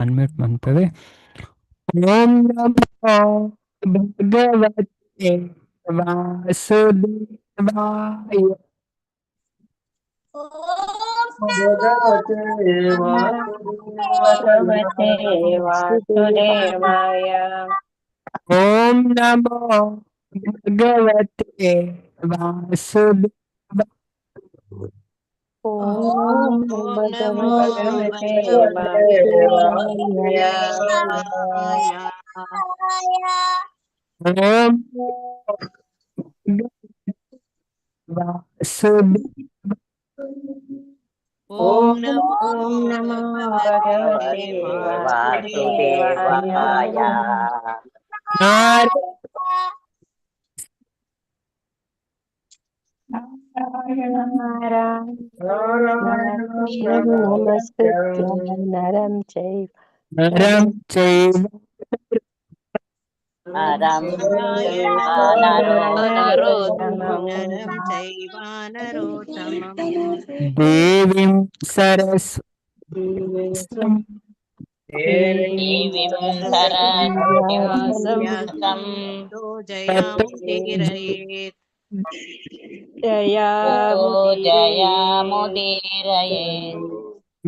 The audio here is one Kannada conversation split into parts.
ಅನ್ಮ್ಯೂಟ್ ಮಾಡ್ತೇವೆ. ಓಂ ನಮೋ ಭಗವತೆ ವಾಸುದೇವಾಯ. ಭಗವತೆ ವಾಸುದೇವಾಯ. ಓಂ ನಮೋ ಭಗವತೆ ವಾಸುದೇವಾಯ. ಓಂ ನಮೋ ಭಗವತೆ ವಾಸುದೇವಾಯ. ವಾಸುದೇವಾಯ. ಓಂ ವಾಸುದೇವ. ಓಂ ನಮೋ ಭಗವತೆ ವಾಸುದೇವಾಯ. ನಮಸ್ಕೃತ್ಯ ನರಂ ಚೈವ ನರಂ ಚೈವ ನರಂ ಚೈವ ನರೋತ್ತಮಂ ದೇವಿಂ ಸರಸ್ವತೀಂ ತೋ ಜಯಾಮುದೀರಯೇತ್. ಜಯಾಮುದೀರಯೇತ್.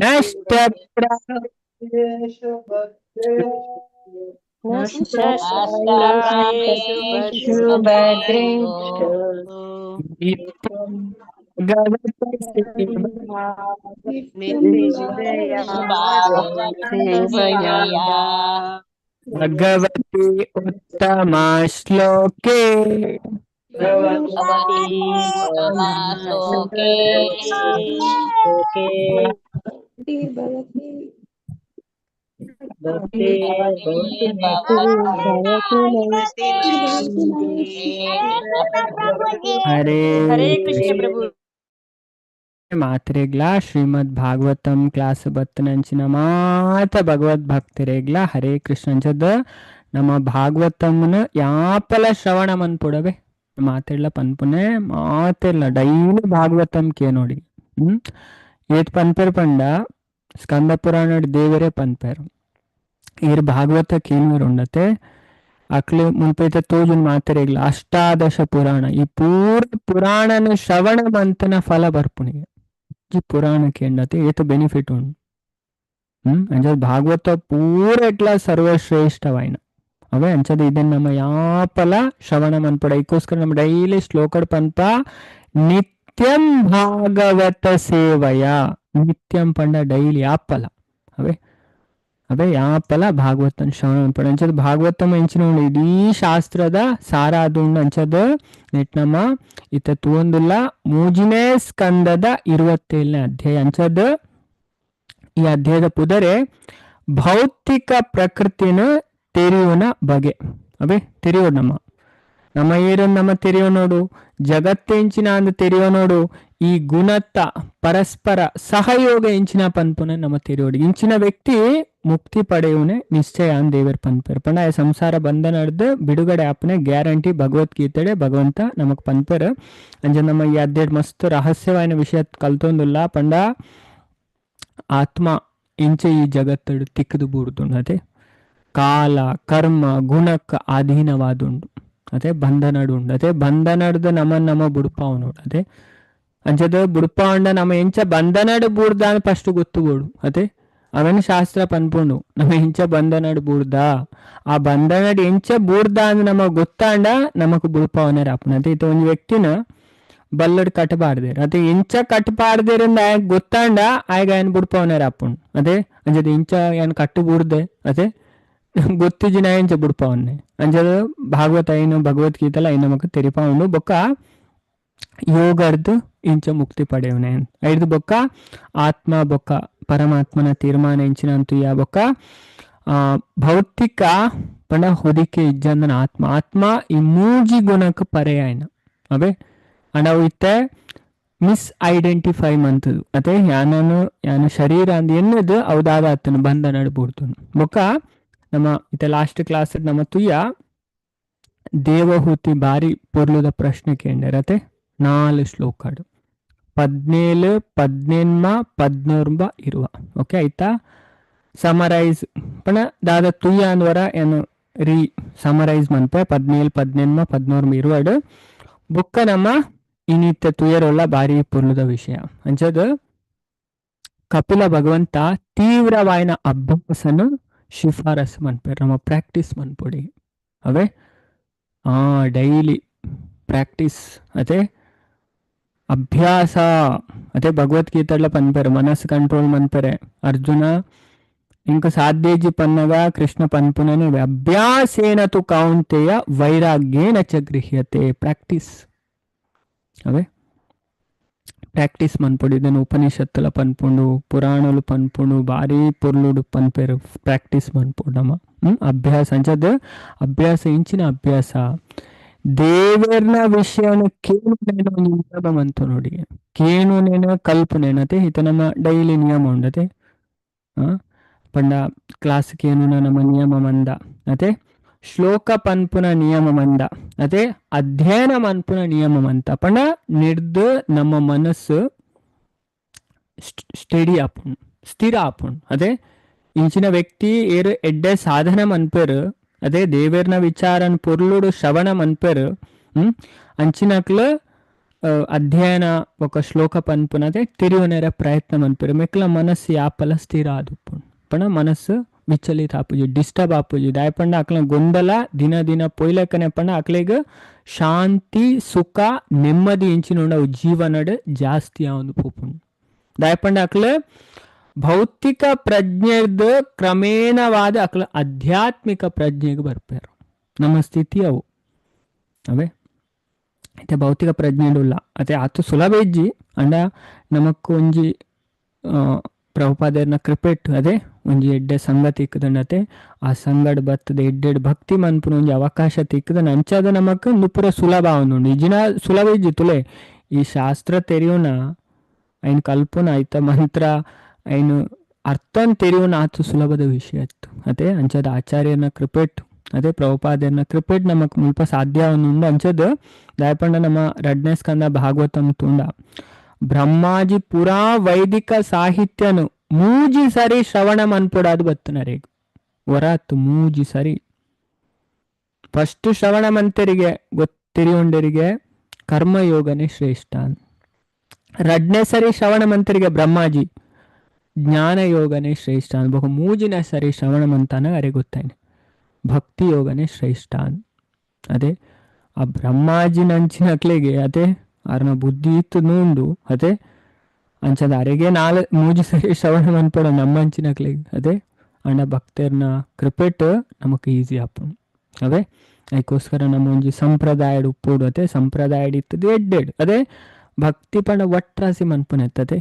ನಷ್ಟಪ್ರಾಯೇಷು ನಷ್ಟಪ್ರಾಯೇಷು ಭದ್ರೇಷು ನಿತ್ಯಂ ಭಗವತ ಸೇವಾ ನಿತ್ಯಜಯ ಸೇವಯಾ. ಭಗವತಿ ಉತ್ತಮ ಶ್ಲೋಕೆ ಹರೇ ಹರೇ ಕೃಷ್ಣ ಪ್ರಭು. ಮಾತ್ರೆಗ್ಲಾ ಶ್ರೀಮದ್ ಭಾಗವತಂ ಕ್ಲಾಸ್ ಬತ್ತನಂಚಿನ ಮಾತ ಭಗವದ್ ಭಕ್ತರೆಗ್ಲ ಹರೇ ಕೃಷ್ಣ ಅಂಚದ ನಮ್ಮ ಭಾಗವತಂನ ಯಾಪಲ ಶ್ರವಣ ಮನ್ಪುಡವೆ ಮಾತೆಲ್ಲ ಪನ್ಪುನೆ ಮಾತೆಲ್ಲ ಡೈಲಿ ಭಾಗವತಂ ಕೇ ನೋಡಿ. ಏತ್ ಪನ್ಪೇರ್ ಪಂಡ ಸ್ಕಂದ ಪುರಾಣ ದೇವರೇ ಪನ್ಪೇರು ಏರ್ ಭಾಗವತ ಕೇನ್ವರ್ ಉಂಡತೆ ಅಕ್ಲೆ ಮುಲ್ಪೈತೆ ತೋಜುನ್ ಮಾತೆರೆಗ್ಲ ಅಷ್ಟಾದಶ ಪುರಾಣ ಈ ಪೂರ ಪುರಾಣನ ಶ್ರವಣ ಮಂತನ ಫಲ ಬರ್ಪುಣಿಗೆ ಈ ಪುರಾಣ ಕೇಂಡತೆ ಏತ ಬೆನಿಫಿಟ್ ಉಂಡು. ಅಂಚದ ಭಾಗವತ ಪೂರ ಎಟ್ಲ ಸರ್ವಶ್ರೇಷ್ಠವಾಯಿನ ಅವೇ ಅಂಚದ ಇದನ್ನ ನಮ್ಮ ಯಾಪಲ ಶ್ರವಣ ಮನ್ಪಡ ಇದಕ್ಕೋಸ್ಕರ ನಮ್ಮ ಡೈಲಿ ಶ್ಲೋಕಡ್ ಪನ್ಪ ನಿತ್ಯಂ ಭಾಗವತ ಸೇವಯ ನಿತ್ಯಂ ಪಂಡ ಡೈಲಿ ಯಾಪಲ ಅವೇ ಅವೇ ಯಾಪಲ ಭಾಗವತನ ಶ್ರವಣ ಮನ್ಪಡ ಅಂಚದ ಭಾಗವತಂ ಎಂಚಿನ ಉಂಡು ಇಡೀ ಶಾಸ್ತ್ರದ ಸಾರ ಅದು ಉಂಡು ಅಂಚದ ನೆಟ್ ನಮ್ಮ ಇತ ತೂಂದುಲ್ಲ ಮೂಜಿನೇ ಸ್ಕಂದದ 27ನೇ ಅಧ್ಯಾಯ ಅಂಚದ ಈ ಅಧ್ಯಾಯದ ಪುದರೆ ಭೌತಿಕ ಪ್ರಕೃತಿನ ತೆರೆಯುವನ ಬಗೆ ಅವೇ ತೆರೆಯೋ ನಮ್ಮ ಏರನ್ ನಮ್ಮ ತೆರೆಯೋ ನೋಡು ಜಗತ್ತೆ ಎಂಚಿನ ಅಂದ ತೆರೆಯೋ ನೋಡು ಈ ಗುಣತ್ತ ಪರಸ್ಪರ ಸಹಯೋಗ ಎಂಚಿನ ಪನ್ಪುನ ನಮ್ಮ ತೆರೆಯೋಡು ಇಂಚಿನ ವ್ಯಕ್ತಿ ಮುಕ್ತಿ ಪಡೆಯುವನೆ ನಿಶ್ಚಯ ಅಂದ್ ದೇವರ್ ಪನ್ಪೇರ್ ಪಂಡ ಸಂಸಾರ ಬಂಧ ನಡೆದು ಬಿಡುಗಡೆ ಆಪನೆ ಗ್ಯಾರಂಟಿ ಭಗವದ್ಗೀತೆಡೆ ಭಗವಂತ ನಮಕ್ ಪನ್ಪೇರ್ ಅಂಜ ನಮ್ಮ ಈ ಅಧ್ಯಯನ ಮಸ್ತ್ ರಹಸ್ಯವಾದ ವಿಷಯ ಕಲ್ತೊಂದುಲ್ಲ ಪಂಡ ಆತ್ಮ ಇಂಚೆ ಈ ಜಗತ್ತಡು ತಿಕ್ಕದು ಬೂರ್ದುಂಡು ಅದೇ ಕಾಲ ಕರ್ಮ ಗುಣಕ್ಕೆ ಅಧೀನವಾದುಂಡು ಅದೇ ಬಂಧನಡು ಉಂಡು ಅದೇ ಬಂಧನಡ್ದು ನಮ್ಮ ಬುಡ್ಪಾವ್ ನೋಡು ಅದೇ ಅಂಚದ ಬುಡ್ಪಾವಂಡ ನಮ್ಮ ಎಂಚ ಬಂಧನಡು ಬೂಡ್ದ ಅಂತ ಫಸ್ಟ್ ಗೊತ್ತುಬೋಡು ಅದೇ ಅವನ ಶಾಸ್ತ್ರ ಪನ್ಪುಂಡು ನಮ್ಮ ಎಂಚ ಬಂಧನಡು ಬೂಡ್ದ ಆ ಬಂಧನಡು ಎಂಚ ಬೂಡ್ದ ಅಂದ್ ನಮಗ್ ಗೊತ್ತಾಂಡ ನಮಕ್ ಬುಡ್ಪಾವನ ರಾಪುಣ ಅದೇ ಇದು ಒಂದು ವ್ಯಕ್ತಿನ ಬಲ್ಲಡ್ ಕಟ್ಟಬಾರ್ದೇರ್ ಅದೇ ಇಂಚ ಕಟ್ಟಬಾರ್ದೇರಿಂದ ಆಯ್ ಗೊತ್ತಾಂಡ ಆಯ್ಗ ఆయన ಬುಡ್ಪಾವನ ರಾಪುಂಡು ಅದೇ ಅಂಚದ ಇಂಚ ಏನ್ ಕಟ್ಟು ಬೂಡ್ದೆ ಅದೇ ಗೊತ್ತಿಜಿನ ಇಂಚ ಬುಡ್ಪಾವನ್ನೆ ಅಂಚದ ಭಾಗವತ ಏನು ಭಗವದ್ಗೀತಲ ಐ ನಮಕ್ ತೆರಿಪಾವುಂಡು ಬೊಕ್ಕ ಯೋಗರ್ದು ಇಂಚ ಮುಕ್ತಿ ಪಡೆಯವನೆ ಐದು ಬೊಕ್ಕ ಆತ್ಮ ಬೊಕ್ಕ ಪರಮಾತ್ಮನ ತೀರ್ಮಾನ ಇಂಚಿನ ಅಂತೂ ಯಾ ಬೊಕ್ಕ ಭೌತಿಕ ಪಂಡ ಹೊದಿಕೆ ಇಜ್ಜಂದನ ಆತ್ಮ ಈ ಮೂಜಿ ಗುಣಕ್ಕೆ ಪರ್ಯಾಯನ ಅವೇ ಅವು ಇತ್ತೆ ಮಿಸ್ ಐಡೆಂಟಿಫೈ ಮಂತದು ಅದೇ ಯಾನ ಶರೀರ ಅಂದ್ ಎನ್ನದು ಅವದಾದ ಅತ್ತನು ಬಂದ ನಡ್ಬೂಡ್ತು ಬೊಕ್ಕ ನಮ್ಮ ಇತ್ತೆ ಲಾಸ್ಟ್ ಕ್ಲಾಸ್ ನಮ್ಮ ತುಯ್ಯ ದೇವಹೂತಿ ಬಾರಿ ಪೊರ್ಲುದ ಪ್ರಶ್ನೆ ಕೇಂದ್ರತೆ 4 ಶ್ಲೋಕಡು 17, 18, 19 ಇರುವ ಓಕೆ ಆಯ್ತಾ ಸಮರೈಸ್ ಪಣ ದಾದ ತುಯ್ಯಾನ್ವರ ಏನು ರೀ ಸಮರೈಸ್ ಮನ್ಪೆ 17, 18, 13 ಬುಕ್ಕ ನಮ್ಮ ಇನಿತ್ಯ ತುಯರೊಲ್ಲ ಬಾರಿ ಪುರ್ಲುದ ವಿಷಯ ಅಂಚದ ಕಪಿಲ ಭಗವಂತ ತೀವ್ರವಾಯಿನ ಅಭ್ಯಾಸನು ಶಿಫಾರಸ್ ಮನ್ಪೆ ನಮ್ಮ ಪ್ರಾಕ್ಟೀಸ್ ಮನ್ಪೊಡಿ ಅವೇ ಡೈಲಿ ಪ್ರಾಕ್ಟೀಸ್ ಅದೇ ಅಭ್ಯಾಸ ಅದೇ ಭಗವದ್ಗೀತೆಲ್ಲ ಪನ್ಪೆರೆ ಮನಸ್ಸು ಕಂಟ್ರೋಲ್ ಮನ್ಪೆರೆ ಅರ್ಜುನ ಇಂಕ ಸಾಧ್ಯಜಿ ಪನ್ನಗ ಕೃಷ್ಣ ಪನ್ಪುನನೆ ಅಭ್ಯಾಸೇನ ತು ಕೌಂತೆಯ ವೈರಾಗ್ಯೇನ ಚ ಗೃಹ್ಯತೆ ಪ್ರಾಕ್ಟೀಸ್ అవే ప్రాక్టీస్ మన్పొడి ಇದನ್ನು ಉಪನಿಷತ್ತುಲ ಪನ್ಪುಂಡು ಪುರಾಣಲು ಪನ್ಪುಂಡು ಬಾರಿ ಪೊರ್ಲುಡು ಪನ್ಪೆರು ಪ್ರಾಕ್ಟೀಸ್ ಮನ್ಪುಂಡಮ್ಮ ಅಭ್ಯಾಸ ಅಂಚದ ಅಭ್ಯಾಸ ಇಂಚಿನ ಅಭ್ಯಾಸ ದೇವರ್ನ ವಿಷಯನ ಕೇಳುನೇನ ಒಂದು ನಿಯಮ ಅಂತು ನೋಡಿ ಕೇಳುನೇನ ಕಲ್ಪನೇನತೆ ಹಿತ ನಮ್ಮ ಡೈಲಿ ನಿಯಮ ಉಂಡತೆ ಪಂಡ ಕ್ಲಾಸ್ ಕೇನುನ ನಮ್ಮ ನಿಯಮ ಮಂದ ಅತೆ ಶ್ಲೋಕ ಪನ್ಪುನ ನಿಯಮ ಮಂದ ಅದೇ ಅಧ್ಯಯನ ಮನ್ಪುನ ನಿಯಮ ಮಂತ ಪಂಡ ನಿರ್ದು ನಮ್ಮ ಮನಸ್ಸು ಸ್ಟಡಿ ಆಪುಣ್ ಸ್ಥಿರ ಆಪುಣ್ ಅದೇ ಇಂಚಿನ ವ್ಯಕ್ತಿ ಏರು ಎಡ್ಡೆ ಸಾಧನ ಮನ್ಪೆರು ಅದೇ ದೇವೇರ್ನ ವಿಚಾರನ್ ಪೊರ್ಲುಡು ಶ್ರವಣ ಮನ್ಪೆರು ಅಂಚಿನಕ್ಲು ಅಧ್ಯಯನ ఒక ಶ್ಲೋಕ ಪನ್ಪುನದೆ ತಿರುವನೆರ ಪ್ರಯತ್ನ ಮನ್ಪೆರು ಮೆಕ್ಲ ಮನಸ್ಸು ಯಾಪಲ ಸ್ಥಿರ ಆದುಪ್ಪುಣ್ ಪಣ ಮನಸ್ಸು ವಿಚಲಿತ ಆಪುಜಿ ಡಿಸ್ಟರ್ಬ್ ಆಪುಜಿ ದಾಯಪಂಡ ಅಕ್ಲ ಗೊಂದಲ ದಿನ ದಿನ ಪೊಯ್ಲಕ್ಕನೆ ಪಂಡ ಅಕ್ಲೆಗ್ ಶಾಂತಿ ಸುಖ ನೆಮ್ಮದಿ ಇಂಚಿನ ಜೀವನಡ್ ಜಾಸ್ತಿ ಆವೊಂದು ಪೋಪುಂಡು ದಾಯಪಂಡ ಅಕ್ಲ ಭೌತಿಕ ಪ್ರಜ್ಞೆದ ಕ್ರಮೇಣವಾದ ಅಕ್ಲ ಆಧ್ಯಾತ್ಮಿಕ ಪ್ರಜ್ಞೆಗೆ ಬರ್ಪೇರು ನಮ್ಮ ಸ್ಥಿತಿ ಅವು ಅವೇ అయితే ಭೌತಿಕ ಪ್ರಜ್ಞೆಡುಲ್ಲ ಅದೇ ಆತು ಸುಲಭ ಇಜ್ಜಿ ಅಂಡ ನಮಕ್ ಒಂಜಿ ಪ್ರಭುಪಾದರ್ನ ಕ್ರಿಪೆಟ್ ಅದೇ ಒಂಜಿ ಎಡ್ಡೆ ಸಂಘ ತಿಕ್ಕದಂಡತೆ ಆ ಸಂಗಡ್ ಬತ್ತದ ಎಡ್ಡೆಡ್ ಭಕ್ತಿ ಮನ್ಪುನ ಒಂಜಿ ಅವಕಾಶ ತಿಕ್ಕದ ಅಂಚಾದ ನಮಕ್ ನುಪುರ ಸುಲಭ ಅವನುಂಡು ಇಜಿನ ಸುಲಭ ಇಜ್ಜಿ ತುಲೆ ಈ ಶಾಸ್ತ್ರ ತೆರಿಯುನ ಐನ್ ಕಲ್ಪುನ ಐತ ಮಂತ್ರ ಐನು ಅರ್ಥನ್ ತೆರಿಯುನ ಆತು ಸುಲಭದ ವಿಷಯ ಇತ್ತು ಅದೇ ಅಂಚಾದ ಆಚಾರ್ಯನ ಕ್ರಿಪೆಟ್ ಅದೇ ಪ್ರಭುಪಾದರ್ನ ಕ್ರಿಪೆಟ್ ನಮಕ್ ಮುಲ್ಪ ಸಾಧ್ಯ ಅವನುಂಡು ಅಂಚದ ದಾಯಪಂಡ ನಮ್ಮ ಎರಡನೇ ಸ್ಕಂದ ಭಾಗವತಂ ತುಂಡ ಬ್ರಹ್ಮಾಜಿ ಪುರಾ ವೈದಿಕ ಸಾಹಿತ್ಯನು ಮೂಜಿ ಸರಿ ಶ್ರವಣ ಮನ್ಪೊಡಾದು ಬತ್ತನರೇಗ ಹೊರತು ಮೂಜಿ ಸರಿ ಫಸ್ಟ್ ಶ್ರವಣ ಮಂತರಿಗೆ ಗೊತ್ತಿರಿಯುಂಡರಿಗೆ ಕರ್ಮಯೋಗನೇ ಶ್ರೇಷ್ಠ ಎರಡನೇ ಸರಿ ಶ್ರವಣ ಮಂತರಿಗೆ ಬ್ರಹ್ಮಾಜಿ ಜ್ಞಾನ ಯೋಗನೇ ಶ್ರೇಷ್ಠ ಬಹು ಮೂಜಿನ ಸರಿ ಶ್ರವಣ ಮಂತಾನ ಅರೆ ಗೊತ್ತಾಯ್ನೆ ಭಕ್ತಿ ಯೋಗನೇ ಶ್ರೇಷ್ಠ ಅದೇ ಆ ಬ್ರಹ್ಮಾಜಿ ನಂಚಿನಕ್ಲೆಗೆ ಅದೇ ಅರ್ನ ಬುದ್ಧಿ ಇತ್ತು ನೂಂಡು ಅದೇ ಅಂಚದ ಅರೆಗೆ ಮೂಜಿ ಸರಿ ಶ್ರವಣ ಮನ್ಪಡ ನಮ್ಮ ಅಂಚಿನಕ್ಲೆಗೆ ಅದೇ ಅಣ್ಣ ಭಕ್ತರ್ನ ಕ್ರಿಪೆಟ್ ನಮಕ್ ಈಸಿ ಆಪುಂಡು ಅವೇ ಅದಕ್ಕೋಸ್ಕರ ನಮ್ಮ ಒಂಜಿ ಸಂಪ್ರದಾಯಡ್ ಉಪ್ಪುಡು ಅದೇ ಸಂಪ್ರದಾಯಡ್ ಇತ್ತದು ಎಡ್ಡೆಡ್ ಅದೇ ಭಕ್ತಿ ಪಂಡ ಒಟ್ರಾಸಿ ಮನ್ಪುನ ಎತ್ತದೆ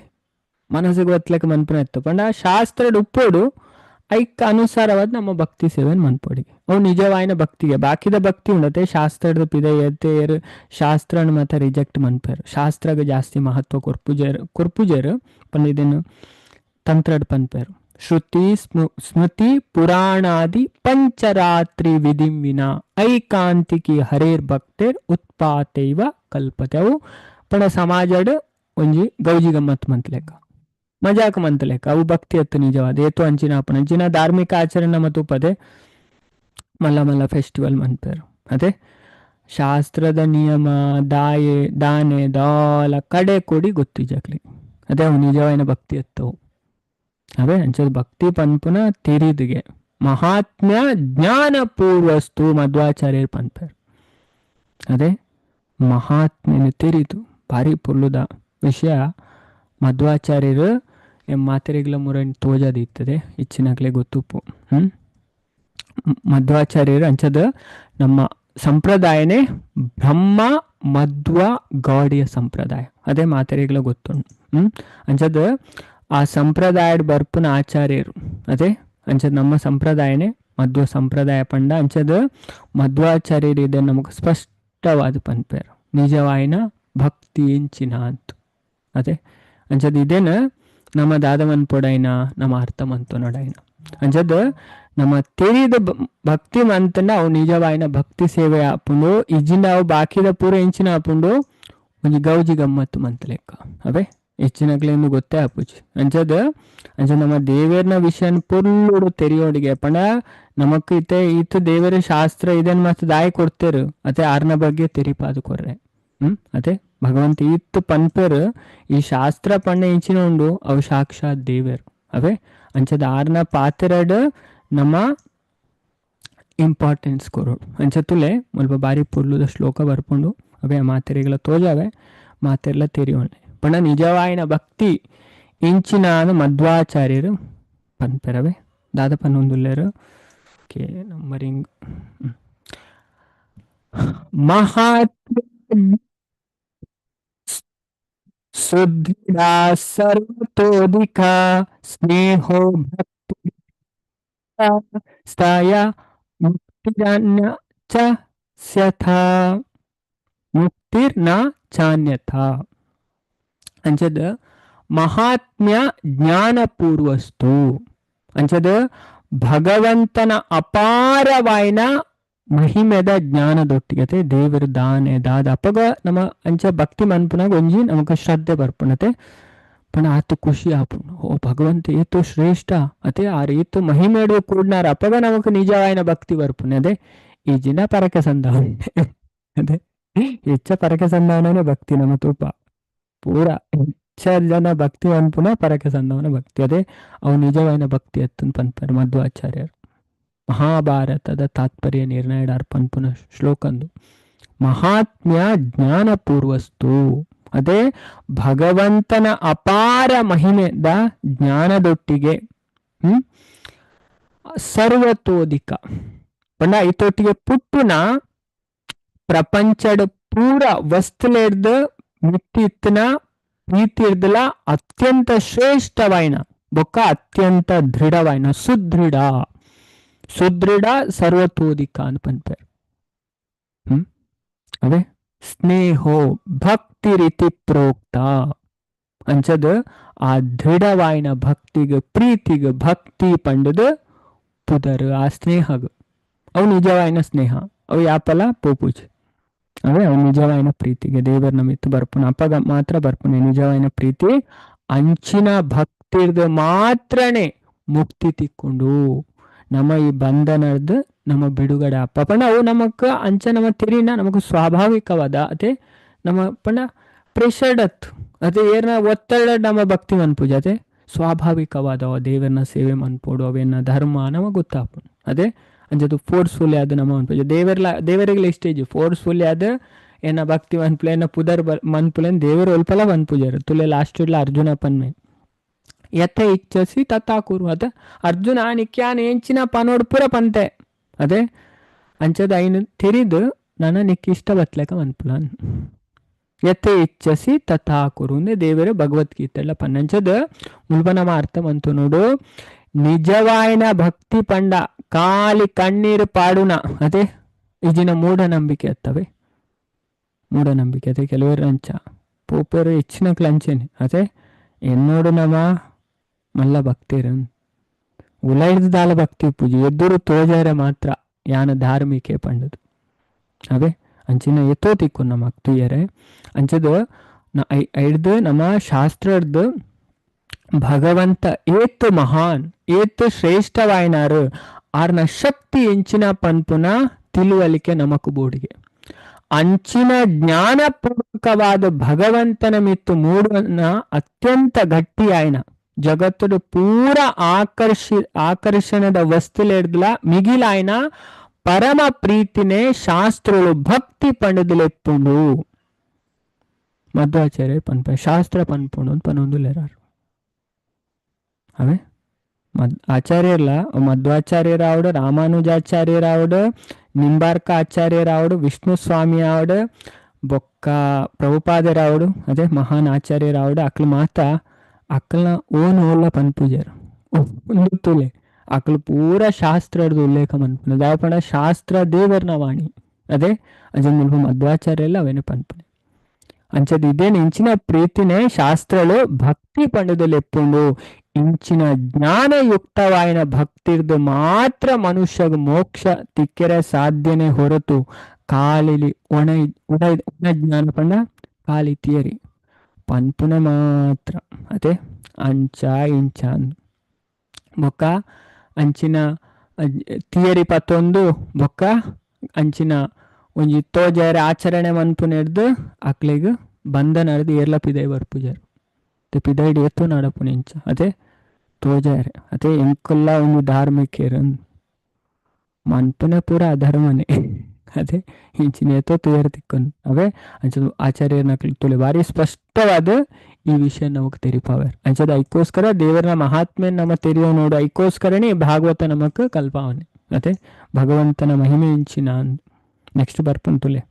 ಮನಸ್ಸಿಗೆ ಒತ್ಲಕ್ಕೆ ಮನ್ಪುನ ಎತ್ತ ಪಂಡ ಶಾಸ್ತ್ರಡ್ ಉಪ್ಪೋಡು ಐಕ್ ಅನುಸಾರವಾದ ನಮ್ಮ ಭಕ್ತಿ ಸೇವೆನ್ ಮನ್ಪೊಡಿ ಅವು ನಿಜವಾಯಿನ ಭಕ್ತಿಗೆ ಬಾಕಿದ ಭಕ್ತಿ ಉಂಡತೆ ಶಾಸ್ತ್ರದ ಪಿದೆಯರು ಶಾಸ್ತ್ರನ ಮತ್ತೆ ರಿಜೆಕ್ಟ್ ಮನ್ಪೇರು ಶಾಸ್ತ್ರಗೆ ಜಾಸ್ತಿ ಮಹತ್ವ ಕೊರ್ಪುಜೇರು ಪಂಡ ಇದನ್ನು ತಂತ್ರಡ್ ಪನ್ಪೇರು ಶ್ರುತಿ ಸ್ಮೃತಿ ಪುರಾಣಾದಿ ಪಂಚರಾತ್ರಿ ವಿಧಿಂ ವಿನ ಐಕಾಂತಿಕಿ ಹರೇರ್ ಭಕ್ತೇರ್ ಉತ್ಪಾತೈವ ಕಲ್ಪತೆ ಅವು ಪಂಡ ಸಮಾಜಡ್ ಒಂಜಿ ಗೌಜಿ ಗಮ್ಮತ್ ಮಂತ್ಲೆಕ್ಕ ಮಜಾಕ್ ಮಂತಲೆಕ್ಕ ಅವು ಭಕ್ತಿ ಅತ್ತು ನಿಜವಾದ ಏತು ಅಂಚಿನ ಅಪ್ಪನ ಅಂಚಿನ ಧಾರ್ಮಿಕ ಆಚರಣೆ ಮತ್ತು ಪದೇ ಮಲ್ಲ ಮಲ್ಲ ಫೆಸ್ಟಿವಲ್ ಮನ್ಪೇರು ಅದೇ ಶಾಸ್ತ್ರದ ನಿಯಮ ದಾನೆ ದಾಲ ಕಡೆ ಕೊಡಿ ಗೊತ್ತಿಜಾಕ್ಲಿ ಅದೇ ಅವು ನಿಜವಾಯಿನ ಭಕ್ತಿ ಅತ್ತವು ಅವೇ ಅಂಚದ ಭಕ್ತಿ ಪನ್ಪುನ ತಿರಿದಿಗೆ ಮಹಾತ್ಮ್ಯ ಜ್ಞಾನ ಪೂರ್ವಸ್ತು ಮಧ್ವಾಚಾರ್ಯರು ಪನ್ಪೇರು ಅದೇ ಮಹಾತ್ಮ್ಯನ ತಿರಿದು ಭಾರಿ ಪುರ್ಲುದ ವಿಷಯ ಮಧ್ವಾಚಾರ್ಯರು ಮಾತೆರೆಗ್ಲ ಮುರನ್ ತೋಜದಿರ್ತದೆ ಇಚ್ಚಿನಾಗ್ಲೇ ಗೊತ್ತುಪ್ಪು ಮಧ್ವಾಚಾರ್ಯರು ಅಂಚದ ನಮ್ಮ ಸಂಪ್ರದಾಯನೇ ಬ್ರಹ್ಮ ಮಧ್ವ ಗೌಡಿಯ ಸಂಪ್ರದಾಯ ಅದೇ ಮಾತೆರೆಗ್ಲ ಗೊತ್ತುಂಡು ಅಂಚದ ಆ ಸಂಪ್ರದಾಯಡ್ ಬರ್ಪುನ ಆಚಾರ್ಯರು ಅದೇ ಅಂಚದ ನಮ್ಮ ಸಂಪ್ರದಾಯನೇ ಮಧ್ವ ಸಂಪ್ರದಾಯ ಪಂಡ ಅಂಚದ ಮಧ್ವಾಚಾರ್ಯರು ಇದೆ ನಮಗೆ ಸ್ಪಷ್ಟವಾದ ಪನ್ಪೇರು ನಿಜವಾಯಿನ ಭಕ್ತಿ ಎಂಚಿನ ಅಂತು ಅದೇ ಅಂಚದ ಇದೇನ ನಮ್ಮ ದಾದಮನ್ ಪೊಡೈನ ನಮ್ಮ ಅರ್ಥ ಮಂತು ನೋಡೈನ ಅಂಚದ ನಮ್ಮ ತೆರಿದ ಭಕ್ತಿ ಮಂತನ ಅವು ನಿಜವಾಯಿನ ಭಕ್ತಿ ಸೇವೆ ಆಪುಂಡು ಇಜಿಂದ ಅವು ಬಾಕಿದ ಪೂರ ಎಂಚಿನ ಆಪುಂಡು ಒಂಜಿ ಗೌಜಿ ಗಮ್ಮತ್ತು ಮಂತ್ ಲೆಕ್ಕ ಅವೇ ಹೆಚ್ಚಿನಕ್ಲೆಂದು ಗೊತ್ತೇ ಆಪುಜಿ ಅಂಚದ ನಮ್ಮ ದೇವೇರ್ನ ವಿಷಯನ್ ಪುಲ್ಲುಡು ತೆರಿಯೋಡಿಗೆ ಪಂಡ ನಮಕ್ ಈತ ದೇವರ ಶಾಸ್ತ್ರ ಇದನ್ ಮತ್ತೆ ದಾಯಿ ಕೊಡ್ತೇರು ಅತೆ ಆರ್ನ ಬಗ್ಗೆ ತೆರಿಪಾದು ಕೊರ್ರೆ ಅತೆ ಭಗವಂತ ಇತ್ತು ಪನ್ಪೇರು ಈ ಶಾಸ್ತ್ರ ಪಂಡ ಇಂಚಿನ ಉಂಡು ಅವು ಸಾಕ್ಷಾತ್ ದೇವೇರು ಅವೇ ಅಂಚದ ಆರ್ನ ಪಾತೆರಡು ನಮ್ಮ ಇಂಪಾರ್ಟೆನ್ಸ್ ಕೊರೋಡು ಅಂಚತುಲೆ ಮುಲ್ಪ ಬಾರಿ ಪುರ್ಲುದ ಶ್ಲೋಕ ಬರ್ಪುಂಡು ಅವೇ ಮಾತೆರೆಗಳ ತೋಜಾವೆ ಮಾತೆರ್ಲ ತೆರಿಯೋಣೆ ಪಂಡ ನಿಜವಾಯಿನ ಭಕ್ತಿ ಇಂಚಿನ ಮಧ್ವಾಚಾರ್ಯರು ಪನ್ಪೆರವೆ ದಾದ ಪನ್ನೊಂದುಲ್ಲೇರು ಕೆ ನಂಬರಿಂಗ್ ಮಹಾತ್ಮ ಸುದೃಢ ಸರ್ವತೋಧಿಕ ಸ್ನೇಹೋ ಭಕ್ತಿ ಸ್ಥಾಯ ಮುಕ್ತಿರನ್ಯ ಚ ಸ್ಯಥಾ ಮುಕ್ತಿರ್ನ ಚಾನ್ಯಥಾ ಅಂಚದ ಮಹಾತ್ಮ್ಯ ಜ್ಞಾನಪೂರ್ವಸ್ತು ಅಂಚದ ಭಗವಂತನ ಅಪಾರವಾಯಿನ ಮಹಿಮೆದ ಜ್ಞಾನದೊಟ್ಟಿಗತೆ ದೇವರ ದಾನೆ ದಾದ ಅಪಗ ನಮ್ಮ ಅಂಚ ಭಕ್ತಿ ಮನ್ಪುನಾಗ ಒಂಜಿ ನಮಕ್ ಶ್ರದ್ಧೆ ಬರ್ಪುಣತೆ ಪಣ ಆತು ಖುಷಿ ಆಪುಂಡು ಓ ಭಗವಂತ ಏತು ಶ್ರೇಷ್ಠ ಅತೆ ಆ ರೀತು ಮಹಿಮೇಡು ಕೂಡ್ನಾರ ಅಪಗ ನಮಕ್ ನಿಜವಾಯಿನ ಭಕ್ತಿ ಬರ್ಪುಣೆ ಅದೇ ಈ ಜಿನ ಪರಕೆ ಸಂಧಾವನೆ ಅದೇ ಹೆಚ್ಚ ಪರಕೆ ಸಂಧಾವನೆ ಭಕ್ತಿ ನಮ್ಮ ತೂಪ ಪೂರ ಹೆಚ್ಚ ಜನ ಭಕ್ತಿ ಅನ್ಪುನ ಪರಕೆ ಸಂಧಾವನ ಭಕ್ತಿ ಅದೇ ಅವು ನಿಜವಾಯಿನ ಭಕ್ತಿ ಎತ್ತನ್ ಪನ್ಪರ್ ಮಧ್ವಾಚಾರ್ಯರು ಮಹಾಭಾರತದ ತಾತ್ಪರ್ಯ ನಿರ್ಣಯ ಪನ್ಪುನ ಶ್ಲೋಕಂದು ಮಹಾತ್ಮ್ಯ ಜ್ಞಾನಪೂರ್ವಸ್ತು ಅದೇ ಭಗವಂತನ ಅಪಾರ ಮಹಿಮೆದ ಜ್ಞಾನದೊಟ್ಟಿಗೆ ಸರ್ವತೋಧಿಕ ಪಂಡ ಇತೊಟ್ಟಿಗೆ ಪುಟ್ಟುನ ಪ್ರಪಂಚದ ಪೂರ ವಸ್ತುಲೆಡ್ದ ಮಿಟ್ಟಿ ಇತ್ತನ ಪ್ರೀತಿ ಇರ್ದಲ ಅತ್ಯಂತ ಶ್ರೇಷ್ಠವಾಯಿನ ಬೊಕ್ಕ ಅತ್ಯಂತ ದೃಢವಾಯಿನ ಸುದೃಢ ಸರ್ವತೋಧಿಕ ಅಂತ ಪನ್ಪೇರು ಅವೇ ಸ್ನೇಹೋ ಭಕ್ತಿ ರೀತಿ ಪ್ರೋಕ್ತ ಅಂಚದ ಆ ದೃಢವಾಯಿನ ಭಕ್ತಿಗ ಪ್ರೀತಿಗ ಭಕ್ತಿ ಪಂಡದ ಪುದರ್ ಆ ಸ್ನೇಹಗ ಅವು ನಿಜವಾಯಿನ ಸ್ನೇಹ ಅವು ಯಾಪಲ ಪೋಪುಜ್ ಅವೇ ಅವು ನಿಜವಾಯಿನ ಪ್ರೀತಿಗೆ ದೇವರ ನಮಿತ್ತು ಬರ್ಪುಣ ಅಪಗ ಮಾತ್ರ ಬರ್ಪುಣೆ ನಿಜವಾಯಿನ ಪ್ರೀತಿ ಅಂಚಿನ ಭಕ್ತಿರ್ದ ಮಾತ್ರನೇ ಮುಕ್ತಿ ತಿಕ್ಕೊಂಡು ನಮ್ಮ ಈ ಬಂಧನದ ನಮ್ಮ ಬಿಡುಗಡೆ ಅಪ್ಪ ಪಂಡ ಅವು ನಮಕ್ ಅಂಚ ನಮ್ಮ ತಿರಿನ ನಮಕ್ ಸ್ವಾಭಾವಿಕವಾದ ಅದೇ ನಮ್ಮ ಪಂಡ ಪ್ರೆಷರ್ಡ್ ಅದೇ ಏನ ಒತ್ತಡ ನಮ್ಮ ಭಕ್ತಿ ಮನ್ಪೂಜ ಅದೇ ಸ್ವಾಭಾವಿಕವಾದ ದೇವರನ್ನ ಸೇವೆ ಮನ್ಪೋಡು ಅವೇನ ಧರ್ಮ ನಮಗ್ ಗೊತ್ತಾಪ ಅದೇ ಅಂಚದು ಫೋರ್ಸ್ಫುಲಿ ಅದು ನಮ್ಮ ಮನ್ಪೂಜ ದೇವರಿಗೆ ಇಷ್ಟೇಜ್ ಫೋರ್ಸ್ಫುಲಿ ಅದ ಏನ ಭಕ್ತಿ ಮನ್ಪುಲೇನ ಪುದರ್ ಮನ್ಪುಲೇನ್ ದೇವರ ಒಲ್ಪಲ ಮನ್ಪೂಜಾರ ತುಲೆ ಲಾಸ್ಟ್ ಇಡ್ಲ ಅರ್ಜುನ ಪನ್ಮೆ ಯಥ ಇಚ್ಛಸಿ ತಥಾ ಕುರು ಅದ ಅರ್ಜುನ ನಿಕ್ಯಾನ ಎಂಚಿನ ಪನೋಡ್ ಪುರ ಪಂತೆ ಅದೇ ಅಂಚದ ಐನು ತಿರಿದು ನನ್ನ ನಿಕ್ ಇಷ್ಟ ಬತ್ಲೇಕ ಮನ್ಪುಲಾನ್ ಯಥ ಇಚ್ಛಸಿ ತಥಾ ಕುರು ಅಂದ್ರೆ ದೇವರ ಭಗವದ್ಗೀತೆಲ್ಲ ಪನ್ನಂಚದ ಮುಲ್ಪ ನಮ್ಮ ಅರ್ಥ ಮಂತು ನೋಡು ನಿಜವಾಯಿನ ಭಕ್ತಿ ಪಂಡ ಕಾಲಿ ಕಣ್ಣೀರು ಪಾಡುನ ಅದೇ ಈಜಿನ ಮೂಢನಂಬಿಕೆ ಅತ್ತವೆ ಮೂಢನಂಬಿಕೆ ಅದೇ ಕೆಲವರು ಅಂಚ ಪೋಪರು ಹೆಚ್ಚಿನ ಕ್ಲಂಚೇನೆ ಅದೇ ಎನ್ನೋಡು ನಮ್ಮ ಮಲ್ಲ ಭಕ್ತಿರನ್ ಉಲೈದಾಲ ಭಕ್ತಿ ಪೂಜೆ ಎದುರು ತೋಜಾರ ಮಾತ್ರ ಯಾನ ಧಾರ್ಮಿಕೆ ಪಂಡದು ಅವೇ ಅಂಚಿನ ಎತ್ತೋ ತಿಕ್ಕು ನಮ್ಮ ಅಕ್ತಿಯರೆ ಅಂಚದು ಐಡ್ದು ನಮ್ಮ ಶಾಸ್ತ್ರದ್ದು ಭಗವಂತ ಏತ್ ಮಹಾನ್ ಏತ್ ಶ್ರೇಷ್ಠವಾಯಿನಾರು ಆರ್ನ ಶಕ್ತಿ ಎಂಚಿನ ಪನ್ಪುನ ತಿಳುವಳಿಕೆ ನಮಕು ಬೋಡಿಗೆ ಅಂಚಿನ ಜ್ಞಾನಪೂರ್ವಕವಾದ ಭಗವಂತನ ಮಿತ್ತು ಮೂಡನ ಅತ್ಯಂತ ಗಟ್ಟಿಯಾಯಿನ ಜಗತ್ತುಡು ಪೂರ ಆಕರ್ಷಣದ ವಸ್ತುಲೆಡ್ಲ ಮಿಗಿಲಾಯಿನ ಪರಮ ಪ್ರೀತಿನೇ ಶಾಸ್ತ್ರಗಳು ಭಕ್ತಿ ಪಂಡದುಲೆಪ್ಪುಂಡು ಮಧ್ವಾಚಾರ್ಯ ಪನ್ಪ ಶಾಸ್ತ್ರ ಪನ್ಪುಂಡು ಅಂತ ಪನ್ನೊಂದು ಲೆರಾರು ಅವೇ ಆಚಾರ್ಯರ್ಲ ಮಧ್ವಾಚಾರ್ಯರಾವಡು ರಾಮಾನುಜಾಚಾರ್ಯರಾವಡು ನಿಂಬಾರ್ಕ ಆಚಾರ್ಯರಾವಡು ವಿಷ್ಣು ಸ್ವಾಮಿ ಆವಡು ಬೊಕ್ಕ ಪ್ರಭುಪಾದರಾವಡು ಅದೇ ಮಹಾನ್ ಆಚಾರ್ಯರಾವಡು ಅಕ್ಲು ಮಾತಾ ಅಕ್ಕಲ್ನ ಓಲ ಪನ್ಪೂಜಾರು ಒಂದು ತುಲೆ ಅಕ್ಲು ಪೂರ ಶಾಸ್ತ್ರದ ಉಲ್ಲೇಖ ಮನ್ಪುನ ದಾಪಣ ಶಾಸ್ತ್ರ ದೇವರ್ನ ವಾಣಿ ಅದೇ ಅಜನ್ ಮುಲ್ಪ ಮಧ್ವಾಚಾರ್ಯ ಎಲ್ಲ ಅವೇನೆ ಪನ್ಪುನೆ ಅಂಚದ ಇದೇನು ಇಂಚಿನ ಪ್ರೀತಿನೇ ಶಾಸ್ತ್ರಗಳು ಭಕ್ತಿ ಪಂಡದಲ್ಲಿ ಎಪ್ಪುಂಡು ಇಂಚಿನ ಜ್ಞಾನಯುಕ್ತವಾಯಿನ ಭಕ್ತಿರ್ದು ಮಾತ್ರ ಮನುಷ್ಯಗ ಮೋಕ್ಷ ತಿಕ್ಕೆರೆ ಸಾಧ್ಯನೇ ಹೊರತು ಕಾಲಿಲಿ ಒಣ ಜ್ಞಾನ ಪಂಡ ಕಾಲಿ ತಿಯರಿ ಪನ್ಪುನ ಮಾತ್ರ ಅದೇ ಅಂಚ ಇಂಚ ಬೊಕ್ಕ ಅಂಚಿನ ಥಿಯರಿ ಪತ್ತೊಂದು ಬೊಕ್ಕ ಅಂಚಿನ ಒಂಜಿ ತೋಜಾರ ಆಚರಣೆ ಮನ್ಪುನ ಹಿಡ್ದು ಅಕ್ಲಿಗೆ ಬಂಧನ ಹಿಡ್ದು ಏರ್ಲ ಪಿದೈ ಬರ್ಪುಜಾರು ಪಿದೈಡ್ ಎತ್ತು ನಡಪುನ ಇಂಚ ಅದೇ ತೋಜಾರೆ ಅದೇ ಎಂಕಲ್ಲ ಒಂದು ಧಾರ್ಮಿಕೇರನ್ ಮನ್ಪುನ ಪೂರ ಅಧರ್ಮನೆ ಅದೇ ಇಂಚಿನ ಎತ್ತೋ ತುಯರ್ ತಿಕ್ಕನ್ ಅವೇ ಅಂಚದು ಆಚಾರ್ಯನ ತುಲೆ ಬಾರಿ ಸ್ಪಷ್ಟವಾದ ಈ ವಿಷಯ ನಮಗ್ ತೆರಿಪಾವೇರ್ ಅಂಚದ ಐಕೋಸ್ಕರ ದೇವರ ಮಹಾತ್ಮೆ ನಮ್ಮ ತೆರಿಯೋ ನೋಡು ಐಕೋಸ್ಕರನೇ ಭಾಗವತ ನಮಕ್ ಕಲ್ಪಾವನೆ ಅದೇ ಭಗವಂತನ ಮಹಿಮೆ ಇಂಚಿನ ನೆಕ್ಸ್ಟ್ ಬರ್ಪುನ್ ತುಲೆ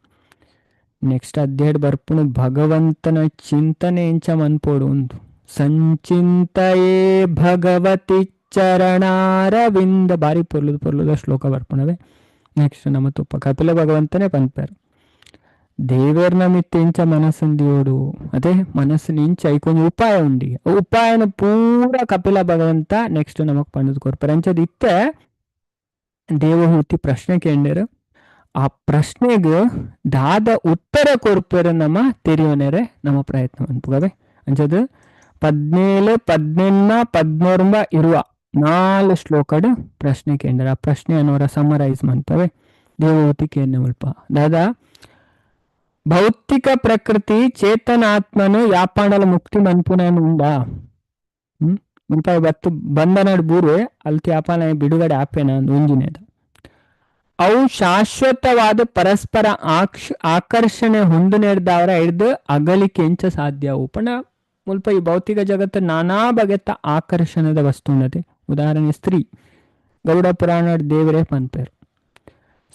ನೆಕ್ಸ್ಟ್ ಅಧ್ಯಾಯ ಬರ್ಪುನು ಭಗವಂತನ ಚಿಂತನೆ ಇಂಚ ಮನ್ಪೋಡು ಒಂದು ಸಂಚಿಂತಯೇ ಭಗವತಿ ಚರಣಾರವಿಂದ ಬಾರಿ ಪೊರ್ಲುದ ಶ್ಲೋಕ ಬರ್ಪುಣವೆ ನೆಕ್ಸ್ಟ್ ನಮ್ಮ ತುಪ್ಪ ಕಪಿಲ ಭಗವಂತನೇ ಪನ್ಪೇರು ದೇವೇರ್ನ ಮಿತ್ತ ಇಂಚ ಮನಸ್ಸಂದಿಯೋಡು ಅದೇ ಮನಸ್ಸಿನ ಇಂಚ ಐಕೊಂದು ಉಪಾಯ ಉಂಡಿ ಉಪಾಯನ ಪೂರ ಕಪಿಲ ಭಗವಂತ ನೆಕ್ಸ್ಟ್ ನಮಗ್ ಪಂಡದ್ ಕೊರ್ಪೇರು ಅಂಚದ್ ಇತ್ತೆ ದೇವಹೂತಿ ಪ್ರಶ್ನೆ ಕೇಂದ್ರ ಆ ಪ್ರಶ್ನೆಗೆ ದಾದ ಉತ್ತರ ಕೊರ್ಪೇರು ನಮ್ಮ ತೆರಿಯೋನೇರೆ ನಮ್ಮ ಪ್ರಯತ್ನ ಅನ್ಪುಗವೆ ಅಂಚದು 17, 18, 14 ಇರುವ 4 ಶ್ಲೋಕಡ್ ಪ್ರಶ್ನೆ ಕೇಂದ್ರ ಆ ಪ್ರಶ್ನೆ ಅನ್ನೋರ ಸಮರೈಸ್ ಮಾಡ್ತವೆ ದೇವಹೂತಿ ಕೇಂದ್ರ ಮುಲ್ಪ ದಾದಾ ಭೌತಿಕ ಪ್ರಕೃತಿ ಚೇತನಾತ್ಮನು ಯಾಪಾಂಡಲ ಮುಕ್ತಿ ಮನ್ಪುನ ಉಂಡಾ ಮುಲ್ಪ ಇವತ್ತು ಬಂಧನಡ್ ಬೂರೆ ಅಲ್ತಿ ಯಾಪಾನ ಬಿಡುಗಡೆ ಆಪೇನ ಒಂಜಿನೇದ ಅವು ಶಾಶ್ವತವಾದ ಪರಸ್ಪರ ಆಕರ್ಷಣೆ ಹೊಂದು ನೆಡ್ದವರ ಹಿಡ್ದು ಅಗಲಿಕೆ ಎಂಚ ಸಾಧ್ಯವು ಪಣ ಮುಲ್ಪ ಈ ಭೌತಿಕ ಜಗತ್ತು ನಾನಾ ಬಗೆತ ಆಕರ್ಷಣದ ವಸ್ತು ಉಂಡತೆ ಉದಾಹರಣೆ ಸ್ತ್ರೀ ಗರುಡ ಪುರಾಣ ದೇವರೇ ಪನ್ಪೇರು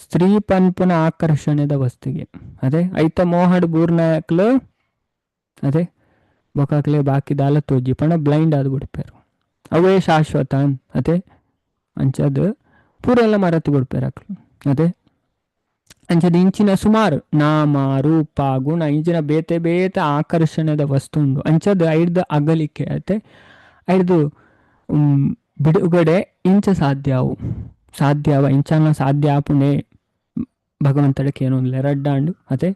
ಸ್ತ್ರೀ ಪನ್ಪುನ ಆಕರ್ಷಣೆದ ವಸ್ತುಗೆ ಅದೇ ಐತ ಮೋಹಡ್ ಬೂರ್ನಾಯಕ್ಲು ಅದೇ ಬೊಕಾಕ್ಲೆ ಬಾಕಿ ದಾಲ ತೋಜಿ ಪಣ ಬ್ಲೈಂಡ್ ಆದ್ ಬಿಡ್ಪೇರು ಅವೇ ಶಾಶ್ವತ ಅದೇ ಅಂಚದು ಪೂರೆಲ್ಲ ಮರತು ಬಿಡ್ಪೇರು ಅಕ್ಲು ಅದೇ ಅಂಚದ ಇಂಚಿನ ಸುಮಾರು ನಾಮ ರೂಪ ಗುಣ ಇಂಚಿನ ಬೇತೆ ಬೇತೆ ಆಕರ್ಷಣೆದ ವಸ್ತು ಉಂಡು ಅಂಚದ ಐಡ್ದು ಅಗಲಿಕೆ ಐತೆ ಐಡ್ದು ಬಿಡುಗಡೆ ಇಂಚ ಸಾಧ್ಯವ ಇಂಚನ ಸಾಧ್ಯ ಆಪುಂಡೆ ಭಗವಂತಡಕ್ಕೆ ಏನೋ ರಡ್ಡಾಂಡು ಅದೇ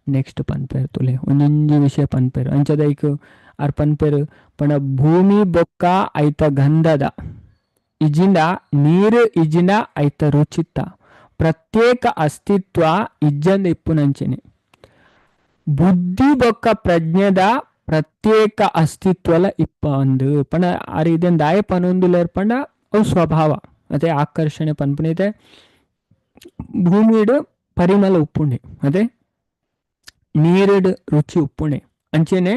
ನೆಕ್ಸ್ಟ್ ಪನ್ಪೇರು ತುಲೆ ಒಂದೊಂದು ವಿಷಯ ಪನ್ಪೇರು ಅಂಚದ ಐಕ್ ಆರ್ ಪನ್ಪೇರು ಪಣ ಭೂಮಿ ಬೊಕ್ಕ ಐತ ಗಂಧದ ಇಜಿಂಡ ನೀರು ಇಜಿಂಡ ಐತ ರುಚಿತ ಪ್ರತ್ಯೇಕ ಅಸ್ತಿತ್ವ ಇಜ್ಜಂದ ಇಪ್ಪುನಂಚನೆ ಬುದ್ಧಿ ಬೊಕ್ಕ ಪ್ರಜ್ಞೆದ ಪ್ರತ್ಯೇಕ ಅಸ್ತಿತ್ವಲ ಇಪ್ಪ ಒಂದು ಪಣ ಆ ರೀತಿಯಿಂದ ಆಯ ಪನೊಂದುಲೇರ್ ಪಂಡ ಅವು ಸ್ವಭಾವ ಅದೇ ಆಕರ್ಷಣೆ ಪನ್ಪುಣಿದೆ ಭೂಮಿಡು ಪರಿಮಳ ಉಪ್ಪುಣೆ ಅದೇ ನೀರಿಡು ರುಚಿ ಉಪ್ಪುಣೆ ಅಂಚೆನೆ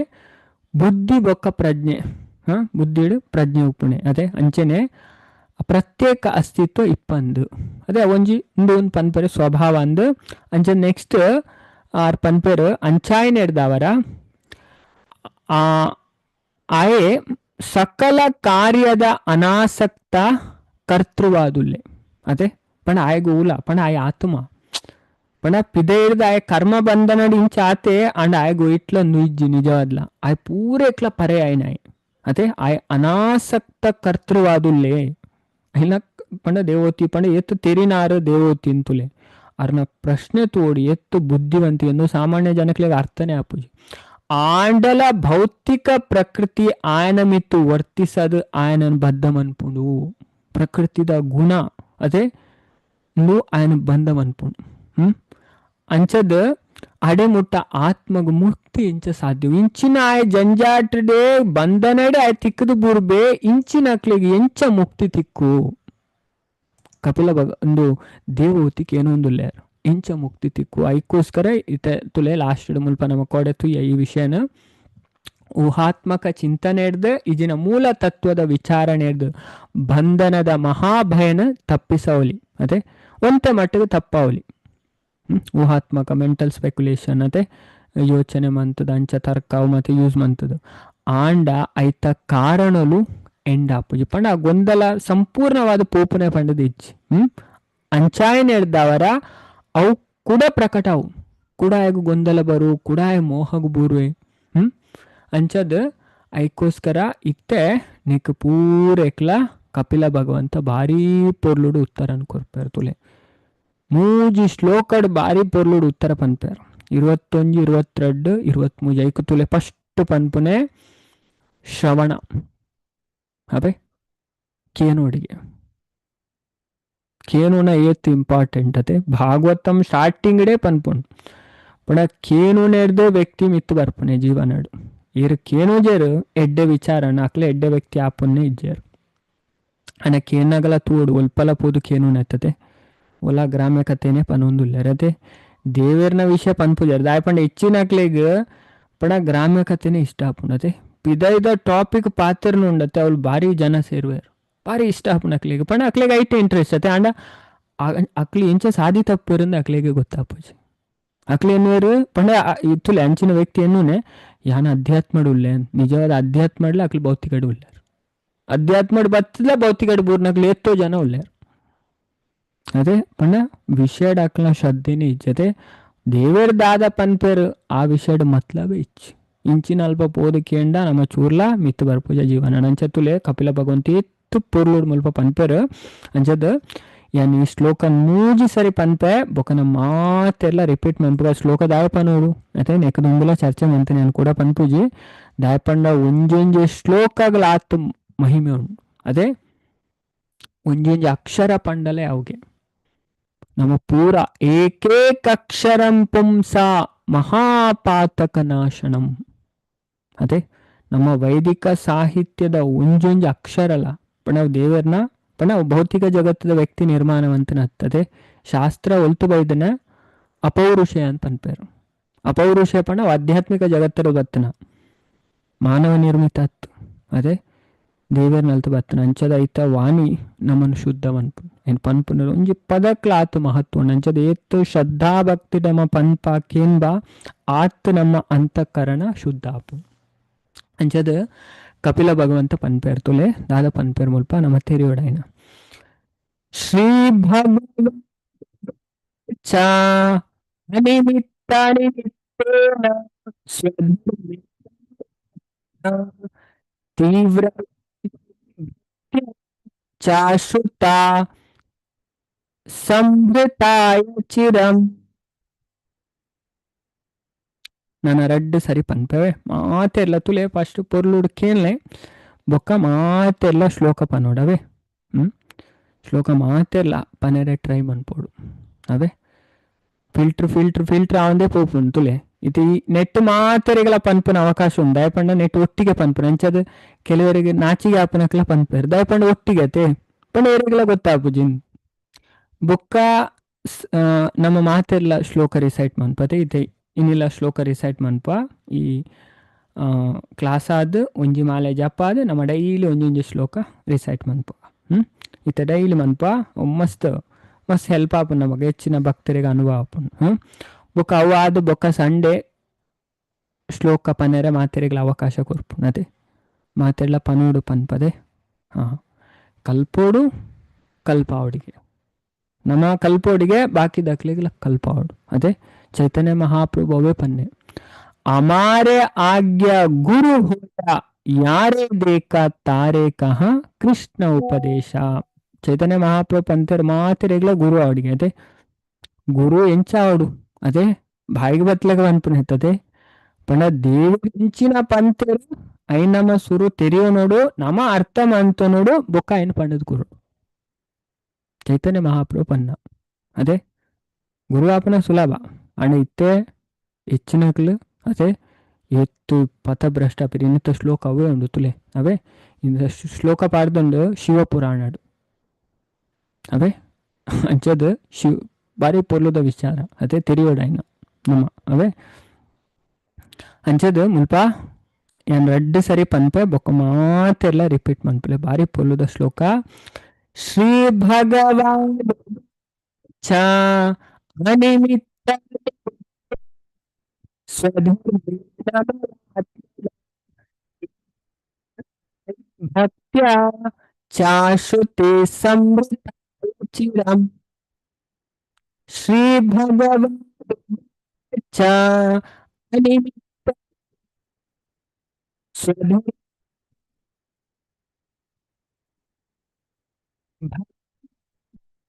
ಬುದ್ಧಿ ಬೊಕ್ಕ ಪ್ರಜ್ಞೆ ಬುದ್ಧಿಡು ಪ್ರಜ್ಞೆ ಉಪ್ಪುಣೆ ಅದೇ ಅಂಚೆನೆ ಪ್ರತ್ಯೇಕ ಅಸ್ತಿತ್ವ ಇಪ್ಪಂದು ಅದೇ ಒಂಜಿ ಒಂದು ಪನ್ಪೇರು ಸ್ವಭಾವ ಅಂದು ಅಂಚೆ ನೆಕ್ಸ್ಟ್ ಆರ್ ಪನ್ಪೇರು ಅಂಚಾಯ್ ನೆಡ್ದವರ ಆಯೆ ಸಕಲ ಕಾರ್ಯದ ಅನಾಸಕ್ತ ಕರ್ತೃವಾದುಲ್ಲೆ ಅದೇ ಪಣ ಆಯ್ಗು ಊಲ ಪಣ ಆಯ ಆತ್ಮ ಪಣ ಪಿದೆ ಹಿಡ್ದು ಆಯ ಕರ್ಮ ಬಂಧನಡಿ ಇಂಚ ಆತೆ ಅಂಡ್ ಆಯ್ಗು ಇಟ್ಲೊಂದು ಇಜ್ಜಿ ನಿಜವಾದ್ಲ ಆಯ್ ಪೂರ ಇಟ್ಲ ಪರೆ ಆಯ್ನಾಯ್ ಅದೇ ಆಯ್ ಅನಾಸಕ್ತ ಕರ್ತೃವಾದುಲ್ಲೆ ಇಲ್ಲ ಪಂಡ ದೇವೋತಿ ಪಂಡ ಎತ್ತು ತೆರಿನಾರು ದೇವೋತಿ ಅಂತುಲೆ ಅರ್ನ ಪ್ರಶ್ನೆ ತೋಡಿ ಎತ್ತು ಬುದ್ಧಿವಂತಿ ಎಂದು ಸಾಮಾನ್ಯ ಜನಕ್ಲಿಗೆ ಅರ್ಥನೇ ಆಪುಜಿ ಆಂಡಲ ಭೌತಿಕ ಪ್ರಕೃತಿ ಆಯನ ಮಿತ್ತು ವರ್ತಿಸದು ಆಯನನ್ ಬದ್ಧ ಮನ್ಪುಂಡು ಪ್ರಕೃತಿದ ಗುಣ ಅದೇ ಆಯನ ಬಂಧ ಮನ್ಪುಂಡು ಅಂಚದ ಅಡೆ ಮುಟ್ಟ ಆತ್ಮಗ ಮುಕ್ತಿ ಇಂಚ ಸಾಧ್ಯ ಇಂಚಿನ ಆಯ ಜಂಜಾಟಡೆ ಬಂಧನಡೆ ಆಯ ತಿಕ್ಕದು ಬುರ್ಬೆ ಇಂಚಿನ ಅಕ್ಲಿಗೆ ಎಂಚ ಮುಕ್ತಿ ತಿಕ್ಕು ಕಪಿಲ ಒಂದು ದೇವಹೂತಿಗೆ ಏನೋ ಒಂದು ಲೇರ್ ಇಂಚ ಮುಕ್ತಿ ತಿಕ್ಕು ಐಕೋಸ್ಕರ ಇತ ತುಲೆ ಲಾಸ್ಟ್ ಮುಲ್ಪ ನಮ್ಮ ಕೊಡೆತು ಈ ವಿಷಯನ ಊಹಾತ್ಮಕ ಚಿಂತನೆ ಹಿಡ್ದು ಇಜಿನ ಮೂಲ ತತ್ವದ ವಿಚಾರಣೆ ಹಿಡ್ದು ಬಂಧನದ ಮಹಾಭಯನ ತಪ್ಪಿಸವಲಿ ಅದೇ ಒಂತೆ ಮಟ್ಟಿಗೆ ತಪ್ಪಾವಲಿ ಊಹಾತ್ಮಕ ಮೆಂಟಲ್ ಸ್ಪೆಕ್ಯುಲೇಷನ್ ಅದೇ ಯೋಚನೆ ಮಂತದ ಅಂಚ ತರ್ಕಾವು ಮತ್ತೆ ಯೂಸ್ ಮಂತದು ಆಂಡ ಐತ ಕಾರಣಲು ಎಂಡ್ ಆಪುಜಿ ಪಂಡ ಗೊಂದಲ ಸಂಪೂರ್ಣವಾದ ಪೋಪುನೆ ಪಂಡದ ಇಜ್ಜಿ ಅಂಚಾಯನ್ ಹಿಡ್ದವರ ಅವು ಕೂಡ ಪ್ರಕಟ ಅವು ಕೂಡ ಆಯ್ಗು ಗೊಂದಲ ಬರು ಕೂಡ ಆಯ್ ಮೋಹಗು ಬೂರ್ವೆ ಅಂಚದ ಐಕೋಸ್ಕರ ಇತ್ತೆ ನಿಕ್ ಪೂರ ಎಕ್ಲ ಕಪಿಲ ಭಗವಂತ ಭಾರಿ ಪೊರ್ಲುಡು ಉತ್ತರ ಕೊರ್ಪೇರು ತುಲೆ ಮೂಜಿ ಶ್ಲೋಕಡ್ ಬಾರಿ ಪೊರ್ಲುಡು ಉತ್ತರ ಪನ್ಪೇರು 21, 22, 23 ಐಕು ತುಲೆ ಫಸ್ಟ್ ಪನ್ಪುನೆ ಶ್ರವಣ ಅಬೆ ಕೇನೋಡಿಗೆ ಕೇನುನ ಏತ್ ಇಂಪಾರ್ಟೆಂಟ್ ಅತೆ ಭಾಗವತಂ ಸ್ಟಾರ್ಟಿಂಗ್ ಡೇ ಪನ್ಪುಂಡು ಪಂಡ ಕೇನು ನೆಡ್ದು ವ್ಯಕ್ತಿ ಮಿತ್ತು ಬರ್ಪುನೆ ಜೀವನಡು ಇರು ಕೇನುಜೇರು ಎಡ್ಡೆ ವಿಚಾರನ ಅಕ್ಲೆ ಎಡ್ಡೆ ವ್ಯಕ್ತಿ ಆಪುನ್ನೆ ಇಜ್ಜೇರು ಅನ ಕೇನಗಲ ತೂಡು ಉಲ್ಪಲ ಪೂದು ಕೇನು ನೆತ್ತತೆ ಒಲ ಗ್ರಾಮ್ಯ ಕಥೆನೆ ಪನೊಂದುಲ್ಲೆರತೆ ದೇವೇರ್ನ ವಿಷಯ ಪನ್ಪುಜಾರು ದಾಯಪಂಡ ಹೆಚ್ಚಿನಕ್ಲೆಗ್ ಪಣ ಗ್ರಾಮ್ಯ ಕಥೆನೆ ಇಷ್ಟ ಆಪುಂಡತೆ ಪಿದೈದ ಟಾಪಿಕ್ ಪಾತ್ರನು ಉಂಡತೆ ಅವ್ಳು ಭಾರಿ ಜನ ಸೇರುವೇರು ಭಾರಿ ಇಷ್ಟ ಆಪುಂಡು ಅಕ್ಲೆಗ್ ಪಣ ಅಕ್ಲೆಗ್ ಐಟೆ ಇಂಟ್ರೆಸ್ಟ್ ಅತೆ ಅಂಡ ಅಕ್ಲಿ ಎಂಚ ಸಾಧಿ ತಪ್ಪಿರಿಂದ ಅಕ್ಲೆಗೆ ಗೊತ್ತಾಪುಜಿ ಅಕ್ಲೆ ಎನ್ನುವರು ಪಂಡ ಇತ್ತುಲೆ ಅಂಚಿನ ವ್ಯಕ್ತಿ ಎನ್ನುನೆ ಯಾನ ಅಧ್ಯಾತ್ಮಡು ಉಲ್ಲೆ ನಿಜವಾದ ಅಧ್ಯಾತ್ಮಡ್ಲ ಅಕ್ಲು ಭೌತಿಕಡು ಉಲ್ಲಾರು ಅಧ್ಯಾತ್ಮಡ್ ಬತ್ತದ ಭೌತಿಕಡು ಬೂರ್ನಕ್ಲು ಎತ್ತೋ ಜನ ಉಲ್ಲಾರು ಅದೇ ಪಂಡ ವಿಷಯಡ್ ಅಕ್ಲ ಶ್ರದ್ಧೆನೆ ಇಜ್ಜತೆ ದೇವೇರ್ ದಾದ ಪನ್ಪೇರು ಆ ವಿಷಯಡ್ ಮತ್ಲಬ ಇಚ್ಚಿ ಇಂಚಿನ ಅಲ್ಪ ಪೋದು ಕೇಂಡ ನಮ್ಮ ಚೂರ್ಲ ಮಿತ್ತು ಬರ್ಪುಜ ಜೀವನ ಅಂಚತ್ತುಲೆ ಕಪಿಲ ಭಗವಂತಿ ಇತ್ತು ಪುರ್ಲೂಡ್ ಮುಲ್ಪ ಪನ್ಪೇರು ಅಂಚದ ಯಾನ್ ಈ ಶ್ಲೋಕ ನೂಜಿ ಸರಿ ಪನ್ಪೆ ಬೊಕನ ಮಾತೆಲ್ಲ ರಿಪೀಟ್ ಮನ್ಪುಗ ಶ್ಲೋಕ ದಾಯಪನೋಡು ಮತ್ತೆ ನೆಕದುಂಬುಲ ಚರ್ಚೆ ಮಂತೆ ನಾನು ಕೂಡ ಪನ್ಪುಜಿ ದಾಯಪಂಡ ಒಂಜೊಂಜಿ ಶ್ಲೋಕಗಳ ಆತು ಮಹಿಮೆ ಉಂಡು ಅದೇ ಒಂಜೊಂಜಿ ಅಕ್ಷರ ಪಂಡಲೆ ಅವ್ಗೆ ನಮ್ಮ ಪೂರ ಏಕೇಕಕ್ಷರಂ ಪುಂಸ ಮಹಾಪಾತಕ ನಾಶನಂ ಅದೇ ನಮ್ಮ ವೈದಿಕ ಸಾಹಿತ್ಯದ ಒಂಜೊಂಜಿ ಅಕ್ಷರಲ ಪಣ ದೇವರ್ನ ಪಣ ಭೌತಿಕ ಜಗತ್ತದ ವ್ಯಕ್ತಿ ನಿರ್ಮಾಣವಂತನ ಹತ್ತದೆ ಶಾಸ್ತ್ರ ಒಲ್ತು ಬೈದನ ಅಪೌರುಷಯ ಅಂತ ಅನ್ಪೇರು ಅಪೌರುಷಯ ಪಣ ಆಧ್ಯಾತ್ಮಿಕ ಜಗತ್ತರ ಬತ್ತನ ಮಾನವ ನಿರ್ಮಿತ ಹತ್ತು ಅದೇ ದೇವೇರ್ನಲ್ತು ಬತ್ತನ ಅಂಚದ ಐತ ವಾಣಿ ನಮ್ಮನ್ನು ಶುದ್ಧ ಪನ್ಪು ಏನು ಪನ್ಪುನ ಒಂಜಿ ಪದಕ್ಲಾತು ಮಹತ್ವ ಅಂಚದ ಏತ್ತು ಶ್ರದ್ಧಾ ಭಕ್ತಿ ನಮ್ಮ ಪನ್ಪ ಕೇನ್ಬ ಆತ್ ನಮ್ಮ ಅಂತಃಕರಣ ಶುದ್ಧ ಆಪು ಅಂಚದ ಕಪಿಲ ಭಗವಂತ ಪನ್ಪೇರ್ ತುಲೆ ದಾದ ಪನ್ಪೇರ್ ಮುಲ್ಪ ನಮ್ಮ ತೆರಿಯೋಡೈನ ಶ್ರೀ ಭಗವಂತ ತೀವ್ರ ಚಾಶ್ರುತ ಸಂಭೃತಾಯ ಚಿರಂ ನಾನು ರಡ್ಡು ಸರಿ ಪನ್ಪೇವೆ ಮಾತೆಲ್ಲ ತುಲೆ ಫಸ್ಟ್ ಪೊರ್ಲುಡ್ ಕೇಳ್ನೆ ಬೊಕ್ಕ ಮಾತೆಲ್ಲ ಶ್ಲೋಕ ಪನೋಡವೆ ಶ್ಲೋಕ ಮಾತೆಲ್ಲ ಪನೆರೆ ಟ್ರೈ ಮನ್ಪೋಡು ಅವೇ ಫಿಲ್ಟರ್ ಅವಂದೇ ಪೋಪುಂಡು ತುಲೆ ಇದು ಈ ನೆಟ್ ಮಾತೆರೆಗಳ ಪನ್ಪುನ ಅವಕಾಶ ಉಂಡು ದಯಪಂಡ ನೆಟ್ ಒಟ್ಟಿಗೆ ಪನ್ಪುನ ಅಂಚದ ಕೆಲವರಿಗೆ ನಾಚಿಗೆ ಆಪನಕ್ಲ ಪನ್ಪೇರು ದಯಪಂಡ ಒಟ್ಟಿಗೆ ಅತೆ ಪಂಡ ಇವರಿಗೆಲ್ಲ ಗೊತ್ತಾಪುಜಿನ್ ಬೊಕ್ಕ ನಮ್ಮ ಮಾತೆಲ್ಲ ಶ್ಲೋಕ ರಿಸೈಟ್ ಮನ್ಪತೆ ಇದೆ ಇನ್ನಿಲ್ಲ ಶ್ಲೋಕ ರಿಸೈಟ್ ಮನ್ಪ ಈ ಕ್ಲಾಸ್ ಆದ ಒಂಜಿ ಮಾಲೆ ಜಪ ಆದ ನಮ್ಮ ಡೈಲಿ ಒಂಜೊಂಜಿ ಶ್ಲೋಕ ರಿಸೈಟ್ ಮನ್ಪ ಇತ್ತ ಡೈಲಿ ಮನ್ಪ ಮಸ್ತ್ ಹೆಲ್ಪ್ ಆಪುಂಡು ನಮಗೆ ಹೆಚ್ಚಿನ ಭಕ್ತರಿಗೆ ಅನುಭವ ಆಪುಂಡು ಬೊಕ್ಕ ಅವು ಆದ ಬೊಕ್ಕ ಸಂಡೇ ಶ್ಲೋಕ ಪನೆರೆ ಮಾತೆರೆಗಳ ಅವಕಾಶ ಕೊರ್ಪುಂಡು ಅದೇ ಮಾತೆಲ್ಲ ಪನೋಡು ಪನ್ಪದೆ ಕಲ್ಪೋಡು ಕಲ್ಪಾವಡಿಗೆ ನಮ್ಮ ಕಲ್ಪೋಡಿಗೆ ಬಾಕಿ ದಕ್ಲಿಗೆಲ್ಲ ಕಲ್ಪಾವಡು ಅದೇ ಚೈತನ್ಯ ಮಹಾಪ್ರಭು ಅವೇ ಪನ್ನೆ ಅಮಾರೆ ಆಜ್ಞಾ ಗುರು ಹೋದ ಯಾರೇ ದೇಕ ತಾರೇ ಕಹ ಕೃಷ್ಣ ಉಪದೇಶ ಚೈತನ್ಯ ಮಹಾಪ್ರಭು ಪಂತೇರು ಮಾತೆರೆಗ್ಲ ಗುರು ಅವಡಿಗೆ ಅದೇ ಗುರು ಎಂಚ ಅವಡು ಅದೇ ಬಾಯಿಗೆ ಬತ್ಲಗ ಅನ್ಪುನ ಹೆತ್ತದೆ ಪಂಡ ದೇವ ಇಂಚಿನ ಪಂತೇರು ಐ ನಮ್ಮ ಸುರು ತೆರೆಯೋ ನೋಡು ನಮ್ಮ ಅರ್ಥ ಮಂತ ನೋಡು ಬೊಕ್ಕ ಐನ್ ಪಂಡದ ಗುರು ಚೈತನ್ಯ ಮಹಾಪ್ರಭು ಪನ್ನ ಅದೇ ಗುರು ಆಪನ ಸುಲಭ ಅಣ್ಣ ಇತ್ತೇ ಹೆಚ್ಚಿನಕ್ಲು ಅದೇ ಎತ್ತು ಪಥಭ್ರಷ್ಟ ಇನ್ನಿತ ಶ್ಲೋಕ ಅವೇ ಉಂಡು ತುಲೆ ಅವೇ ಇಂದ ಶ್ಲೋಕ ಪಾಡ್ದೊಂದು ಶಿವಪುರಾಣಡು ಅವೇ ಅಂಚದ ಬಾರಿ ಪೊರ್ಲುದ ವಿಚಾರ ಅದೇ ತೆರಿಯೋಡೈನ ನಮ್ಮ ಅವೇ ಅಂಚದ ಮುಲ್ಪ ಏನ್ ರಡ್ಡು ಸರಿ ಪನ್ಪೆ ಬೊಕ್ಕ ಮಾತೆಲ್ಲ ರಿಪೀಟ್ ಮನ್ಪಲೆ ಬಾರಿ ಪೊರ್ಲುದ ಶ್ಲೋಕ ಶ್ರೀ ಭಗವಾನ್ ಚ ಅನಿಮಿತ್ತ ಭಕ್ತ್ಯ ಚಾಶ್ರುತೆ ಸಮೃತ ಚಿರಂ ಶ್ರೀ ಭಗವಾನ್ ಚ ಅನಿಮಿತ್ತ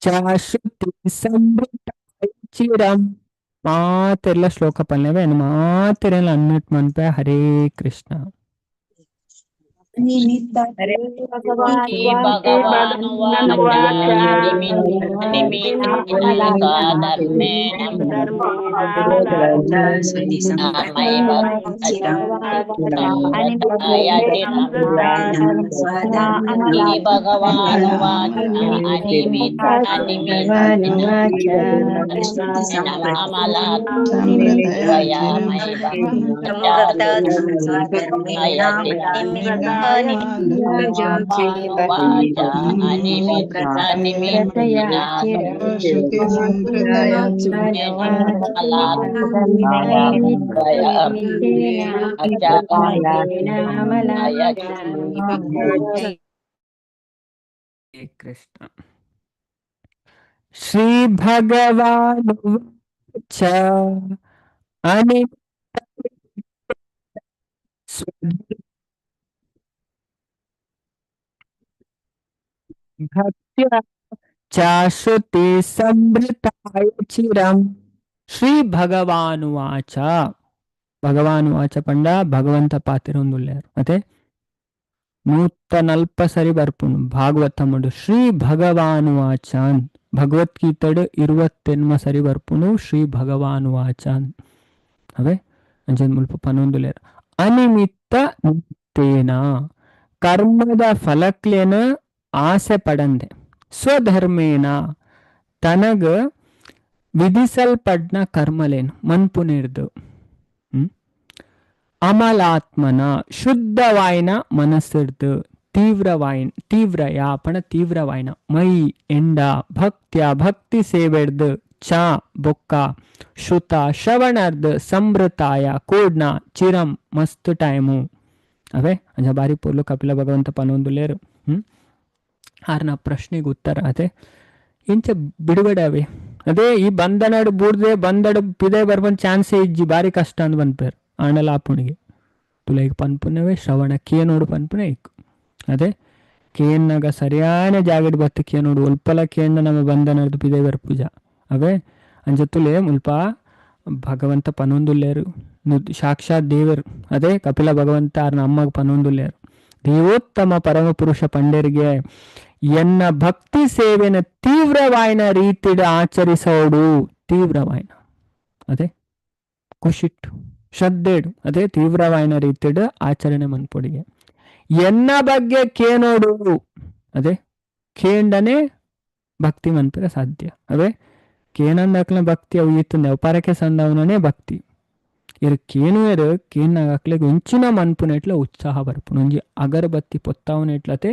ಚಾಶ್ರುತೆ ಸಮೃತ ಚಿರಂ ಮಾತೆಲ್ಲ ಶ್ಲೋಕ ಪಲ್ಯವೇ ಮಾತೆಲ್ಲ ಅನ್ಮಿಟ್ ಮನ್ಪೆ. ಹರೇ ಕೃಷ್ಣ. ಹರೇ ಭಗವಾನ್ ಶ್ರೀ ವಾಚ ಭಗವಾನುವಾಚ ನಿಮಿತ್ತೇನ ಸ್ವಧರ್ಮೇಣ ಮಯಿ ಸಂವೃತಾಯ ಚಿರಂ. ಶ್ರೀ ಭಗವಾನುವಾಚ ಅನಿಮಿತ್ತೇನ ತ್ವಯಾ ಮಯಿ ಭಗವಾನುವಾಚ ಅನಿಮಿತ್ತೇನ ಕೃಷ್ಣ. ಶ್ರೀ ಭಗವಾನುವಾಚ ಭಕ್ತ್ಯ ಚಾಶ್ರುತಿ ಸಂಭೃತಾಯ ಚಿರಂ. ಶ್ರೀ ಭಗವಾನುವಾಚ. ಭಗವಾನುವಾಚ ಪಂಡ ಭಗವಂತ ಪಾತಿರೊಂದುಲ್ಲೇರು. ಮತ್ತೆ 140 ಬರ್ಪುನು ಭಾಗವತಮುಡು ಶ್ರೀ ಭಗವಾನುವಾಚ. ಭಗವದ್ಗೀತಡು 28 ಸರಿ ಬರ್ಪುನು ಶ್ರೀ ಭಗವಾನುವಾಚ. ಅವೇ ಅಂಜನ್ ಮುಲ್ಪ ಪನೊಂದುಲೇರು. ಅನಿಮಿತ್ತ ನಿಮಿತ್ತೇನ ಕರ್ಮದ ಫಲಕ್ಲೇನ ಆಸೆ ಪಡಂದೆ ಸ್ವಧರ್ಮೇನ ತನಗ ವಿಧಿಸಲ್ಪಡ್ನ ಕರ್ಮಲೇನು ಮನ್ಪುನಿರ್ದು. ಅಮಲಾತ್ಮನ ಶುದ್ಧವಾಯಿನ ಮನಸ್ಸಿರ್ದು ತೀವ್ರ ಯಾಪಣ ತೀವ್ರವಾಯಿನ ಮೈ ಎಂಡ ಭಕ್ತ್ಯ ಭಕ್ತಿ ಸೇವೆಡ್ದು ಚ ಬೊಕ್ಕ ಶ್ರುತ ಶ್ರವಣರ್ದು ಸಂಭೃತಾಯ ಕೂಡ್ನ ಚಿರಂ ಮಸ್ತ್ ಟೈಮು. ಅವೇ ಅಂಜ ಬಾರಿ ಪೋಲು ಕಪಿಲ ಭಗವಂತ ಪನೊಂದುಲೇರು. ಆರ್ನ ಪ್ರಶ್ನೆಗೆ ಉತ್ತರ ಅದೇ ಇಂಚ ಬಿಡುಗಡೆ ಅವೆ. ಅದೇ ಈ ಬಂದನಡು ಬೂರ್ದೆ ಬಂದಡು ಪಿದೆ ಬರ್ಬಂದ್ ಚಾನ್ಸೇ ಇಜ್ಜಿ ಬಾರಿ ಕಷ್ಟ ಅಂದ್ ಬಂದ್ಪೇರು ಆಂಡಲ ಆಪುಣಿಗೆ ತುಲ ಈಗ ಪನ್ಪುನವೇ ಶ್ರವಣ ಕೇನೋಡು ಪನ್ಪುನ ಇಕ್ಕು. ಅದೇ ಕೇನ್ನಾಗ ಸರಿಯಾನ ಜಾಗಡ್ ಬತ್ತು ಕೇನೋಡು ಒಲ್ಪಲ ಕೇಂದ ನಮ್ಮ ಬಂದನಡ್ದು ಪಿದೆ ಬರ್ ಪೂಜಾ ಅವೇ ಅಂಜತ್ತುಲೆ ಮುಲ್ಪ ಭಗವಂತ ಪನೊಂದುಲ್ಲೇರು ಸಾಕ್ಷಾತ್ ದೇವರು. ಅದೇ ಕಪಿಲ ಭಗವಂತ ಆರ್ನ ಅಮ್ಮಗ್ ಪನೊಂದುಲ್ಲೇರು. ದೇವೋತ್ತಮ ಪರಮ ಪುರುಷ ಪಂಡರಿಗೆ ಎನ್ನ ಭಕ್ತಿ ಸೇವೆನ ತೀವ್ರವಾಯಿನ ರೀತಿಡ ಆಚರಿಸೋಡು. ತೀವ್ರವಾಯಿನ ಅದೇ ಖುಷಿಟ್ಟು ಶ್ರದ್ಧೆಡು ಅದೇ ತೀವ್ರವಾಯಿನ ರೀತಿಡ ಆಚರಣೆ ಮನ್ಪೊಡಿಗೆ ಎನ್ನ ಬಗ್ಗೆ ಕೇನೋಡು. ಅದೇ ಕೇಂಡನೆ ಭಕ್ತಿ ಮನ್ಪರೆ ಸಾಧ್ಯ. ಅವೇ ಕೇನಂದಕ್ಲ ಭಕ್ತಿ ಅವು ಈತು ನೆವಪಾರಕ್ಕೆ ಸಂದವನೇ ಭಕ್ತಿ ಇರು ಕೇನು ಇರು ಕೇನಾಗಕ್ಲೆಗ್ ಒಂಚಿನ ಮನ್ಪುನ ಇಟ್ಲ ಉತ್ಸಾಹ ಬರ್ಪುನು. ಒಂಜಿ ಅಗರಬತ್ತಿ ಪೊತ್ತಾವನ ಇಟ್ಲತೆ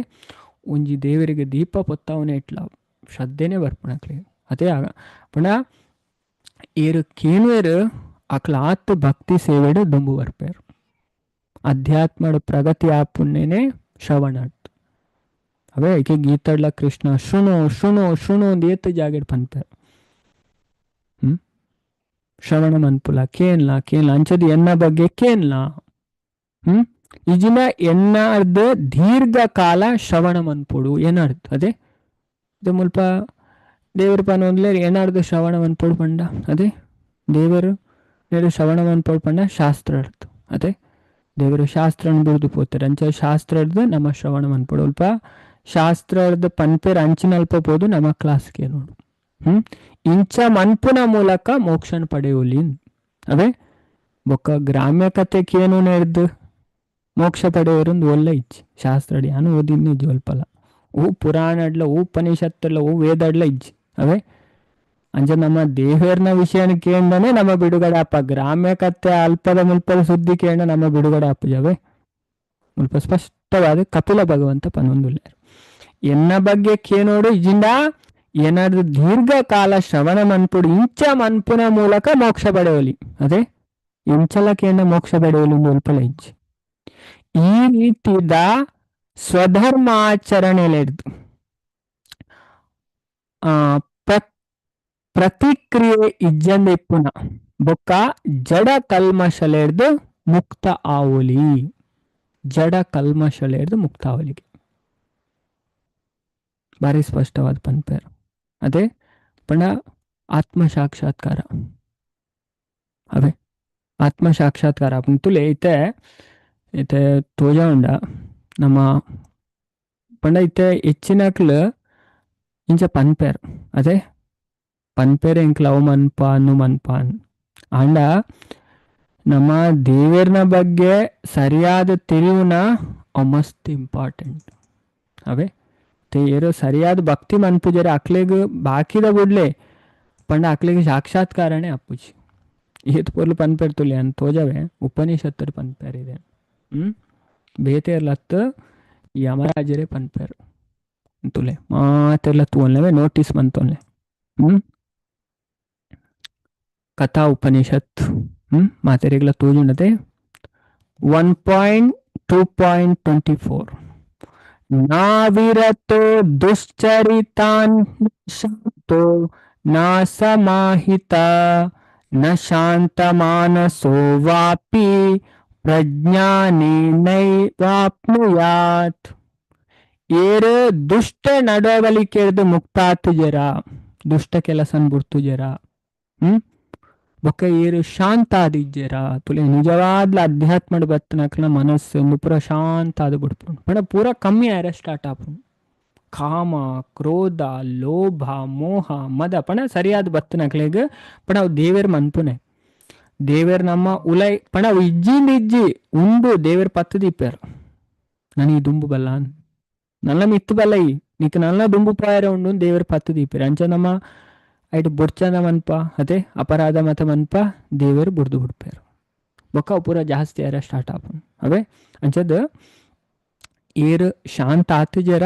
ಒಂಜಿ ದೇವರಿಗೆ ದೀಪ ಪೊತ್ತಾವನ ಇಟ್ಲ ಶ್ರದ್ಧೆನೇ ಬರ್ಪುನಕ್ಲೆ. ಅದೇ ಆಗ ಪುಣ ಏರು ಕೇನು ಇರು ಅಕ್ಲ ಆತ್ ಭಕ್ತಿ ಸೇವೆಡು ದುಂಬು ಬರ್ಪೇರು. ಅಧ್ಯಾತ್ಮಡ ಪ್ರಗತಿ ಆಪುಣ್ಣೇನೆ ಶ್ರವಣ. ಅವೇ ಈಕೆ ಗೀತಡ್ಲ ಕೃಷ್ಣ ಶೃಣು ಶೃಣು ಶೃಣು ಒಂದು ಏತು ಜಾಗೆಡ್ ಪನ್ಪೇರು. ಶ್ರವಣ ಮನ್ಪುಲ ಕೇನ್ಲ ಅಂಚದು ಎನ್ನ ಬಗ್ಗೆ ಕೇನ್ಲ. ಇಜಿನ ಎನ್ನಾರ್ದು ದೀರ್ಘಕಾಲ ಶ್ರವಣ ಮನ್ಪುಡು ಏನಾರ್ದು. ಅದೇ ಇದು ಮುಲ್ಪ ದೇವರು ಪನೊಂದ್ಲೆ ಏನಾರ್ದು ಶ್ರವಣ ಮನ್ಪುಡು ಪಂಡ. ಅದೇ ದೇವರು ನೇರು ಶ್ರವಣ ಮನ್ಪುಡು ಪಂಡ ಶಾಸ್ತ್ರ ಅರ್ದು. ಅದೇ ದೇವರು ಶಾಸ್ತ್ರ ಬಿಡ್ದು ಪೋತಾರೆ ಅಂಚ ಶಾಸ್ತ್ರ ಅರ್ದು ನಮ್ಮ ಶ್ರವಣ ಮನ್ಪುಡು ಅಲ್ಪ ಶಾಸ್ತ್ರ ಅರ್ದು ಪನ್ಪೇರು ಅಂಚಿನ ಅಲ್ಪ ಪೋದು ನಮ್ಮ ಕ್ಲಾಸ್ಗೆ ನೋಡು. ಇಂಚ ಮನ್ಪುನ ಮೂಲಕ ಮೋಕ್ಷನ ಪಡೆಯುಲಿ. ಅವೇ ಬೊಕ್ಕ ಗ್ರಾಮ್ಯ ಕಥೆಗೇನು ನೆಡ್ದು ಮೋಕ್ಷ ಪಡೆಯೋರೊಂದು ಒಳ್ಳೆ ಇಜ್ಜಿ ಶಾಸ್ತ್ರ ಯಾನು ಓದಿದ್ನು ಇಜ್ಜಿ ಒಲ್ಪಲ್ಲ ಹೂ ಪುರಾಣ ಅಡ್ಲ ಹೂ ಉಪನಿಷತ್ತಲ್ಲ ಹೂ ವೇದ ಅಡ್ಲ ಇಜ್ಜಿ. ಅವೇ ಅಂಚ ನಮ್ಮ ದೇಹರ್ನ ವಿಷಯನ ಕೇಂಡನೆ ನಮ್ಮ ಬಿಡುಗಡೆ ಅಪ್ಪ. ಗ್ರಾಮ್ಯ ಕಥೆ ಅಲ್ಪದ ಮುಲ್ಪದ ಸುದ್ದಿ ಕೇಂಡ ನಮ್ಮ ಬಿಡುಗಡೆ ಅಪ್ಪಜವೇ ಮುಲ್ಪ ಸ್ಪಷ್ಟವಾದ ಕಪಿಲ ಭಗವಂತ ಪನೊಂದುಲ್ಲೇರು. ಎನ್ನ ಬಗ್ಗೆ ಕೇನೋಡು ಇಜಿಂದ ಏನಾದ್ರು ದೀರ್ಘಕಾಲ ಶ್ರವಣ ಮನ್ಪುಡು ಇಂಚ ಮನ್ಪುನ ಮೂಲಕ ಮೋಕ್ಷ ಪಡೆಯೋಲಿ. ಅದೇ ಇಂಚಲ ಕೇಂದ್ರ ಮೋಕ್ಷ ಪಡೆಯೋಲಿ ಮುಲ್ಪಲ ಇಜ್ಜಿ. ಈ ರೀತಿದ ಸ್ವಧರ್ಮಾಚರಣೆಲೆಡ್ದು ಪ್ರತಿಕ್ರಿಯೆ ಇಜ್ಜಂದ ಇಪ್ಪುನ ಬೊಕ್ಕ ಜಡ ಕಲ್ಮಶಲೆಡ್ದು ಮುಕ್ತ ಆವೋಲಿ. ಜಡ ಕಲ್ಮಶಲೆಡ್ದು ಮುಕ್ತ ಆವಲಿಗೆ ಭಾರಿ ಸ್ಪಷ್ಟವಾದ ಪನ್ಪೇರು. ಅದೇ ಪಂಡ ಆತ್ಮ ಸಾಕ್ಷಾತ್ಕಾರ हवे आत्म साक्षात्कार आपण तुले इथे इथे तोजा उंड ನಮ್ಮ ಪಂಡ ಇತ್ತೆ ಹೆಚ್ಚಿನಕ್ಲು ಇಂಚ ಪನ್ಪೇರ್ ಅದೇ ಪನ್ಪೇರ್ ಇಂಕ್ಲ ಅವು ಮನ್ಪ ಅನ್ನು ಮನ್ಪ ಆಂಡ ನಮ್ಮ ದೇವರನ ಬಗ್ಗೆ ಸರಿಯಾದ ತಿರಿವುನ ಮಸ್ತ್ ಇಂಪಾರ್ಟೆಂಟ್ ಅವೇ ಏರು ಸರಿಯಾದ ಭಕ್ತಿ ಮನ್ಪುಜರೆ ಅಕ್ಲೆಗ್ ಬಾಕಿದ ಬುಡ್ಲೆ ಪಂಡ ಅಕ್ಲೆಗ್ ಸಾಕ್ಷಾತ್ಕಾರನೇ ಅಪ್ಪುಜಿ ಏತ್ ಪೊರ್ಲು ಪನ್ಪೇರ್ ತುಲೆ ಅಂತ ತೋಜವೆ ಉಪನಿಷತ್ತರ ಪನ್ಪೇರ್ ಇದೆ ಬೇತೇರ್ಲತ್ತು ಯಮರಾಜರೇ ಪನ್ಪೇರ್ ತುಲೆ ಮಾತೆರ್ಲ ತೂನ್ಲೆವೆ ನೋಟಿಸ್ ಬಂತೋನ್ಲೆ ಕಥಾ ಉಪನಿಷತ್ ಮಾತೆರೆಗ್ಲ ತೋಜುಂಡತೆ 1.2.24 ನಾವಿರತೋ ದುಶ್ಚರಿತಾನ್ ಶಾಂತೋ ನ ಸಮಾಹಿತ ನ ಶಾಂತ ಮಾನಸೋ ವಾಪಿ ಪ್ರಜ್ಞಾನೇನೈವಾಪ್ನುಯಾತ್ ಏರು ದುಷ್ಟ ನಡವಳಿಕೆದು ಮುಕ್ತಾತು ಜರ ದುಷ್ಟ ಕೆಲಸನ್ ಬಿಡ್ತು ಜರ ಬೊಕ್ಕ ಏರು ಶಾಂತ ಆದಿಜ್ಜರ ತುಲೆ ನಿಜವಾದ್ಲ ಅಧ್ಯಾತ್ಮದ ಬತ್ತನಕ್ಲ ಮನಸ್ಸು ಪೂರ ಶಾಂತ ಆದ ಬಿಡ್ತು ಪಣ ಪೂರ ಕಮ್ಮಿ ಆರ ಸ್ಟಾರ್ಟ್ ಆಪು ಕಾಮ ಕ್ರೋಧ ಲೋಭ ಮೋಹ ಮದ ಪಣ ಸರಿಯಾದ ಬತ್ತನಕ್ಲೆಗ್ ಪಣ ಅವು ದೇವೇರ್ ಮನ್ಪುನೆ ದೇವೇರ್ ನಮ್ಮ ಉಲೈ ಪಣ ಅವು ಇಜ್ಜಿಂದ ಇಜ್ಜಿ ಉಂಡು ದೇವೇರ್ ಪತ್ತು ದೀಪೇರ್ ನನಗೆ ದುಂಬು ಬಲ್ಲ ನಲ್ಲ ಮಿತ್ತು ಬಲ್ಲ ನೀಕ್ ನಲ್ಲ ದುಂಬು ಪಾಯರ ಉಂಡು ದೇವೇರ್ ಪತ್ತು ದೀಪೇರ್ ಅಂಚ ನಮ್ಮ ಐಟ್ ಬುಡ್ಚಂದ ಮನ್ಪ ಅದೇ ಅಪರಾಧ ಮತ ಮನ್ಪ ದೇವೇರು ಬುಡ್ದು ಬಿಡ್ಪೇರು ಬೊಕ್ಕ ಪೂರ ಜಾಸ್ತಿ ಆರ ಸ್ಟಾರ್ಟ್ ಆಪು ಅವೇ ಅಂಚದ ಏರು ಶಾಂತ ಆತು ಜರ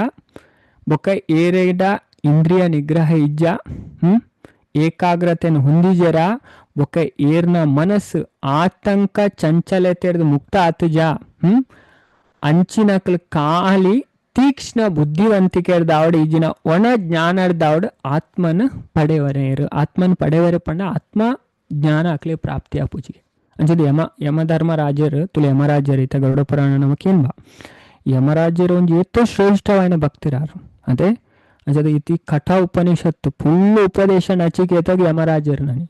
ಬೊಕ್ಕ ಏರೇಡ ಇಂದ್ರಿಯ ನಿಗ್ರಹ ಇಜ್ಜ ಏಕಾಗ್ರತೆಯನ್ನು ಹೊಂದಿಜರ ಬೊಕ್ಕ ಏರ್ನ ಮನಸ್ಸು ಆತಂಕ ಚಂಚಲತೆರ್ದು ಮುಕ್ತ ಆತುಜ ಅಂಚಿನಕ್ಲು ಕಾಲಿ ತೀಕ್ಷ್ಣ ಬುದ್ಧಿವಂತಿಕೆರ್ದಾವಡ್ ಈಜಿನ ಒಣ ಜ್ಞಾನರ್ದಾವಡ್ ಆತ್ಮನ ಪಡೆವರೇರು ಆತ್ಮನ ಪಡೆವರೆ ಪಂಡ ಆತ್ಮ ಜ್ಞಾನ ಅಕ್ಲೆ ಪ್ರಾಪ್ತಿ ಆಪುಜಿಗೆ ಅಂಚದ ಯಮಧರ್ಮರಾಜರು ತುಲೆ ಯಮರಾಜರು ಈತ ಗರುಡ ಪುರಾಣ ನಮಕೇನ್ ಬಾ ಯಮರಾಜರು ಒಂದು ಎತ್ತೋ ಶ್ರೇಷ್ಠವಾದ ಭಕ್ತಿರಾರು ಅದೇ ಅಂಚದ ಇತಿ ಕಠಾ ಉಪನಿಷತ್ತು ಫುಲ್ ಉಪದೇಶ ನಚಿಕೇತಾಗ ಯಮರಾಜರು ನನಿ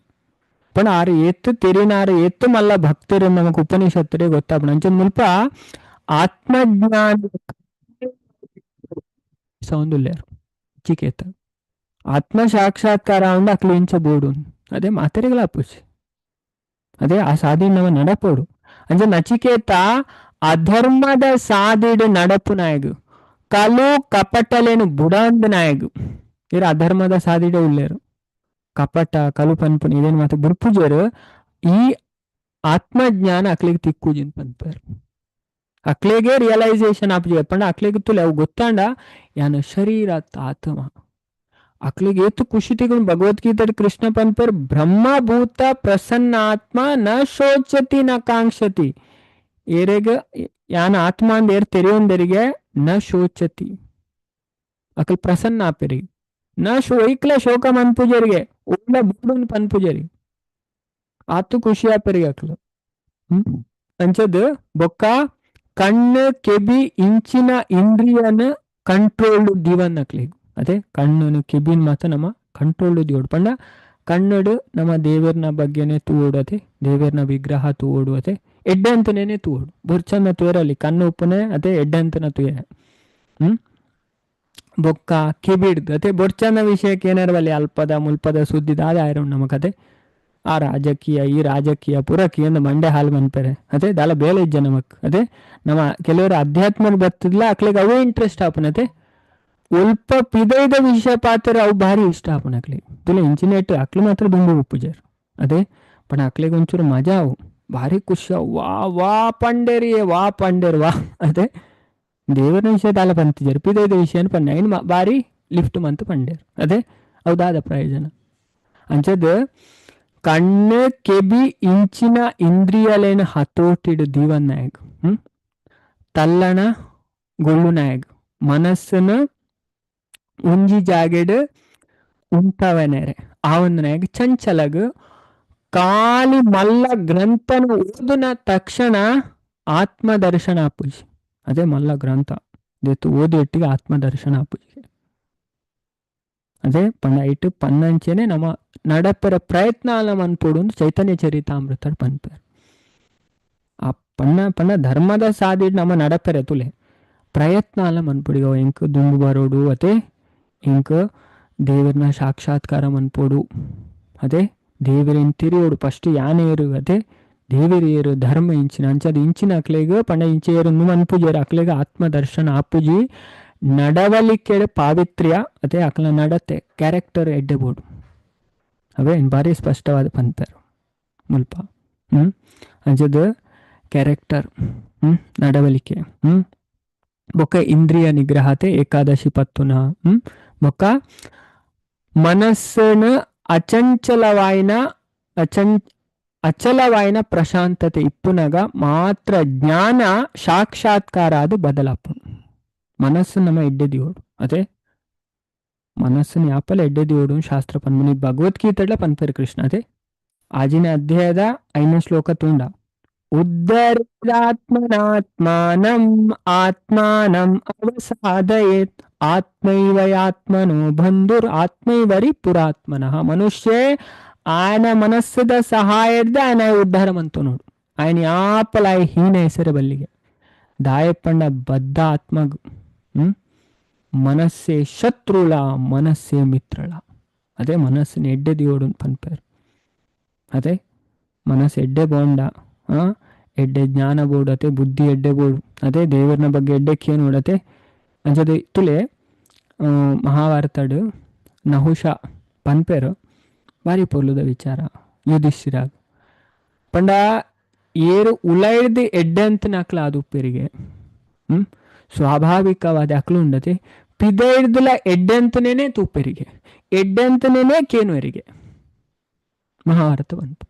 ಪಣ ಆರು ಎತ್ತು ತೆರಿನಾರು ಎತ್ತು ಮಲ್ಲ ಭಕ್ತರು ನಮಕ್ ಉಪನಿಷತ್ತರೇ ಗೊತ್ತಾಪಣ ಅಂಚದ ಮುಲ್ಪ ಆತ್ಮಜ್ಞಾನ ಸೌಂದುಲ್ಯರು ಚಿಕೇತ ಆತ್ಮ ಸಾಕ್ಷಾತ್ಕಾರ ಅಂದ ಅಕ್ಲಿಂಚ ಬೋಡು ಅದೇ ಮಾತೆರೆಗಳ ಅಪ್ಪುಚಿ ಅದೇ ಆ ಸಾಧಿನವ ನಡಪೋಡು ಅಂಚ ನಚಿಕೇತ ಅಧರ್ಮದ ಸಾಧಿಡು ನಡಪು ನಾಯಗು ಕಲು ಕಪಟಲೇನು ಬುಡಂದ್ ನಾಯಗು ಇರ ಅಧರ್ಮದ ಸಾಧಿಡೆ ಉಳ್ಳೇರು ಕಪಟ ಕಲು ಪನ್ಪುನ್ ಇದೇನು ಮಾತು ಬುರ್ಪುಜರು ಈ ಆತ್ಮಜ್ಞಾನ ಅಕ್ಲಿಗೆ ತಿಕ್ಕುಜಿನ್ ಪನ್ಪೇರು ಅಕ್ಲೆಗೆ ರಿಯಲೈಸೇಷನ್ ಆಪುಜಿ ಪಂಡ ಅಕ್ಲೆಗೆ ತುಲೆ ಅವು ಗೊತ್ತಾಂಡ ಯಾನ ಶರೀರ ಆತ್ಮ ಅಕ್ಲಿಗೆ ಏತು ಖುಷಿ ತಿಗೊಂಡು ಭಗವದ್ಗೀತೆ ಕೃಷ್ಣ ಪನ್ಪೇರ್ ಬ್ರಹ್ಮಭೂತ ಪ್ರಸನ್ನ ಆತ್ಮ ನ ಶೋಚತಿ ನ ಕಾಂಕ್ಷತಿ ಏರೆಗ ಯಾನ ಆತ್ಮ ಅಂದ ಏರ್ ತೆರೆಯೊಂದರಿಗೆ ನ ಶೋಚತಿ ಅಕ್ಲ್ ಪ್ರಸನ್ನ ಆಪೆರಿಗೆ ನ ಐಕ್ಲ ಶೋಕ ಮನ್ಪುಜರಿಗೆ ಒಳ್ಳೆ ಬುಡುನ್ ಪನ್ಪುಜರಿ ಆತು ಖುಷಿ ಆಪೆರಿಗೆ ಅಕ್ಲು ಅಂಚದ ಬೊಕ್ಕ ಕಣ್ಣು ಕೆಬಿ ಇಂಚಿನ ಇಂದ್ರಿಯನ ಕಂಟ್ರೋಲ್ಡ್ ದಿವನ್ ಅಕ್ಲಿಗೆ ಅದೇ ಕಣ್ಣು ಕೆಬಿನ್ ಮಾತ ನಮ್ಮ ಕಂಟ್ರೋಲ್ಡ್ ದಿವಡ್ ಪಂಡ ಕಣ್ಣಡು ನಮ್ಮ ದೇವರನ ಬಗ್ಗೆನೆ ತೂಡತೆ ದೇವರನ ವಿಗ್ರಹ ತೂಡುವತೆ ಎಡ್ಡಂತನೇ ತೂಡು ಬುರ್ಚಂದ ತೂರಲ್ಲಿ ಕಣ್ಣು ಉಪ್ಪನೆ ಅದೇ ಎಡ್ಡಂತನ ತೂಯ ಬೊಕ್ಕ ಕಿಬಿಡ್ದು ಅದೇ ಬೊರ್ಚಂದ ವಿಷಯಕ್ಕೆ ಏನಾರವಲ್ಲಿ ಅಲ್ಪದ ಮುಲ್ಪದ ಸುದ್ದಿದ ಆದಾಯ ನಮಗದೆ ಆ ರಾಜಕೀಯ ಈ ರಾಜಕೀಯ ಪುರಕೀಯ ಮಂಡೆ ಹಾಲು ಮನ್ಪೇರೆ ಅದೇ ದಾಲ ಬೇಲೆ ಇಜ್ಜ ನಮಕ್ ಅದೇ ನಮ್ಮ ಕೆಲವರು ಅಧ್ಯಾತ್ಮಕ್ಕೆ ಬರ್ತದಿಲ್ಲ ಅಕ್ಲಿಗೆ ಅವೇ ಇಂಟ್ರೆಸ್ಟ್ ಆಪನತೆ ಉಲ್ಪ ಪಿದೈದ ವಿಷಯ ಪಾತ್ರ ಅವು ಭಾರಿ ಇಷ್ಟ ಆಪನ ಅಕ್ಲಿಗೆ ತುಲೆ ಇಂಚಿನೇಟ್ ಅಕ್ಲು ಮಾತ್ರ ದುಂಬು ಉಪ್ಪುಜಾರು ಅದೇ ಪಣ ಅಕ್ಲಿಗೆ ಒಂಚೂರು ಮಜಾ ಅವು ಭಾರಿ ಖುಷಿ ವಾ ಪಂಡೇರಿ ವಾ ಪಂಡೇರ್ ವಾ ಅದೇ ದೇವರ ವಿಷಯ ದಾಲ ಪಂತಿಜಾರು ಪಿದೈದ ವಿಷಯ ಪಂಡ ಇನ್ ಭಾರಿ ಲಿಫ್ಟ್ ಮಂತ್ ಪಂಡೇರು ಅದೇ ಅವ್ದಾದ ಪ್ರಯೋಜನ ಅಂಚದ ಕಣ್ಣು ಕೆಬಿ ಇಂಚಿನ ಇಂದ್ರಿಯಲೇನ ಹತೋಟಿಡು ದೀವನ್ ನಾಯಕ್ ತಲ್ಲಣ ಗೊಳ್ಳು ನಾಯಕ್ ಮನಸ್ಸನ ಉಂಜಿ ಜಾಗೆಡು ಉಂಟವನೇರೆ ಆ ಒಂದು ನಾಯಕ್ ಚಂಚಲಗ್ ಕಾಲಿ ಮಲ್ಲ ಗ್ರಂಥನ ಓದಿನ ತಕ್ಷಣ ಆತ್ಮದರ್ಶನ ಆಪುಜಿ ಅದೇ ಮಲ್ಲ ಗ್ರಂಥ ದೇತು ಓದಿ ಒಟ್ಟಿಗೆ ಆತ್ಮದರ್ಶನ ಆಪುಜಿ ಅದೇ ಪಂಡ ಇಟ್ಟು ಪನ್ನಂಚೆನೆ ನಮ್ಮ ನಡಪೆರ ಪ್ರಯತ್ನಾಲ ಮನ್ಪೊಡು ಚೈತನ್ಯ ಚರಿತಾಮೃತ ಪನ್ಪೆರ್. ಆ ಪಣ್ಣ ಧರ್ಮದ ಸಾದಿಡ್ ನಮ್ಮ ನಡಪೆರೆ ತುಲೆ ಪ್ರಯತ್ನಾಲ ಮನ್ಪೊಡಿಗ ಎಂಕ್ ದುಂಬು ಬರೋಡು ಅತೆ ಇಂಕ್ ದೇವರನ್ನ ಸಾಕ್ಷಾತ್ಕಾರ ಮನ್ಪೋಡು ಅದೇ ದೇವರಿನ ತಿರಿಯೋಡು ಫಸ್ಟ್ ಯಾನೇರು ಅದೇ ದೇವರಿಯರು ಧರ್ಮ ಇಂಚಿನ ಅಂಚದ ಇಂಚಿನ ಅಕ್ಲೆಗ ಪಂಡ ಇಂಚೆಯರು ಮನ್ಪುಜೇರು ಅಕ್ಲೆಗ ಆತ್ಮದರ್ಶನ ಆಪುಜಿ ನಡವಳಿಕೆ ಪಾವಿತ್ರ್ಯ ಅದೇ ಅಕ್ಲ ನಡತೆ ಕ್ಯಾರೆಕ್ಟರ್ ಎಡ್ಡೆ ಬೋಡು ಅವೇ ಭಾರಿ ಸ್ಪಷ್ಟವಾದ ಪಂಪರು ಮುಲ್ಪ ಅಂಚದ ಕ್ಯಾರೆಕ್ಟರ್ ನಡವಳಿಕೆ ಬೊಕ್ಕ ಇಂದ್ರಿಯ ನಿಗ್ರಹತೆ ಏಕಾದಶಿ ಪತ್ತುನ ಬೊಕ್ಕ ಮನಸ್ಸನ ಅಚಲವಾಯಿನ ಪ್ರಶಾಂತತೆ ಇಪ್ಪುನಗ ಮಾತ್ರ ಜ್ಞಾನ ಸಾಕ್ಷಾತ್ಕಾರ ಅದು ಬದಲಾಪು ಮನಸ್ಸು ನಮ್ಮ ಎಡ್ಡೆದಿಯೋಡು ಅದೇ ಮನಸ್ಸನ್ನು ಯಾಪಲ ಎಡ್ಡೆದಿಯೋಡು ಶಾಸ್ತ್ರ ಪನ್ಮುನಿ ಭಗವದ್ಗೀತೆಡ್ಲ ಪನ್ಪೇರು ಕೃಷ್ಣ ಅದೇ ಆಜಿನ ಅಧ್ಯಾಯದ 5ನೇ ಶ್ಲೋಕ ತುಂಡ ಉದ್ದರಿದಾತ್ಮನಾತ್ಮಾನಂ ಆತ್ಮಾನಂ ಅವಸಾದಯೇತ್ ಆತ್ಮೈವಯಾತ್ಮನೋ ಬಂಧುರ್ ಆತ್ಮೈವರಿ ಪುರಾತ್ಮನಃ. ಮನುಷ್ಯ ఆయన ಮನಸ್ಸದ ಸಹಾಯದ ఆయన ಉದ್ಧಾರ ಮಂತು ನೋಡು. ఆయన ಯಾಪಲ ಹೀನ ಹೆಸರು ಬಲ್ಲಿಗೆ ದಾಯಪಂಡ ಬದ್ಧ ಆತ್ಮಗ್ ಮನಸ್ಸೇ ಶತ್ರುಳ ಮನಸ್ಸೇ ಮಿತ್ರಳ. ಅದೇ ಮನಸ್ಸಿನ ಎಡ್ಡೆದಿಯೋಡು ಪನ್ಪೇರು ಅದೇ ಮನಸ್ಸು ಎಡ್ಡೆ ಬೋಂಡ ಎಡ್ಡೆ ಜ್ಞಾನ ಬೋಡತೆ ಬುದ್ಧಿ ಎಡ್ಡೆ ಬೋಡು ಅದೇ ದೇವರನ ಬಗ್ಗೆ ಎಡ್ಡೆಕ್ಕೆ ನೋಡತೆ ಅಂಚದೆ ತುಲೆ ಮಹಾಭಾರತಡು ನಹುಷ ಪನ್ಪೇರು ಬಾರಿ ಪೊರ್ಲುದ ವಿಚಾರ ಯುಧಿಷ್ಠಿರಾಗ ಪಂಡ ಏರು ಉಲೈಡ್ದು ಎಡ್ಡೆ ಅಂತ ನಕ್ಲ ಅದು ಉಪ್ಪೇರಿಗೆ ಸ್ವಾಭಾವಿಕವಾದ ಅಕ್ಲು ಉಂಡತೆ ಪಿದೈಡ್ದುಲ ಎಡ್ಡೆ ಅಂತನೇನೆ ತುಪ್ಪೆರಿಗೆ ಎಡ್ಡೆ ಅಂತನೇನೆ ಕೇನುವರಿಗೆ ಮಹಾಭಾರತ ಬಂತು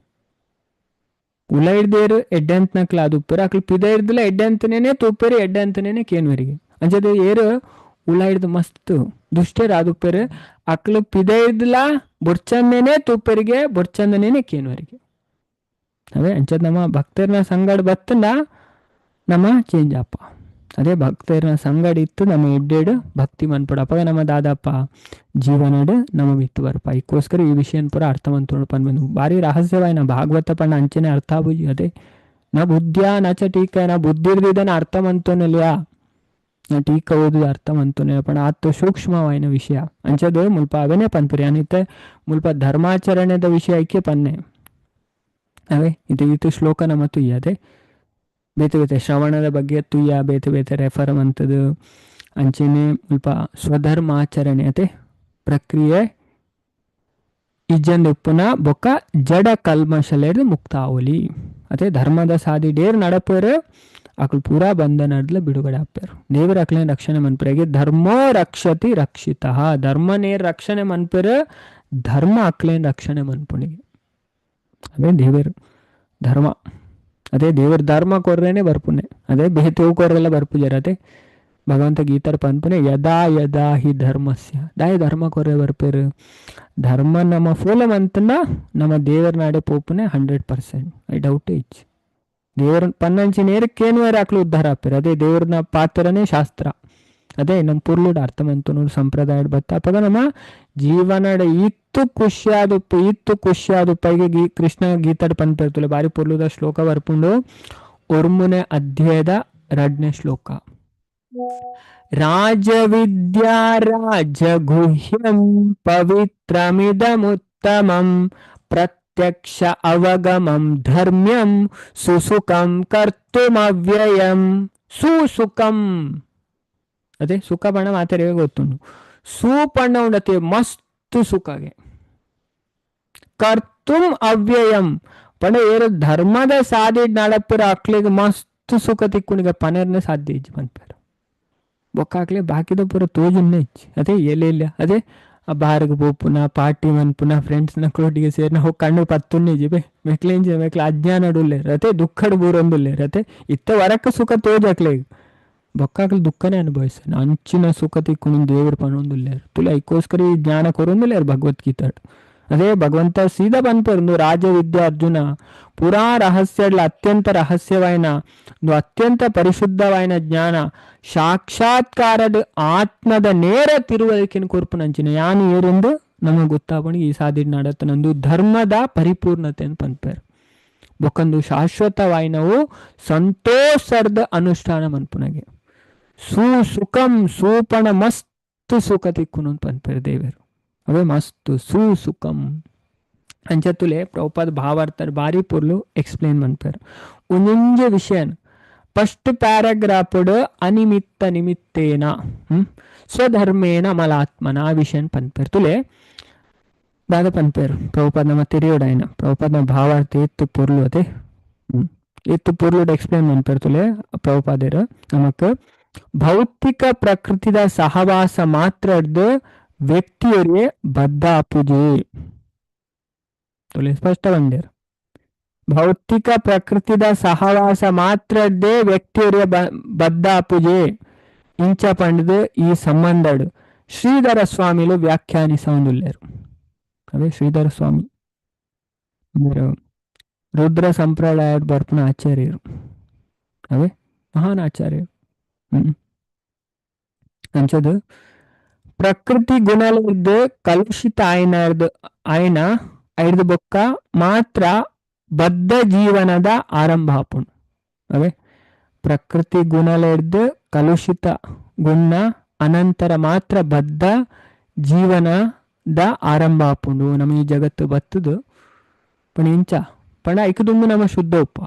ಉಲೈಡ್ದೇರು ಎಡ್ಡೆ ಅಂತ ನಕ್ಲ ಅದು ಉಪ್ಪೇರು ಅಕ್ಲು ಪಿದೈಡ್ದುಲ ಎಡ್ಡೆ ಅಂತನೇನೆ ತುಪ್ಪೇರು ಎಡ್ಡೆ ಅಂತನೇನೆ ಕೇನುವರಿಗೆ ಅಂಚದೆ ಏರು ಉಲಾಯಿಡ್ದು ಮಸ್ತ್ ದುಷ್ಟೇರು ಆದುಪ್ಪೇರು ಅಕ್ಲು ಪಿದೈಡ್ಲ ಬೊರ್ಚಂದೇನೆ ತುಪ್ಪರಿಗೆ ಬೊರ್ಚಂದನೇನೆ ಕೇನುವರಿಗೆ ಅವೇ ಅಂಚದ್ ನಮ್ಮ ಭಕ್ತರನ ಸಂಗಡ ಬತ್ತಂಡ ನಮ್ಮ ಚೇಂಜ್ ಅಪ್ಪ ಅದೇ ಭಕ್ತರನ ಸಂಗಡ ಇತ್ತು ನಮ್ಮ ಎಡ್ಡೆಡು ಭಕ್ತಿ ಮನ್ಪಡಪ್ಪ ನಮ್ಮ ದಾದಪ್ಪ ಜೀವನಡು ನಮ್ಮ ಬಿತ್ತು ಬರ್ಪ ಇದಕ್ಕೋಸ್ಕರ ಈ ವಿಷಯ ಪೂರ ಅರ್ಥ ಮಂತೋಡು ಪನ್ಬಂದು ಭಾರಿ ರಹಸ್ಯವಾಯಿನ ಭಾಗವತ ಪಣ್ಣ ಅಂಚನೆ ಅರ್ಥ ಆಬುಜಿ ಅದೇ ನಾ ಬುದ್ಧಿಯ ನಚ ಟೀಕ ನಾ ಬುದ್ಧಿ ಇರ್ದಿದ್ದನ ಅರ್ಥ ಮಂತೋನಲ್ಯಾ ನಾ ಟೀಕ ಓದುದು ಅರ್ಥ ಮಂತೋನೆ ಪಣ ಆತು ಸೂಕ್ಷ್ಮವಾಯಿನ ವಿಷಯ ಅಂಚದು ಮುಲ್ಪ ಅವೇನೇ ಪನ್ಪುರಿ ಅನಿತೆ ಮುಲ್ಪ ಧರ್ಮಾಚರಣೆದ ವಿಷಯ ಐಕ್ಯ ಪನ್ನೆ ಅವೇ ಇದು ಶ್ಲೋಕ ನಮ್ಮ ತುಯ್ಯದೆ ಬೇತೆ ಬೇತೆ ಶ್ರವಣದ ಬಗ್ಗೆ ತುಯ್ಯ ಬೇತೆ ಬೇತೆ ರೆಫರ್ ಅಂತದು ಅಂಚೆನೆ ಮುಲ್ಪ ಸ್ವಧರ್ಮಾಚರಣೆ ಅತೆ ಪ್ರಕ್ರಿಯೆ ಇಜ್ಜಂದು ಉಪ್ಪುನ ಬೊಕ್ಕ ಜಡ ಕಲ್ಮಶಲೇರ್ದು ಮುಕ್ತ ಆವಲಿ ಅದೇ ಧರ್ಮದ ಸಾದಿ ಡೇರ್ ನಡಪೇರು ಅಕ್ಲು ಪೂರಾ ಬಂಧನಡ್ಲ ಬಿಡುಗಡೆ ಆಪೇರು ದೇವರ ಅಕ್ಲೇನ್ ರಕ್ಷಣೆ ಮನ್ಪೇರಿಗೆ ಧರ್ಮೋ ರಕ್ಷತಿ ರಕ್ಷಿತ ಧರ್ಮನೇರ್ ರಕ್ಷಣೆ ಮನ್ಪೇರು ಧರ್ಮ ಅಕ್ಲೇನ್ ರಕ್ಷಣೆ ಮನ್ಪುಣಿಗೆ ಅದೇ ದೇವರ ಧರ್ಮ ಅದೇ ದೇವರ ಧರ್ಮ ಕೊರ್ರೇನೆ ಬರ್ಪುನೆ ಅದೇ ಬೇತೇವು ಕೊರ್ರೆಲ್ಲ ಬರ್ಪುಜಾರ ಅದೇ ಭಗವಂತ ಗೀತಾರ ಪನ್ಪುನೆ ಯದಾ ಯದಾ ಹಿ ಧರ್ಮಸ್ಯ ದಾಯ ಧರ್ಮ ಕೊರ್ರೆ ಬರ್ಪೇರು ಧರ್ಮ ನಮ್ಮ ಫೋಲಂ ಅಂತಂದ ನಮ್ಮ ದೇವರ ನಾಡೆ ಪೋಪುನೆ 100%. ಐ ಡೌಟ್ ಇಚ್ ದೇವರ ಪನ್ನಂಚಿ ನೇರಕ್ಕೇನು ಆಕ್ಲು ಉದ್ಧಾರ ಆಪೇರು ಅದೇ ದೇವ್ರನ ಪಾತ್ರನೇ ಶಾಸ್ತ್ರ ಅದೇ ನಮ್ಮ ಪುರ್ಲುಡ ಅರ್ಥಮಂತು ನೋಡಿ ಸಂಪ್ರದಾಯ ಬತ್ತ ಅವಾಗ ನಮ್ಮ ಜೀವನಡ ಇತ್ತು ಖುಷಿಯಾದುಪ್ಪೈಗೆ ಕೃಷ್ಣ ಗೀತಾಡ್ ಪನ್ಪೇರ್ತುಲೆ ಬಾರಿ ಪುರ್ಲುದ ಶ್ಲೋಕ ಬರ್ಪುಂಡು ಒರ್ಮುನೆ ಅಧ್ಯಾಯದ 2ನೇ ಶ್ಲೋಕ ರಾಜವಿದ್ಯಾ ರಾಜಗುಹ್ಯಂ ಪವಿತ್ರಮಿದಮುತ್ತಮಂ ಪ್ರತ್ಯಕ್ಷ ಅವಗಮಂ ಧರ್ಮ್ಯಂ ಸುಸುಖಂ ಕರ್ತುಮವ್ಯಯಂ ಸುಸುಖಂ ಅದೇ ಸುಖ ಬಣ್ಣ ಮಾತಾಡಿಗೆ ಗೊತ್ತುಂಡು ಸೂಪಣ್ಣ ಉಂಡತೆ ಮಸ್ತ್ ಸುಖಗೆ ಕರ್ತುಂ ಅವ್ಯಯಂ ಪಂಡ ಏರು ಧರ್ಮದ ಸಾಧಿ ನಡಪುರ ಅಕ್ಲಿಗೆ ಮಸ್ತ್ ಸುಖ ತಿಕ್ಕುಣಿಗೆ ಪನೇರ್ನ ಸಾಧ್ಯ ಇಜ್ಜಿ ಪನ್ಪೇರು ಬೊಕ್ಕ ಹಾಕ್ಲಿ ಬಾಕಿದ ಪೂರ ತೋಜುನ್ನೆ ಇಚ್ಚಿ ಅದೇ ಎಲೆಲ್ಲ ಅದೇ ಆ ಬಾರಿಗೆ ಪೋಪುನ ಪಾರ್ಟಿ ಮನ್ಪುನ ಫ್ರೆಂಡ್ಸ್ನ ಕ್ರೋಟಿಗೆ ಸೇರಿನ ಹೋಗಿ ಕಣ್ಣು ಪತ್ತುನ್ನೆ ಇಜ್ಜಿ ಬೇ ಮೆಕ್ಲೇಂಜಿ ಮೆಕ್ಲ ಅಜ್ಞಾನಡುಲ್ಲೇರು ಅದೇ ದುಃಖಡ್ ಬೂರೊಂದುಲ್ಲೇರು ಅದೇ ಇತ್ತ ವರಕ್ಕೆ ಸುಖ ತೋಜಕ್ಲೇಗ ಬೊಕ್ಕಾಗ್ಲಿ ದುಃಖನೇ ಅನುಭವಿಸ್ತಾನೆ ಅಂಚಿನ ಸುಖ ತಿಕ್ಕೊಂಡು ದೇವ್ರ ಪಣೊಂದುಲ್ಲೇರು ತುಲೆ ಐಕೋಸ್ಕರ ಈ ಜ್ಞಾನ ಕೊರೊಂದುಲ್ಲೇರು ಭಗವದ್ಗೀತಾಡ್ ಅದೇ ಭಗವಂತ ಸೀದಾ ಪನ್ಪೇರು ರಾಜವಿದ್ಯಾ ಅರ್ಜುನ ಪುರಾ ರಹಸ್ಯಡ್ಲ ಅತ್ಯಂತ ರಹಸ್ಯವಾಯಿನ ಅತ್ಯಂತ ಪರಿಶುದ್ಧವಾಯಿನ ಜ್ಞಾನ ಸಾಕ್ಷಾತ್ಕಾರದ ಆತ್ಮದ ನೇರ ತಿರುವಳಿಕೆನ ಕೊರ್ಪುನಂಚಿನ ಯಾನು ಏರೆಂದು ನಮಗೆ ಗೊತ್ತಾಪಣಿ ಈ ಸಾದಿಡ್ ನಡತನಂದು ಧರ್ಮದ ಪರಿಪೂರ್ಣತೆ ಅಂತ ಪನ್ಪೇರು ಬೊಕ್ಕಂದು ಶಾಶ್ವತವಾಯಿನವು ಸಂತೋಷದ ಅನುಷ್ಠಾನ ಮನ್ಪುನಗೆ ಸುಖಂ ಸೂಪಣ ಮಸ್ತ್ ಸುಖ ತಿಕ್ಕುನು ಅಂತ ಪನ್ಪೇರು ದೇವರು ಅವೇ ಮಸ್ತ್ ಸುಖಂ ಅಂಚತುಲೆ ಪ್ರಭುಪಾದ ಭಾವಾರ್ಥ ಬಾರಿ ಪುರ್ಲು ಎಕ್ಸ್ಪ್ಲೇನ್ ಮನ್ಪೇರು ಒಂದೊಂಜ ವಿಷಯನ ಫಸ್ಟ್ ಪ್ಯಾರಾಗ್ರಾಫಡ್ ಅನಿಮಿತ್ತ ನಿಮಿತ್ತೇನ ಸ್ವಧರ್ಮೇನ ಮಲಾತ್ಮನ ಆ ವಿಷಯನ ಪನ್ಪೇರು ತುಲೆ ದಾದ ಪನ್ಪೇರು ಪ್ರಭುಪಾದ ನಮ್ಮ ತಿರಿಯೋಡಾಯನ ಪ್ರಭುಪಾದ ಭಾವಾರ್ಥ ಎತ್ತು ಪುರ್ಲು ಅದೇ ಎತ್ತು ಪುರ್ಲು ಎಕ್ಸ್ಪ್ಲೇನ್ ಮನ್ಪೇರು ತುಲೆ ಪ್ರಭುಪಾದೇರು ನಮಕ್ ಭೌತಿಕ ಪ್ರಕೃತಿದ ಸಹವಾಸ ಮಾತ್ರದ್ದು ವ್ಯಕ್ತಿಯರಿಗೆ ಬದ್ಧ ಅಪುಜೆ ತುಲೆ ಸ್ಪಷ್ಟ ಬಂದೇರು ಭೌತಿಕ ಪ್ರಕೃತಿದ ಸಹವಾಸ ಮಾತ್ರದ್ದೇ ವ್ಯಕ್ತಿಯರಿಗೆ ಬದ್ಧ ಅಪುಜೆ ಇಂಚ ಪಂಡದು ಈ ಸಂಬಂಧಡು ಶ್ರೀಧರ ಸ್ವಾಮಿಲು ವ್ಯಾಖ್ಯಾನಿಸೊಂದುಲ್ಲೇರು ಅವೇ ಶ್ರೀಧರ ಸ್ವಾಮಿ ರುದ್ರ ಸಂಪ್ರದಾಯ ಬರ್ಪನ ಆಚಾರ್ಯರು ಅವೇ ಮಹಾನ್ ಆಚಾರ್ಯರು ಅಂಚದು ಪ್ರಕೃತಿ ಗುಣಲಿದ್ದು ಕಲುಷಿತ ಆಯ್ನ ಐದು ಬೊಕ್ಕ ಮಾತ್ರ ಬದ್ಧ ಜೀವನದ ಆರಂಭ ಆಪುಂಡು ಅವೇ ಪ್ರಕೃತಿ ಗುಣಲಿದ್ದು ಕಲುಷಿತ ಗುಣ ಅನಂತರ ಮಾತ್ರ ಬದ್ಧ ಜೀವನದ ಆರಂಭ ಆಪುಂಡು ನಮ್ಮ ಈ ಜಗತ್ತು ಬತ್ತದು ಪಣ ಇಂಚ ಪಣ ಐಕದುಂಬು ನಮ್ಮ ಶುದ್ಧ ಉಪ್ಪ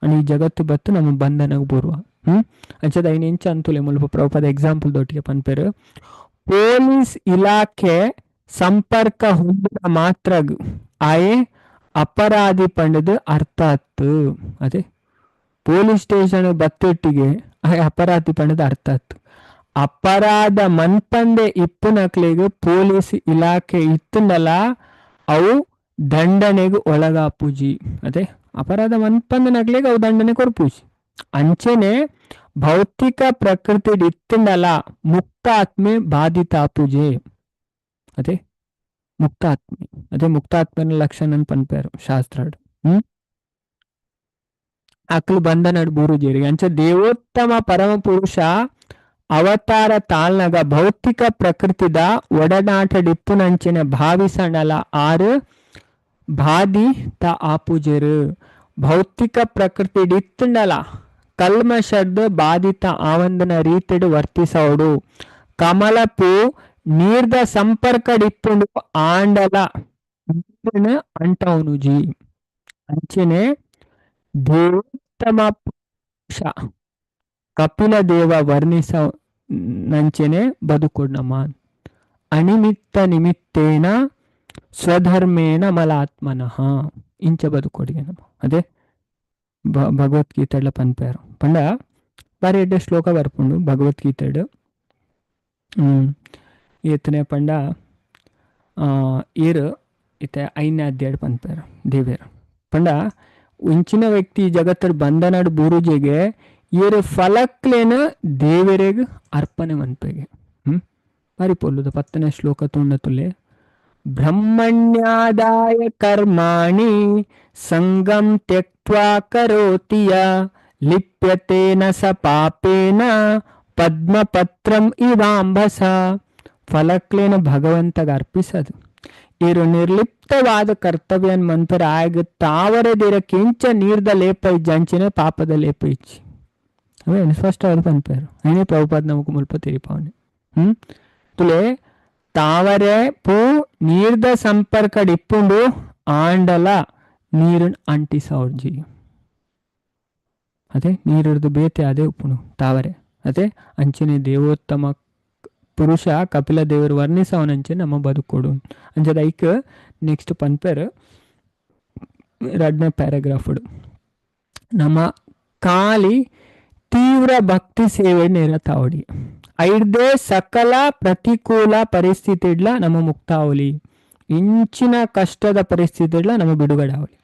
आणि ಈ ಜಗತ್ತು ಬತ್ತು ನಮ್ಮ ಬಂಧನಕ್ಕೆ ಬರುವ ಅಂಚದ ಐನ ಇಂಚ ಅಂತುಲೆ ಮುಲ್ಪ ಪ್ರಭುಪಾದ ಎಕ್ಸಾಂಪಲ್ ದೊಟ್ಟಿಗೆ ಪನ್ಪೇರು ಪೊಲೀಸ್ ಇಲಾಖೆ ಸಂಪರ್ಕ ಹೊಂದಿದ ಮಾತ್ರ ಆಯೆ ಅಪರಾಧಿ ಪಂಡದು ಅರ್ಥ ಆತ್ತು ಅದೇ ಪೊಲೀಸ್ ಸ್ಟೇಷನ್ ಬತ್ತೊಟ್ಟಿಗೆ ಆಯೆ ಅಪರಾಧಿ ಪಂಡದು ಅರ್ಥ ಆತ್ತು ಅಪರಾಧ ಮನ್ಪಂದೆ ಇಪ್ಪು ನಕ್ಲೆಗೆ ಪೊಲೀಸ್ ಇಲಾಖೆ ಇತ್ತುಂಡಲ ಅವು ದಂಡನೆಗೆ ಒಳಗಾಪುಜಿ ಅದೇ ಅಪರಾಧ ಮನ್ಪಂದ ನಕ್ಲೆಗೆ ಅವು ದಂಡನೆ ಕೊರ್ಪುಜಿ ಅಂಚೆನೆ ಭೌತಿಕ ಪ್ರಕೃತಿ ಇತ್ತುಂಡಲ ಮುಕ್ತಾತ್ಮೆ ಬಾಧಿತಾಪುಜೆ ಅದೇ ಮುಕ್ತಾತ್ಮೆ ಅದೇ ಮುಕ್ತಾತ್ಮನ ಲಕ್ಷಣ ಪನ್ಪೇರು ಶಾಸ್ತ್ರಾಡು ಅಕ್ಲು ಬಂಧನಡ್ ಬೂರುಜೇರಿ ಅಂಚ ದೇವೋತ್ತಮ ಪರಮ ಪುರುಷ ಅವತಾರ ತಾಳ್ನಗ ಭೌತಿಕ ಪ್ರಕೃತಿದ ಒಡನಾಟ ಡಿಪ್ಪುನಂಚಿನ ಭಾವಿಸಣಲ ಆರು ಬಾಧಿ ತ ಆಪುಜರು ಭೌತಿಕ ಪ್ರಕೃತಿ ಡಿತ್ತುಂಡಲ ಕಲ್ಮಶದ ಬಾಧಿತ ಆವಂದನ ರೀತಿಡು ವರ್ತಿಸೋಡು ಕಮಲಪು ನೀರ್ದ ಸಂಪರ್ಕ ಡಿಪ್ಪುಂಡು ಆಂಡಲ ಅಂಟವನುಜಿ ಅಂಚನೆ ದೇವೋತ್ತಮ ಪುರುಷ ಕಪಿಲ ದೇವ ವರ್ಣಿಸ ನಂಚನೆ ಬದುಕೊಡ್ ನಮ್ಮ ಅನಿಮಿತ್ತ ನಿಮಿತ್ತೇನ ಸ್ವಧರ್ಮೇನ ಮಲಾತ್ಮನಃ ಇಂಚ ಬದುಕೊಡಿಗೆ ನಮ್ಮ ಅದೇ ಭಗವದ್ಗೀತೆಡ್ಲ ಪನ್ಪೇರು ಪಂಡ ಬಾರಿ ಎಡ್ಡೆ ಶ್ಲೋಕ ಬರ್ಪುಂಡು ಭಗವದ್ಗೀತೆಡು ಈತನೆ ಪಂಡ ಏರು ಈತ ಐದನೇ ಅಧ್ಯಾಯ ಪನ್ಪೇರು ದೇವೇರು ಪಂಡ ಇಂಚಿನ ವ್ಯಕ್ತಿ ಜಗತ್ತಡ್ ಬಂಧನಡ್ ಬೂರುಜೆಗೆ ಏರು ಫಲಕ್ಲೇನ ದೇವರಿಗೆ ಅರ್ಪಣೆ ಮನ್ಪೆಗೆ ಬಾರಿ ಪೊಲ್ಲುದ 10ನೇ ಶ್ಲೋಕ ತುಂಡ ತುಲೆ ಬ್ರಹ್ಮಣ್ಯಾದಾಯ ಕರ್ಮಾಣಿ ಸಂಗಂ ತ್ಯಕ್ತ್ವಾ ಕರೋತಿಯ ಲಿಪ್ಯತೇನ ಸ ಪಾಪೇನ ಪದ್ಮಪತ್ರಂ ಇವಾಂಬಸ ಫಲಕ್ಲೇನ ಭಗವಂತಗ ಅರ್ಪಿಸದು ಇರು ನಿರ್ಲಿಪ್ತವಾದ ಕರ್ತವ್ಯನ್ ಮಂತರ ಆಗ ತಾವರದಿರ ಕಿಂಚ ನೀರ್ದ ಲೇಪ ಜಂಚಿನ ಪಾಪದ ಲೇಪ ಇಚ್ಚಿ ಅವೇ ಸ್ಪಷ್ಟವಾದ ಪನ್ಪೇರು అయినే ಪ್ರಭುಪಾದ ನಮకు ಮುಲ್ಪ ತಿರಿಪಾವನೆ ತುಲೆ ತಾವರೆ ಪೂ ನೀರ್ದ ಸಂಪರ್ಕ ಡಿಪ್ಪುಂಡು ಆಂಡಲ ನೀರನ್ ಅಂಟಿಸೌಡ್ಜಿ ಅದೇ ನೀರಿಡ್ದು ಬೇತೆ ಅದೇ ಉಪ್ಪುನು ತಾವರೆ ಅದೇ ಅಂಚನೆ ದೇವೋತ್ತಮ ಪುರುಷ ಕಪಿಲ ದೇವರು ವರ್ಣಿಸವನಂಚೆ ನಮ್ಮ ಬದುಕೊಡು ಅಂಚದ ಐಕ್ ನೆಕ್ಸ್ಟ್ ಪನ್ಪೇರು 2ನೇ ಪ್ಯಾರಾಗ್ರಾಫ್ ನಮ್ಮ ಖಾಲಿ ತೀವ್ರ ಭಕ್ತಿ ಸೇವೆ ನಿರತಾವಡಿ ಐಡ್ದೆ ಸಕಲ ಪ್ರತಿಕೂಲ ಪರಿಸ್ಥಿತಿಡ್ಲ ನಮ್ಮ ಮುಕ್ತಾವಲಿ ಇಂಚಿನ ಕಷ್ಟದ ಪರಿಸ್ಥಿತಿಡ್ಲ ನಮ್ಮ ಬಿಡುಗಡಾವಲಿ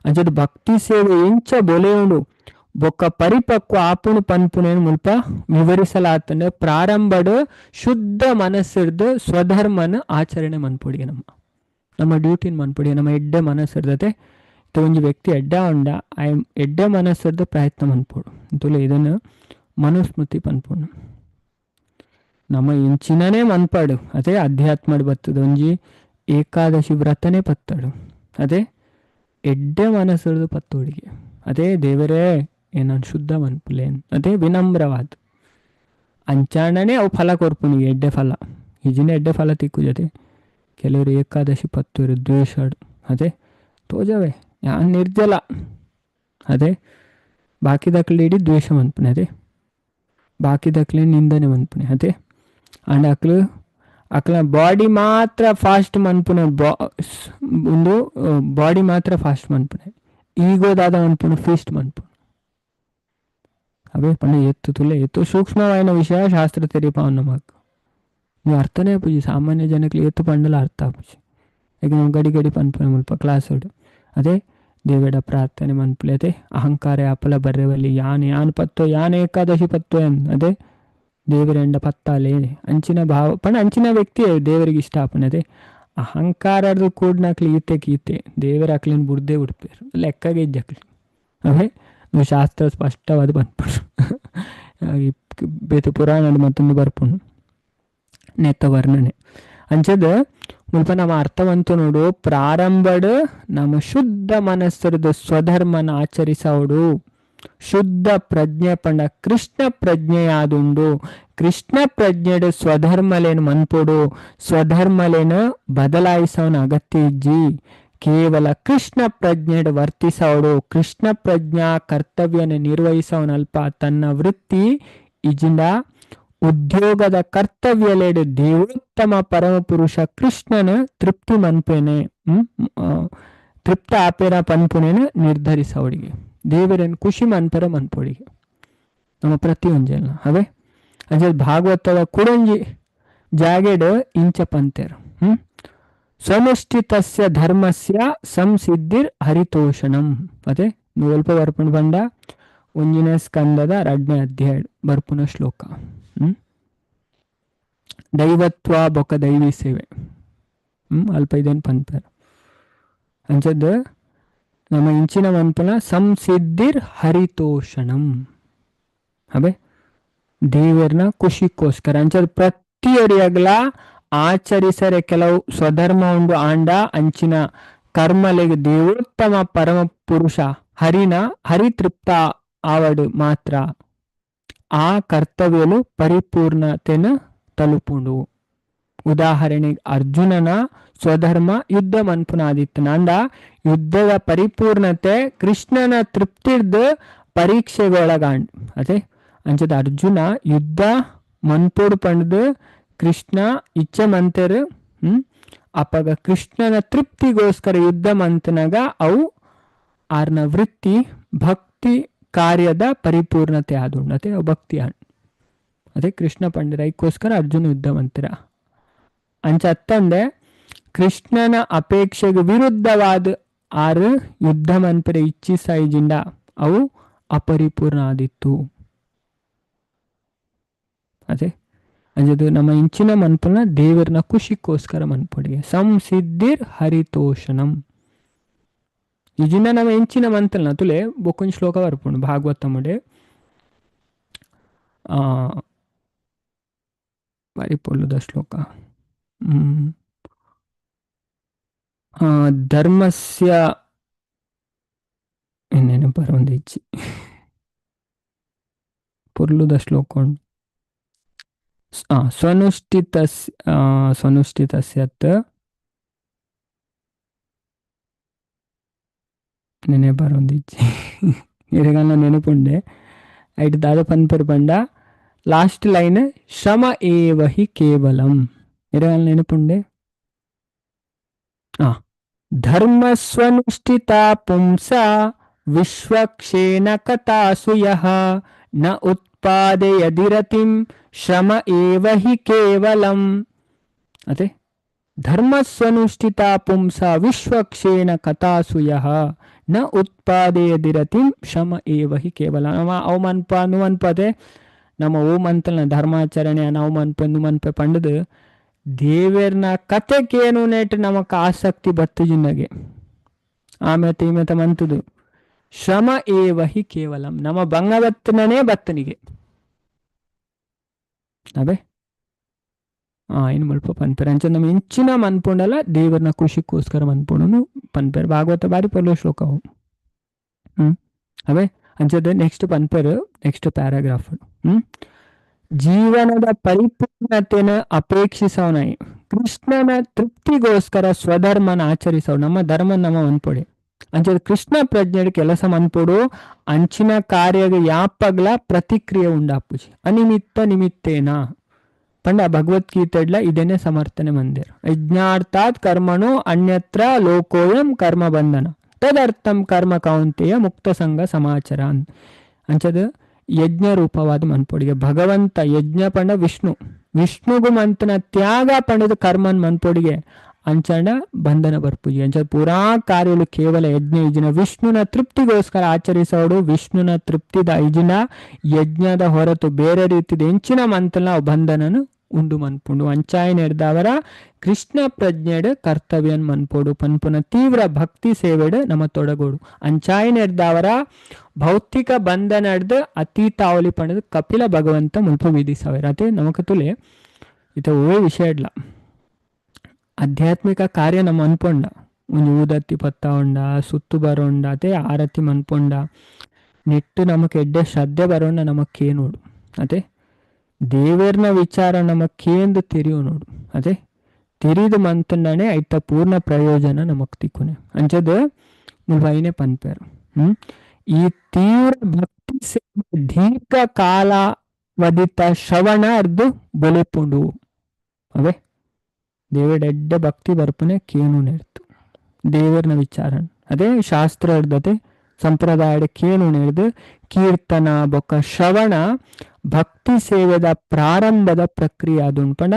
ಅಂಚದ ಭಕ್ತಿ ಸೇವೆ ಇಂಚ ಬೊಲೆಯುಂಡು ಬೊಕ್ಕ ಪರಿಪಕ್ವ ಆಪುಣು ಪನ್ಪುನೇನು ಮುಲ್ಪ ವಿವರಿಸಲಾತಂಡ ಪ್ರಾರಂಭಡು ಶುದ್ಧ ಮನಸ್ಸಿರ್ದು ಸ್ವಧರ್ಮನ ಆಚರಣೆ ಮನ್ಪುಡಿಗೆ ನಮ್ಮ ಡ್ಯೂಟಿನ ಮನ್ಪುಡಿಗೆ ನಮ್ಮ ಎಡ್ಡೆ ಮನಸ್ಸಿರ್ದತೆ ಒಂಜಿ ವ್ಯಕ್ತಿ ಎಡ್ಡ ಉಂಡ ಎಡ್ಡೆ ಮನಸ್ಸಿರ್ದು ಪ್ರಯತ್ನ ಮನ್ಪೋಡು ಅಂತೂ ಇದನ್ನು ಮನುಸ್ಮೃತಿ ಪನ್ಪುಡು ನಮ್ಮ ಇಂಚಿನನೇ ಮನ್ಪಾಡು ಅದೇ ಅಧ್ಯಾತ್ಮಡ್ ಬರ್ತದ ಒಂಜಿ ಏಕಾದಶಿ ವ್ರತನೇ ಪತ್ತಡು ಅದೇ ಎಡ್ಡೆ ಮನಸ್ಸು ಪತ್ತೋಡಿಗೆ ಅದೇ ದೇವರೇ ಏನನ್ ಶುದ್ಧ ಮನ್ಪುಲೇನ್ ಅದೇ ವಿನಮ್ರವಾದ ಅಂಚಾಣನೆ ಅವು ಫಲ ಕೊರ್ಪುಣಿಗೆ ಎಡ್ಡೆ ಫಲ ಈಜಿನ ಎಡ್ಡೆ ಫಲ ತಿಕ್ಕು ಜೊತೆ ಕೆಲವರು ಏಕಾದಶಿ ಪತ್ತೂರು ದ್ವೇಷಾಡು ಅದೇ ತೋಜವೇ ಯಾನ್ ನಿರ್ಜಲ ಅದೇ ಬಾಕಿ ದಕ್ಲೆ ಇಡೀ ದ್ವೇಷ ಮನ್ಪುನೆ ಅದೇ ಬಾಕಿ ದಕ್ಲೆ ನಿಂದನೆ ಮನ್ಪುನೆ ಅದೇ ಅಂಡ್ ಅಕ್ಲ ಬಾಡಿ ಮಾತ್ರ ಫಾಸ್ಟ್ ಮನ್ಪುನೆ ಒಂದು ಬಾಡಿ ಮಾತ್ರ ಫಾಸ್ಟ್ ಮನ್ಪುನೆ ಈಗೋದಾದ ಮನ್ಪುನೆ ಫೀಸ್ಟ್ ಮನ್ಪುನೆ ಅವೇ ಪಂಡ ಎತ್ತು ತುಲೆ ಎತ್ತು ಸೂಕ್ಷ್ಮವಾದ ವಿಷಯ ಶಾಸ್ತ್ರ ತೆರಿಪಾವ ನಮಕ್ ನೀವು ಅರ್ಥನೇ ಪೂಜಿ ಸಾಮಾನ್ಯ ಜನಕ್ಕೆ ಎತ್ತು ಪಂಡಲ ಅರ್ಥ ಪೂಜಿ ಈಗ ನಾವು ಗಡಿ ಗಡಿ ಪನ್ಪುನೆ ಮುಲ್ಪ ಕ್ಲಾಸ್ ಹೊಡು ಅದೇ ದೇವಡ ಪ್ರಾರ್ಥನೆ ಮನ್ಪುಲೆ ಅದೇ ಅಹಂಕಾರ ಅಪಲ ಬರ್ರೆವಲ್ಲಿ ಯಾನ್ ಪತ್ತೋ ಯಾನ್ ಏಕಾದಶಿ ಪತ್ತೋ ಅದೇ ದೇವರೆಂಡ ಪತ್ತಾಲೇ ಅಂಚಿನ ಭಾವ ಪಂಡ ಅಂಚಿನ ವ್ಯಕ್ತಿ ದೇವರಿಗೆ ಇಷ್ಟ ಆಪನೆ ಅದೇ ಅಹಂಕಾರದು ಕೂಡ್ನಾಕ್ಲಿ ಈತೆ ದೇವರ ಅಕ್ಲಿನ ಬುಡ್ದೇ ಉಡ್ಪೇರು ಲೆಕ್ಕಗೆ ಇಜ್ಜಕ್ಲಿ ಅವೇ ನೀವು ಶಾಸ್ತ್ರ ಸ್ಪಷ್ಟವಾದ ಬಂದ್ಬಿಡು ಬೇತು ಪುರಾಣ ಮತ್ತೊಂದು ಬರ್ಪುಣು ನೆತ್ತ ವರ್ಣನೆ ಅಂಚದ ಮುಲ್ಪ ನಮ್ಮ ಅರ್ಥವಂತು ನೋಡು ಪ್ರಾರಂಭಡ್ ನಮ್ಮ ಶುದ್ಧ ಮನಸ್ಸರದು ಸ್ವಧರ್ಮನ ಆಚರಿಸೋಡು ಶುದ್ಧ ಪ್ರಜ್ಞೆ ಪಂಡ ಕೃಷ್ಣ ಪ್ರಜ್ಞೆಯಾದುಂಡು ಕೃಷ್ಣ ಪ್ರಜ್ಞೆಡು ಸ್ವಧರ್ಮಲೇನು ಮನ್ಪೊಡು ಸ್ವಧರ್ಮಲೇನು ಬದಲಾಯಿಸೋನ ಅಗತ್ಯ ಇಜ್ಜಿ ಕೇವಲ ಕೃಷ್ಣ ಪ್ರಜ್ಞೆಡು ವರ್ತಿಸೋಡು ಕೃಷ್ಣ ಪ್ರಜ್ಞಾ ಕರ್ತವ್ಯನ ನಿರ್ವಹಿಸೋನಲ್ಪ ತನ್ನ ವೃತ್ತಿ ಇಜಿಂದ ಉದ್ಯೋಗದ ಕರ್ತವ್ಯಲೇಡು ದೇವೋತ್ತಮ ಪರಮಪುರುಷ ಕೃಷ್ಣನ ತೃಪ್ತಿ ಮನ್ಪೇನೆ ತೃಪ್ತ ಆಪೇರ ಪನ್ಪುನೇನ ನಿರ್ಧರಿಸೋಡಿಗೆ ದೇವರನ್ನು ಖುಷಿ ಮನ್ಪರ ಮನ್ಪೋಡಿಗೆ ನಮ್ಮ ಪ್ರತಿಯೊಂಜನ ಅವೇ ಅಜ ಭಾಗವತದ ಕುಡಂಜಿ ಜಾಗೆಡ್ ಇಂಚ ಪಂತೇರು ಸ್ವನುಷ್ಠಿತಸ್ಯ ಧರ್ಮಸ್ಯ ಸಂಸಿದ್ಧಿರ್ ಹರಿತೋಷಣಂ ಅದೇ ಸ್ವಲ್ಪ ಬರ್ಪುಣ ಬಂಡ ಒಂಜಿನ ಸ್ಕಂದದ 2ನೇ ಅಧ್ಯಾಯ ಬರ್ಪುನ ಶ್ಲೋಕ ದೈವತ್ವ ಬೊಕ್ಕ ದೈವಿ ಸೇವೆ ಅಲ್ಪ ಇದೇನು ಪಂಪೇರು ಅಂಚದ ನಮ್ಮ ಇಂಚಿನ ಮನ್ಪನ ಸಂಸಿದ್ಧಿರ್ ಹರಿತೋಷಣಂ ಅಬೇ ದೇವರನ್ನ ಖುಷಿಗೋಸ್ಕರ ಅಂಚದ ಪ್ರತಿಯೊರಿಯಾಗಲ ಆಚರಿಸರೆ ಕೆಲವು ಸ್ವಧರ್ಮ ಉಂಡು ಆಂಡ ಅಂಚಿನ ಕರ್ಮಲೆಗೆ ದೇವೋತ್ತಮ ಪರಮ ಪುರುಷ ಹರಿತೃಪ್ತ ಆವಡು ಮಾತ್ರ ಆ ಕರ್ತವ್ಯಲು ಪರಿಪೂರ್ಣತೆನ ತಲುಪುಂಡು ಉದಾಹರಣೆಗೆ ಅರ್ಜುನನ ಸ್ವಧರ್ಮ ಯುದ್ಧ ಮನ್ಪುನಾದಿತ್ತನ ಅಂಡ ಯುದ್ಧದ ಪರಿಪೂರ್ಣತೆ ಕೃಷ್ಣನ ತೃಪ್ತಿರ್ದು ಪರೀಕ್ಷೆಗೊಳಗಾಂಡ್ ಅದೇ ಅಂಚದ ಅರ್ಜುನ ಯುದ್ಧ ಮನ್ಪೋಡು ಪಂಡ್ದು ಕೃಷ್ಣ ಇಚ್ಛೆ ಮಂತರು ಅಪ್ಪಗ ಕೃಷ್ಣನ ತೃಪ್ತಿಗೋಸ್ಕರ ಯುದ್ಧ ಮಂತನಾಗ ಅವು ಆರ್ನ ವೃತ್ತಿ ಭಕ್ತಿ ಕಾರ್ಯದ ಪರಿಪೂರ್ಣತೆ ಆದುಂಡತೆ ಅವು ಭಕ್ತಿ ಅದೇ ಕೃಷ್ಣ ಪಂಡಿರ ಇದಕ್ಕೋಸ್ಕರ ಅರ್ಜುನ ಯುದ್ಧ ಮಂತ್ರ ಅಂಚ ಅತ್ತಂದೆ ಕೃಷ್ಣನ ಅಪೇಕ್ಷೆಗೆ ವಿರುದ್ಧವಾದ ಆರು ಯುದ್ಧ ಮಂತ್ರ ಇಚ್ಛಿಸೈಜಿಂದ ಅವು ಅಪರಿಪೂರ್ಣ ಆದಿತ್ತು ಅದೇ ಅಂಜದು ನಮ್ಮ ಇಂಚಿನ ಮನ್ಪುನ ದೇವರನ್ನ ಖುಷಿಗೋಸ್ಕರ ಮನ್ಪೊಡಿಗೆ ಸಂಸಿದ್ಧಿರ್ ಹರಿತೋಷಣಂ ಇಜಿನ ನಮ್ಮ ಇಂಚಿನ ಮಂತಲ್ನ ತುಲೆ ಬೊಕ್ಕೊಂದು ಶ್ಲೋಕ ಬರ್ಪುಂಡು ಭಾಗವತ ಮುಡೆ ಬಾರಿ ಪೊಲ್ಲುದ ಶ್ಲೋಕ ಧರ್ಮಸ್ಯ ಇನ್ನೇನು ಬರೋಂದು ಇಚ್ಚಿ ಪೊಲ್ಲುದ ಶ್ಲೋಕ ಉಂಡು ಸ್ವನುಷ್ಠಿತಸ್ಯತ್ ನೆನೆ ಬರೋಂದಿಚ್ಚಿ ಇರಗಲ್ಲ ನೆನಪುಂಡೆ ಐಟ್ ದಾದ ಪನ್ಪರ್ ಬಂಡ ಲಾಸ್ಟ್ ಲೈನ್ ಶ್ರಮ ಏವ ಹಿ ಕೇವಲಂ ಇರಗಲ್ಲ ನೆನಪುಂಡೆ ಧರ್ಮ ಸ್ವನುಷ್ಠಿತ ಪುಂಸ ವಿಶ್ವಕ್ಷೇನ ಕಥಾಸು ಯಃ ನ ಉತ್ಪಾದಯದಿರತಿಂ ಶ್ರಮ ಏವ ಹಿ ಕೇವಲಂ ಅದೇ ಧರ್ಮ ಸ್ವನುಷ್ಠಿತ ಪುಂಸ ವಿಶ್ವಕ್ಷೇನ ಕಥಾಸು ಯಃ ನ ಉತ್ಪಾದಯದಿರತಿಂ ಶ್ರಮ ಏವ ಹಿ ಕೇವಲ ನಮ್ಮ ಅವಮನ್ಪ ನುಮನ್ಪದೆ ನಮ್ಮ ಓಮಂತಲ್ನ ಧರ್ಮಾಚರಣೆ ನವಮನ್ಪ ನುಮನ್ಪ ಪಂಡದು ದೇವರನ ಕಥೆಗೇನು ನೆಟ್ ನಮಕ್ ಆಸಕ್ತಿ ಬತ್ತು ಜಿನ್ನಗೆ ಆಮೇಲೆ ಈಮೆತ ಮಂತದು ಶ್ರಮ ಏವ ಹಿ ಕೇವಲಂ ನಮ್ಮ ಬಂಗವತ್ತನೇ ಬತ್ತನಿಗೆ ಅಬೇ ఆయన ముಲ್ಪ పనిపేరు అంచే ನಮ್ಮ ಇಂಚಿನ ಮನ್ಪುಂಡಲ ದೇವರನ ಖುಷಿಗೋಸ್ಕರ ಮನ್ಪುಂಡು ಪನ್ಪೇರು ಭಾಗವತ ಬಾರಿ ಪೊರ್ಲು ಶ್ಲೋಕವು ಅವೇ ಅಂಚದ ನೆಕ್ಸ್ಟ್ ಪನ್ಪೇರು ನೆಕ್ಸ್ಟ್ ಪ್ಯಾರಾಗ್ರಾಫ್ ಜೀವನದ ಪರಿಪೂರ್ಣತೆನ ಅಪೇಕ್ಷಿಸವನಾಯಿ ಕೃಷ್ಣನ ತೃಪ್ತಿಗೋಸ್ಕರ ಸ್ವಧರ್ಮನ ಆಚರಿಸವು ನಮ್ಮ ಧರ್ಮ ನಮ್ಮ ಮನ್ಪೊಡಿ ಅಂಚದ ಕೃಷ್ಣ ಪ್ರಜ್ಞೆಡ್ ಕೆಲಸ ಮನ್ಪೊಡು ಅಂಚಿನ ಕಾರ್ಯಗ ಯಾಪಗ್ಲ ಪ್ರತಿಕ್ರಿಯೆ ಉಂಡಾಪುಜಿ ಅನಿಮಿತ್ತ ನಿಮಿತ್ತೇನಾ ಪಂಡ ಭಗವದ್ಗೀತೆಡ್ಲ ಇದನ್ನೇ ಸಮರ್ಥನೆ ಮಂದಿರ ಯಜ್ಞಾರ್ಥಾತ್ ಕರ್ಮಣೋ ಅನ್ಯತ್ರ ಲೋಕೋಯಂ ಕರ್ಮ ಬಂಧನ ತದರ್ಥಂ ಕರ್ಮ ಕೌಂತೆಯ ಮುಕ್ತ ಸಂಘ ಸಮಾಚಾರ ಅಂಚದ ಯಜ್ಞ ರೂಪವಾದ ಮನ್ಪೊಡಿಗೆ ಭಗವಂತ ಯಜ್ಞ ಪಂಡ ವಿಷ್ಣುಗು ಮಂತನ ತ್ಯಾಗ ಪಂಡದ ಕರ್ಮನ್ ಮನ್ಪೊಡಿಗೆ ಅಂಚಂಡ ಬಂಧನ ಬರ್ಪುಜಿ ಅಂಚದ ಪೂರಾ ಕಾರ್ಯಲು ಕೇವಲ ಯಜ್ಞ ಇಜಿನ ವಿಷ್ಣುನ ತೃಪ್ತಿಗೋಸ್ಕರ ಆಚರಿಸೋಡು ವಿಷ್ಣುನ ತೃಪ್ತಿದ ಇಜಿನ ಯಜ್ಞದ ಹೊರತು ಬೇರೆ ರೀತಿದ ಹೆಂಚಿನ ಮಂತನ ಬಂಧನನು ಉಂಡು ಮನ್ಪುಂಡು ಅಂಚಾಯನ್ ಹಿಡ್ದವರ ಕೃಷ್ಣ ಪ್ರಜ್ಞೆಡ್ ಕರ್ತವ್ಯನ್ ಮನ್ಪೋಡು ಪನ್ಪುನ ತೀವ್ರ ಭಕ್ತಿ ಸೇವೆಡ್ ನಮ್ಮ ತೊಡಗೋಡು ಅಂಚಾಯನ್ ಹಿಡ್ದವರ ಭೌತಿಕ ಬಂಧನ ಹಿಡ್ದು ಅತೀತಾವಲಿ ಪಂಡದ ಕಪಿಲ ಭಗವಂತ ಮುಲ್ಪ ವಿಧಿಸವೇರ ಅದೇ ನಮಕ ತುಲೆ ಇತ ಓ ವಿಷಯ ಇಡ್ಲ ಆಧ್ಯಾತ್ಮಿಕ ಕಾರ್ಯ ನಮ್ಮ ಅನ್ಪೊಂಡ ಒಂದು ಊದತ್ತಿ ಪತ್ತ ಉಂಡ ಸುತ್ತು ಬರೋಂಡ ಅದೇ ಆರತಿ ಮನ್ಪೊಂಡ ನೆಟ್ಟು ನಮಕ್ ಎಡ್ಡೆ ಶ್ರದ್ಧೆ ಬರೋಂಡ ನಮಕ್ಕೇ ನೋಡು ಅದೇ ದೇವರ್ನ ವಿಚಾರ ನಮಕ್ಕೇಂದು ತಿರಿಯು ನೋಡು ಅದೇ ತಿರಿದು ಮಂತಂಡನೆ ಐತ ಪೂರ್ಣ ಪ್ರಯೋಜನ ನಮಕ್ ತಿಕ್ಕುನೆ ಅಂಚದ ಮುಲ್ವೈನೆ ಪನ್ಪೇರು ಈ ತೀವ್ರ ಭಕ್ತಿ ಸೇವೆ ದೀರ್ಘ ಕಾಲಾವಧಿತ ಶ್ರವಣ ಅರ್ದು ಬೊಲೆಪುಂಡು ಅವೇ ದೇವಡ ಎಡ್ಡೆ ಭಕ್ತಿ ಬರ್ಪುನೆ ಕೇನು ನೆಡ್ತು ದೇವರ್ನ ವಿಚಾರ ಅದೇ ಶಾಸ್ತ್ರ ಹಿಡ್ದತೆ ಸಂಪ್ರದಾಯದ ಕೇನು ನೆಡ್ದು ಕೀರ್ತನ ಬೊಕ್ಕ ಶ್ರವಣ ಭಕ್ತಿ ಸೇವೆದ ಪ್ರಾರಂಭದ ಪ್ರಕ್ರಿಯೆ ಅದು ಪಂಡ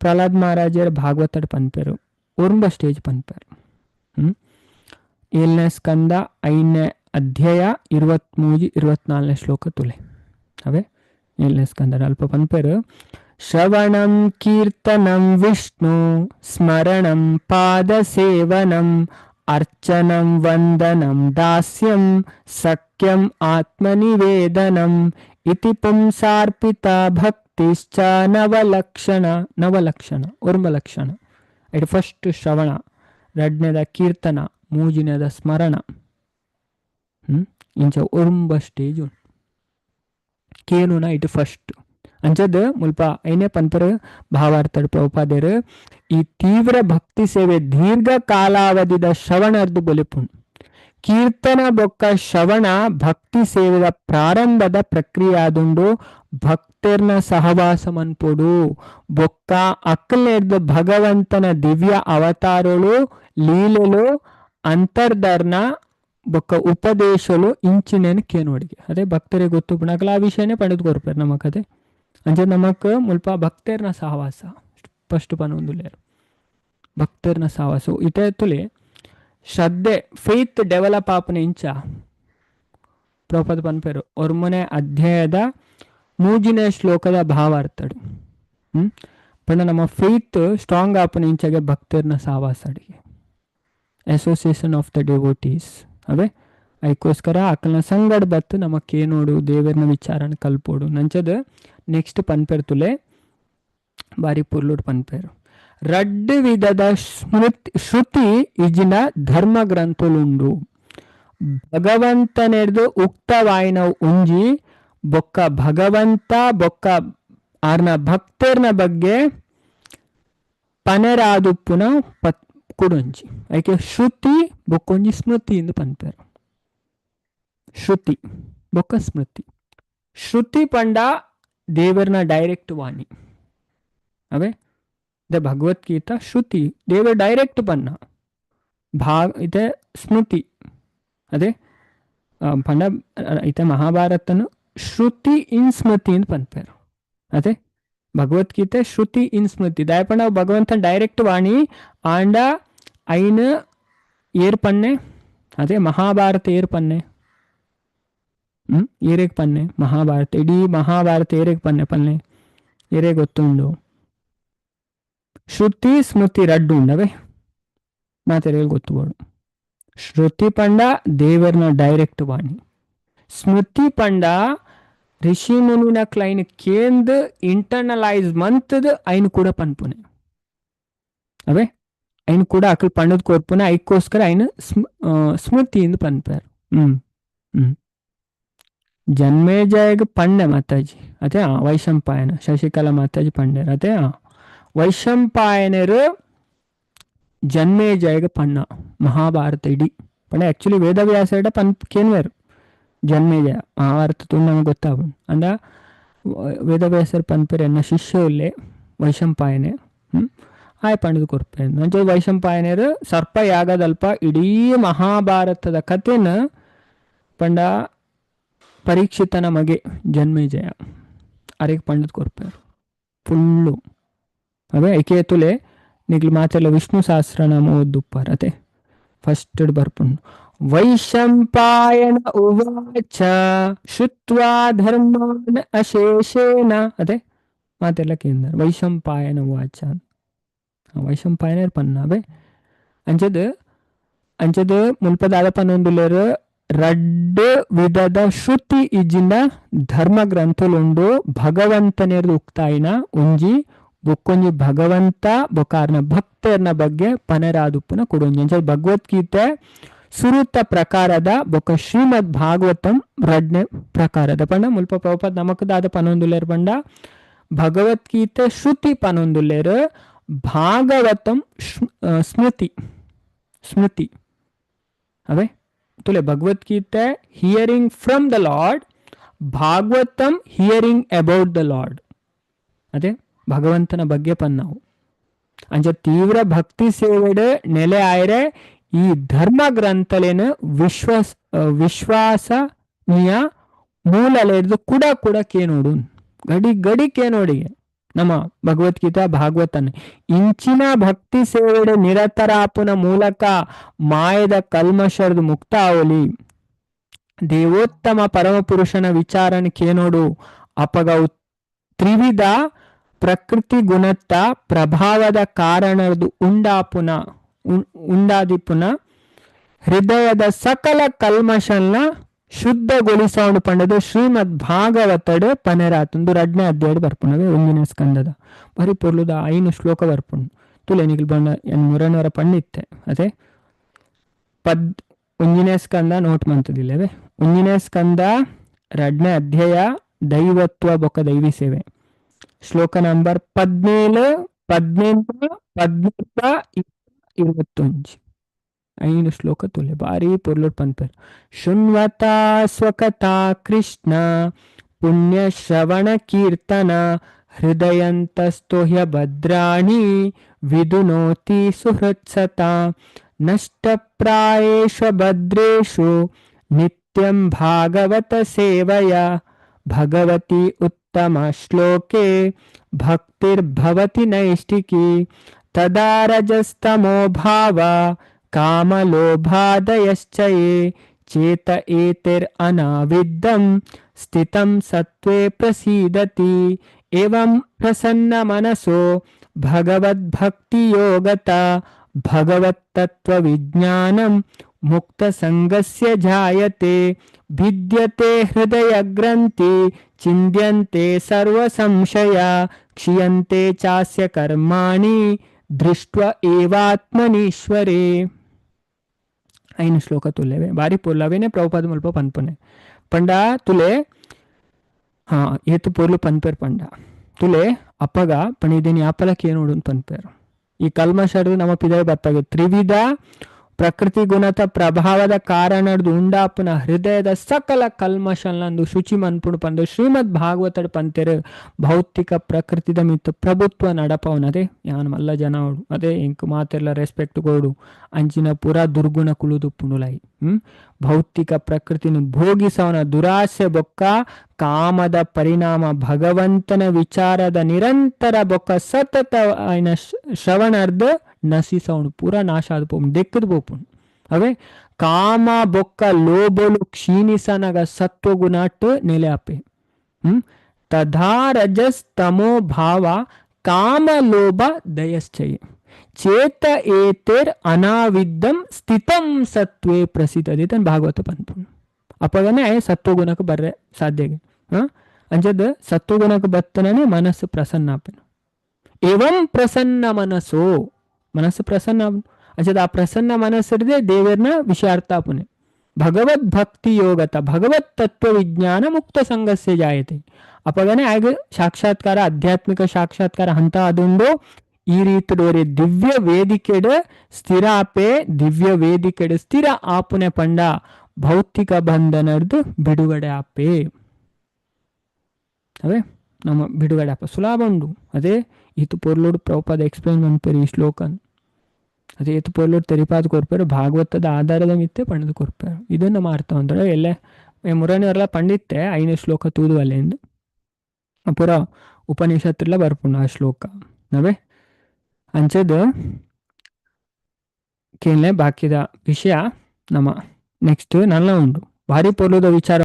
ಪ್ರಹ್ಲಾದ್ ಮಹಾರಾಜರ ಭಾಗವತಡ್ ಪನ್ಪೇರು ಒರ್ಂಬ ಸ್ಟೇಜ್ ಪನ್ಪೇರು 7ನೇ ಸ್ಕಂದ 5ನೇ ಅಧ್ಯಾಯ 23-24 ಶ್ಲೋಕ ತುಲೆ ಅವೇ 7ನೇ ಸ್ಕಂದ ಅಲ್ಪ ಪನ್ಪೇರು ಶ್ರವಣಂ ಕೀರ್ತನಂ ವಿಷ್ಣು ಸ್ಮರಣಂ ಪಾದ ಸೇವನಂ ಅರ್ಚನಂ ವಂದನಂ ದಾಸ್ಯಂ ಸಖ್ಯಂ ಆತ್ಮನಿವೇದನಂ ಇತಿ ಪುಂಸಾರ್ಪಿತ ಭಕ್ತಿಶ್ಚ ನವಲಕ್ಷಣ ಉರ್ಮಲಕ್ಷಣ ಇಟ್ ಫಸ್ಟ್ ಶ್ರವಣ ಎರಡನೇದ ಕೀರ್ತನ ಮೂಜಿನೇದ ಸ್ಮರಣ ಇಂಚ ಉರ್ಂಬ ಸ್ಟೇಜ್ ಉಂಟು ಕೇನುನ ಇಟ್ ಫಸ್ಟ್ ಅಂಚದ ಮುಲ್ಪ ಐನೇ ಪಂಪರ ಭಾವಾರ್ಥ ಪ್ರಭುಪಾದರು ಈ ತೀವ್ರ ಭಕ್ತಿ ಸೇವೆ ದೀರ್ಘ ಕಾಲಾವಧಿದ ಶ್ರವಣ ಅರ್ದು ಬೊಲಿಪುಂಡು ಕೀರ್ತನ ಬೊಕ್ಕ ಶ್ರವಣ ಭಕ್ತಿ ಸೇವೆದ ಪ್ರಾರಂಭದ ಪ್ರಕ್ರಿಯೆ ಆದುಂಡು ಭಕ್ತರ್ನ ಸಹವಾಸ ಮನ್ಪೊಡು ಬೊಕ್ಕ ಅಕ್ಕಲ್ನೆಡ್ದು ಭಗವಂತನ ದಿವ್ಯ ಅವತಾರಗಳು ಲೀಲೆಲು ಅಂತರ್ಧರ್ನ ಬೊಕ್ಕ ಉಪದೇಶಲು ಇಂಚಿನೇನು ಕೇನೋಡಿಗೆ ಅದೇ ಭಕ್ತರಿಗೆ ಗೊತ್ತು ಪುಣಕಲ ಆ ವಿಷಯನೇ ಪಡೆದು ಕೊರ್ಪೇರು ನಮಕ್ ಅದೇ ಅಂಚೆ ನಮಕ್ ಮುಲ್ಪ ಭಕ್ತರ್ನ ಸಹವಾಸ ಫಸ್ಟ್ ಪನೊಂದುಲೇರು ಭಕ್ತರ್ನ ಸಹವಾಸ ಇತ ತುಲೆ ಶ್ರದ್ಧೆ ಫೇತ್ ಡೆವಲಪ್ ಆಪನೆ ಇಂಚ ಪ್ರಪದ ಪನ್ಪೇರು ಒರ್ಮನೆ ಅಧ್ಯಾಯದ 3ನೇ ಶ್ಲೋಕದ ಭಾವಾರ್ಥಡು ಪಂಡ ನಮ್ಮ ಫೇತ್ ಸ್ಟ್ರಾಂಗ್ ಆಪನೆ ಇಂಚಾಗೆ ಭಕ್ತರ್ನ ಸಹವಾಸ ಅಡಿಗೆ ಅಸೋಸಿಯೇಷನ್ ಆಫ್ ದ ಡೆವೋಟೀಸ್ ಅವೇ ಅದಕ್ಕೋಸ್ಕರ ಅಕ್ಕಲ್ನ ಸಂಗಡ ಬತ್ತು ನಮಕ್ ಏನೋಡು ದೇವರನ ವಿಚಾರನ ಕಲ್ಪೋಡು ನಂಚದ ನೆಕ್ಸ್ಟ್ ಪನ್ಪೇರು ತುಲೆ ಬಾರಿ ಪುರ್ಲುಡ್ ಪನ್ಪೇರು ರಡ್ಡು ವಿಧದ ಶ್ರುತಿ ಇಜಿನ ಧರ್ಮ ಗ್ರಂಥುಲುಂಡು ಭಗವಂತನೆಡ್ದು ಉಕ್ತವಾಯಿನ ಉಂಜಿ ಬೊಕ್ಕ ಭಗವಂತ ಬೊಕ್ಕ ಆರ್ನ ಭಕ್ತರ್ನ ಬಗ್ಗೆ ಪನೆರಾದುಪ್ಪುನ ಕುಡೊಂಜಿ ಅದಕ್ಕೆ ಶ್ರುತಿ ಬೊಕ್ಕೊಂಜಿ ಸ್ಮೃತಿ ಎಂದು ಪನ್ಪೇರು ಶ್ರುತಿ ಬೊಕ್ಕ ಸ್ಮೃತಿ ಶ್ರುತಿ ಪಂಡ ದೇವರನ ಡೈರೆಕ್ಟ್ ವಾಣಿ ಅವೇ ದ ಭಗವದ್ಗೀತಾ ಶ್ರುತಿ ದೇವರ ಡೈರೆಕ್ಟ್ ಪನ್ನ ಇದೆ ಸ್ಮೃತಿ ಅದೇ ಪಂಡ ಇತ ಮಹಾಭಾರತನು ಶ್ರುತಿ ಇನ್ ಸ್ಮೃತಿ ಅಂತ ಪನ್ಪೇರು ಅದೇ ಭಗವದ್ಗೀತೆ ಶ್ರುತಿ ಇನ್ ಸ್ಮೃತಿ ದಾಯ ಪಂಡ ಭಗವಂತ ಡೈರೆಕ್ಟ್ ವಾಣಿ ಆಂಡ ಐನ ಏರ್ ಪನ್ನೆ ಅದೇ ಮಹಾಭಾರತ ಏರ್ ಪನ್ನೆ ಏರೇಗ್ ಪನ್ನೆ ಮಹಾಭಾರತ ಇಡೀ ಮಹಾಭಾರತ ಏರೇಗ್ ಪನ್ನೆ ಏರೇ ಗೊತ್ತುಂಡು ಶ್ರುತಿ ಸ್ಮೃತಿ ರಡ್ಡು ಉಂಡವೇ ಮಾತೆರೆಗೆ ಗೊತ್ತುಗೋಡು ಶ್ರುತಿ ಪಂಡ ದೇವರನ ಡೈರೆಕ್ಟ್ ವಾಣಿ ಸ್ಮೃತಿ ಪಂಡ ಋಷಿ ಮುನಿನ ಕ್ಲೈನ್ ಕೇಂದ್ ಇಂಟರ್ನಲೈಸ್ ಮಂತದ ಐನ್ ಕೂಡ ಪನ್ಪುನೆ ಅವೇ ಐನ್ ಕೂಡ ಅಕಲ್ ಪಣ್ಣದ ಕೋರ್ಪುನೆ ಐಕ್ಕೋಸ್ಕರ ಐನ್ ಸ್ಮೃತಿಯಿಂದ ಪನ್ಪಾರು. ಜನ್ಮೇಜಯಗೆ ಪಂಡೆ ಮಾತಾಜಿ ಅದೇ ವೈಶಂಪಾಯನ ಶಶಿಕಲಾ ಮಾತಾಜಿ ಪಂಡೇರ್ ಅದೇ ವೈಶಂಪಾಯನರು ಜನ್ಮೇಜಯಗೆ ಪಣ್ಣ ಮಹಾಭಾರತ ಇಡೀ ಪಂಡ ಆಕ್ಚುಲಿ ವೇದವ್ಯಾಸ ಪನ್ ಕೇನ್ವೇರು ಜನ್ಮೇಜಯ ಮಹಾಭಾರತ ತುಂಬ ನಮಗೆ ಗೊತ್ತಾಗ ಅಂದ ವೇದವ್ಯಾಸರು ಪನ್ಪೇರು ಎನ್ನ ಶಿಷ್ಯ ಇಲ್ಲೇ ವೈಶಂಪಾಯನೆ ಆಯ್ ಪಂಡದ ಕೊರ್ಪೆ ನಂಚ ವೈಶಂಪಾಯನರು ಸರ್ಪ ಯಾಗದಲ್ಪ ಇಡೀ ಮಹಾಭಾರತದ ಕಥೆನ ಪಂಡ ಪರೀಕ್ಷಿತನ ಮಗೆ ಜನ್ಮೇಜಯ ಅರೆಗೆ ಪಂಡದ ಕೊರ್ಪೇರು ಫುಲ್ಲು ಅವೇ ಐಕೆ ತುಲೆ ನಿಗ್ಲು ಮಾತೆಲ್ಲ ವಿಷ್ಣು ಸಹಸ್ರನಾಮ ಓದುಪ್ಪಾರ ಅದೇ ಫಸ್ಟ್ ಬರ್ಪುಂಡು ವೈಶಂಪಾಯನ ಉವಾಚ ಶುತ್ವಾ ಧರ್ಮಾನ್ ಅಶೇಷೇನ ಅದೇ ಮಾತೆಲ್ಲ ಕೇಂದ್ರ ವೈಶಂಪಾಯನ ಉವಾಚ ವೈಶಂಪಾಯನ ಪನ್ನವೇ ಅಂಚದ ಮುಲ್ಪದಾದ ಪನ್ನೊಂದುಲೇರು ರಡ್ಡು ವಿಧದ ಶ್ರುತಿ ಇಜ್ಜಿನ ಧರ್ಮ ಗ್ರಂಥಲುಂಡು ಭಗವಂತನೇರ್ದು ಉಕ್ತಾಯಿನ ಒಂಜಿ ಬೊಕ್ಕೊಂಜಿ ಭಗವಂತ ಬೊಕಾರ್ನ ಭಕ್ತರ್ನ ಬಗ್ಗೆ ಪನರಾದುಪ್ಪುನ ಕೊಡೊಂಜಿ ಅಂಚ ಭಗವದ್ಗೀತೆ ಸುರುತ ಪ್ರಕಾರದ ಬೊಕ ಶ್ರೀಮದ್ ಭಾಗವತಂ ರಡ್ನೆ ಪ್ರಕಾರದ ಪಂಡ ಮುಲ್ಪ ಪ್ರಭುಪಾದ ನಮಕದಾದ ಪನೊಂದುಲೇರು ಪಂಡ ಭಗವದ್ಗೀತೆ ಶ್ರುತಿ ಪನೊಂದುಲೇರು ಭಾಗವತಂ ಸ್ಮೃತಿ ಅವೇ ತುಲೆ Bhagavad Gita hearing from the lord, Bhagavatam hearing about the lord ಅದೇ ಭಗವಂತನ ಬಗ್ಗೆ ಪನ್ನವು ಅಂಚ ತೀವ್ರ ಭಕ್ತಿ ಸೇವೆಡೆ ನೆಲೆ ಆಯ್ರೆ ಈ ಧರ್ಮ ಗ್ರಂಥಲೇನು ವಿಶ್ವಾಸನೀಯ ಮೂಲಲೇರ್ದು ಕೂಡ ಕೇನೋಡು ಗಡಿ ಕೇನೋಡಿಗೆ ನಮ್ಮ ಭಗವದ್ಗೀತಾ ಭಾಗವತನ ಇಂಚಿನ ಭಕ್ತಿ ಸೇವೆಡೆ ನಿರತರಾಪುನ ಮೂಲಕ ಮಾಯದ ಕಲ್ಮಶರ್ದು ಮುಕ್ತ ಆವಲಿ ದೇವೋತ್ತಮ ಪರಮಪುರುಷನ ವಿಚಾರನ ಕೇನೋಡು ಅಪಗವು ತ್ರಿವಿಧ ಪ್ರಕೃತಿ ಗುಣತ್ತ ಪ್ರಭಾವದ ಕಾರಣದು ಉಂಡಾದಿಪುನ ಹೃದಯದ ಸಕಲ ಕಲ್ಮಶನ್ನ ಶುದ್ಧಗೊಳಿಸೋಣ ಪಂಡದು ಶ್ರೀಮದ್ ಭಾಗವತಡ್ ಪನೆರಾತಂದು ರಡ್ನೆ ಅಧ್ಯಾಯ ಬರ್ಪುಣವೇ ಒಂದಿನ ಸ್ಕಂದದ ಬರೀ ಪೊರ್ಲುದ 5 ಶ್ಲೋಕ ಬರ್ಪುಂಡು ತುಲೆ ನಿಖಿಲ್ ಬಂಡ ಎನ್ ಮುರನವರ ಪಂಡಿತ್ತೆ ಅದೇ ಒಂಜಿನೇ ಸ್ಕಂದ ನೋಟ್ ಮಂತದಿಲ್ಲವೇ ಒಂಜಿನೇ ಸ್ಕಂದ ರಡ್ನೆ ಅಧ್ಯಾಯ ದೈವತ್ವ ಬೊಕ್ಕ ದೈವಿ ಸೇವೆ ಶ್ಲೋಕ ನಂಬರ್ 17 18 19 21 5 ಶ್ಲೋಕ ತುಲೆ ಬಾರಿ ಪೊರ್ಲುಡ್ ಪನ್ಪೇರು ಶೃಣ್ವತಾ ಸ್ವಕಥಾ ಕೃಷ್ಣ ಪುಣ್ಯ ಶ್ರವಣ ಕೀರ್ತನ ಹೃದಯಂತಸ್ತೋಹ್ಯ ಭದ್ರಾಣಿ ವಿದುನೋತಿ ಸುಹೃತ್ಸತಾ ನಷ್ಟಪ್ರಾಯೇಷು ಭದ್ರೇಷು ನಿತ್ಯಂ ಭಾಗವತ ಸೇವಯ ಭಗವತಿ ಉತ್ತಮ ಶ್ಲೋಕೆ ಭಕ್ತಿರ್ಭವತಿ ನೈಷ್ಟಿಕಿ ತದಾ ರಜಸ್ತಮೋ ಭಾವ ಕಾಮಲೋಭಾದಯಶ್ಚಯೇ ಚೇತ ಏತಿರ್ ಅನಾವಿದ್ದಂ ಸ್ಥಿತಂ ಸತ್ವೇ ಪ್ರಸೀದತಿ ಏವಂ ಪ್ರಸನ್ನ ಮನಸೋ ಭಗವದ್ಭಕ್ತಿ ಯೋಗತ ಭಗವತ್ತತ್ವ ವಿಜ್ಞಾನಂ ಮುಕ್ತ ಸಂಗಸ್ಯ ಜಾಯತೆ ಭಿದ್ಯತೆ ಹೃದಯ ಗ್ರಂಥಿ ಚಿಂದ್ಯಂತೆ ಸರ್ವ ಸಂಶಯ ಕ್ಷೀಯಂತೆ ಚಾಸ್ಯ ಕರ್ಮಾಣಿ ದೃಷ್ಟ್ವ ಏವಾತ್ಮನೀಶ್ವರೇ 5 ಶ್ಲೋಕ ತುಲೆವೆ ಬಾರಿ ಪೊಲ್ಲವೇನೆ ಪ್ರಭುಪಾದ ಮುಲ್ಪ ಪನ್ಪನೆ ಪಂಡ ತುಲೆ ಏತು ಪೊರ್ಲು ಪನ್ಪೇರ್ ಪಂಡ ತುಲೆ ಅಪ್ಪಗ ಪಣಿದೇನಿ ಆಪಲಕ್ಕೆ ಏನೋಡು ಪನ್ಪೇರು ಈ ಕಲ್ಮಶರು ನಮ್ಮ ಪಿದಯ ಬತ್ತಾಗ ತ್ರಿವಿಧ ಪ್ರಕೃತಿ ಗುಣತ ಪ್ರಭಾವದ ಕಾರಣದ್ದು ಉಂಡಾಪನ ಹೃದಯದ ಸಕಲ ಕಲ್ಮಶಲ್ಲಂದು ಶುಚಿ ಮನ್ಪುಡು ಪಂದು ಶ್ರೀಮದ್ ಭಾಗವತಡ್ ಪಂತೆರು ಭೌತಿಕ ಪ್ರಕೃತಿದ ಮಿತ್ತು ಪ್ರಭುತ್ವ ನಡಪವನ ಅದೇ ಯಾನ್ ಮಲ್ಲ ಜನ ಅವಡು ಅದೇ ಇಂಕ್ ಮಾತೆಲ್ಲ ರೆಸ್ಪೆಕ್ಟ್ ಕೊಡು ಅಂಚಿನ ಪುರಾ ದುರ್ಗುಣ ಕುಳುದು ಪುಣುಲೈ ಭೌತಿಕ ಪ್ರಕೃತಿನ ಭೋಗಿಸವನ ದುರಾಸೆ ಬೊಕ್ಕ ಕಾಮದ ಪರಿಣಾಮ ಭಗವಂತನ ವಿಚಾರದ ನಿರಂತರ ಬೊಕ್ಕ ಸತತ ಆಯ್ನ ಶ್ರವಣರ್ದ ನಸಿಸವನು ಪೂರಾ ನಾಶ ಆದ ಪೋಪುಂಡು ದೆಕ್ಕದ ಪೋಪುಂಡು ಅವೇ ಕಾಮ ಬೊಕ್ಕ ಲೋಬಲು ಕ್ಷೀಣಿಸನಗ ಸತ್ವಗುಣಾಟ್ ನೆಲೆ ಅಪ್ಪೆ ತಥಾ ರಜಸ್ ತಮೋ ಭಾವ ಕಾಮ ಲೋಭ ದಯಶ್ಚಯ ಚೇತ ಏತೇರ್ ಅನಾವಿದ್ದಂ ಸ್ಥಿತಂ ಸತ್ವೇ ಪ್ರಸಿದ್ಧತೆ ಭಾಗವತ ಪಂಪುಂಡು ಅಪ್ಪಗನೆ ಸತ್ವಗುಣಕ್ಕೆ ಬರ್ರೆ ಸಾಧ್ಯಗೆ ಅಂಚದ ಸತ್ವಗುಣಕ್ಕೆ ಬತ್ತನೇ ಮನಸ್ಸು ಪ್ರಸನ್ನ ಆಪನ. ಏವಂ ಪ್ರಸನ್ನ ಮನಸ್ಸು ಪ್ರಸನ್ನ ಅಂಚದ ಆ ಪ್ರಸನ್ನ ಮನಸ್ಸಿರದೆ ದೇವರನ್ನ ವಿಷಯಾರ್ಥ ಆಪುನೆ. ಭಗವದ್ ಭಕ್ತಿ ಯೋಗತ ಭಗವತ್ ತತ್ವ ವಿಜ್ಞಾನ ಮುಕ್ತ ಸಂಘಸ್ಯ ಜಾಯತೆ. ಅಪಗನೆ ಆಗ ಸಾಕ್ಷಾತ್ಕಾರ ಆಧ್ಯಾತ್ಮಿಕ ಸಾಕ್ಷಾತ್ಕಾರ ಹಂತ ಅದೊಂದು ಈ ರೀತಿ ಡೋರೆ ದಿವ್ಯ ವೇದಿಕೆಡ ಸ್ಥಿರ ಆಪೆ ದಿವ್ಯ ವೇದಿಕೆಡ ಸ್ಥಿರ ಆಪುನೆ ಪಂಡ ಭೌತಿಕ ಬಂಧನರ್ದು ಬಿಡುಗಡೆ ಆಪೆ. ಅವೇ ನಮ್ಮ ಬಿಡುಗಡೆ ಆಪ ಸುಲಭ ಉಂಡು. ಅದೇ ಈತು ಪೊರ್ಲೋಡು ಪ್ರಭುಪಾದ ಎಕ್ಸ್ಪ್ಲೇನ್ ಮಾಡ್ತಾರೆ ಈ ಶ್ಲೋಕನ್. ಅದೇ ಈತು ಪೊರ್ಲೋಡು ತೆರಿಪಾದ ಕೊರ್ಪಾರು ಭಾಗವತದ ಆಧಾರದ ಮಿತ್ತೆ ಪಂಡದ ಕೊರ್ಪಾರು. ಇದನ್ನು ಮಾಡ್ತಾ ಅಂದ್ರೆ ಎಲ್ಲೇ ಮುರಣಿಯವರೆಲ್ಲ ಪಂಡಿತ್ತೆ 5ನೇ ಶ್ಲೋಕ ತೂದುವಲ್ಲೆ ಎಂದು ಪುರ ಉಪನಿಷತ್ರೆಲ್ಲ ಬರ್ಪುಂಡು ಆ ಶ್ಲೋಕ. ನವೇ ಅಂಚದ ಕೇಳಲೆ ಬಾಕಿದ ವಿಷಯ ನಮ್ಮ ನೆಕ್ಸ್ಟ್ ನನ್ನ ಉಂಡು ಭಾರಿ ಪೊರ್ಲುದ ವಿಚಾರ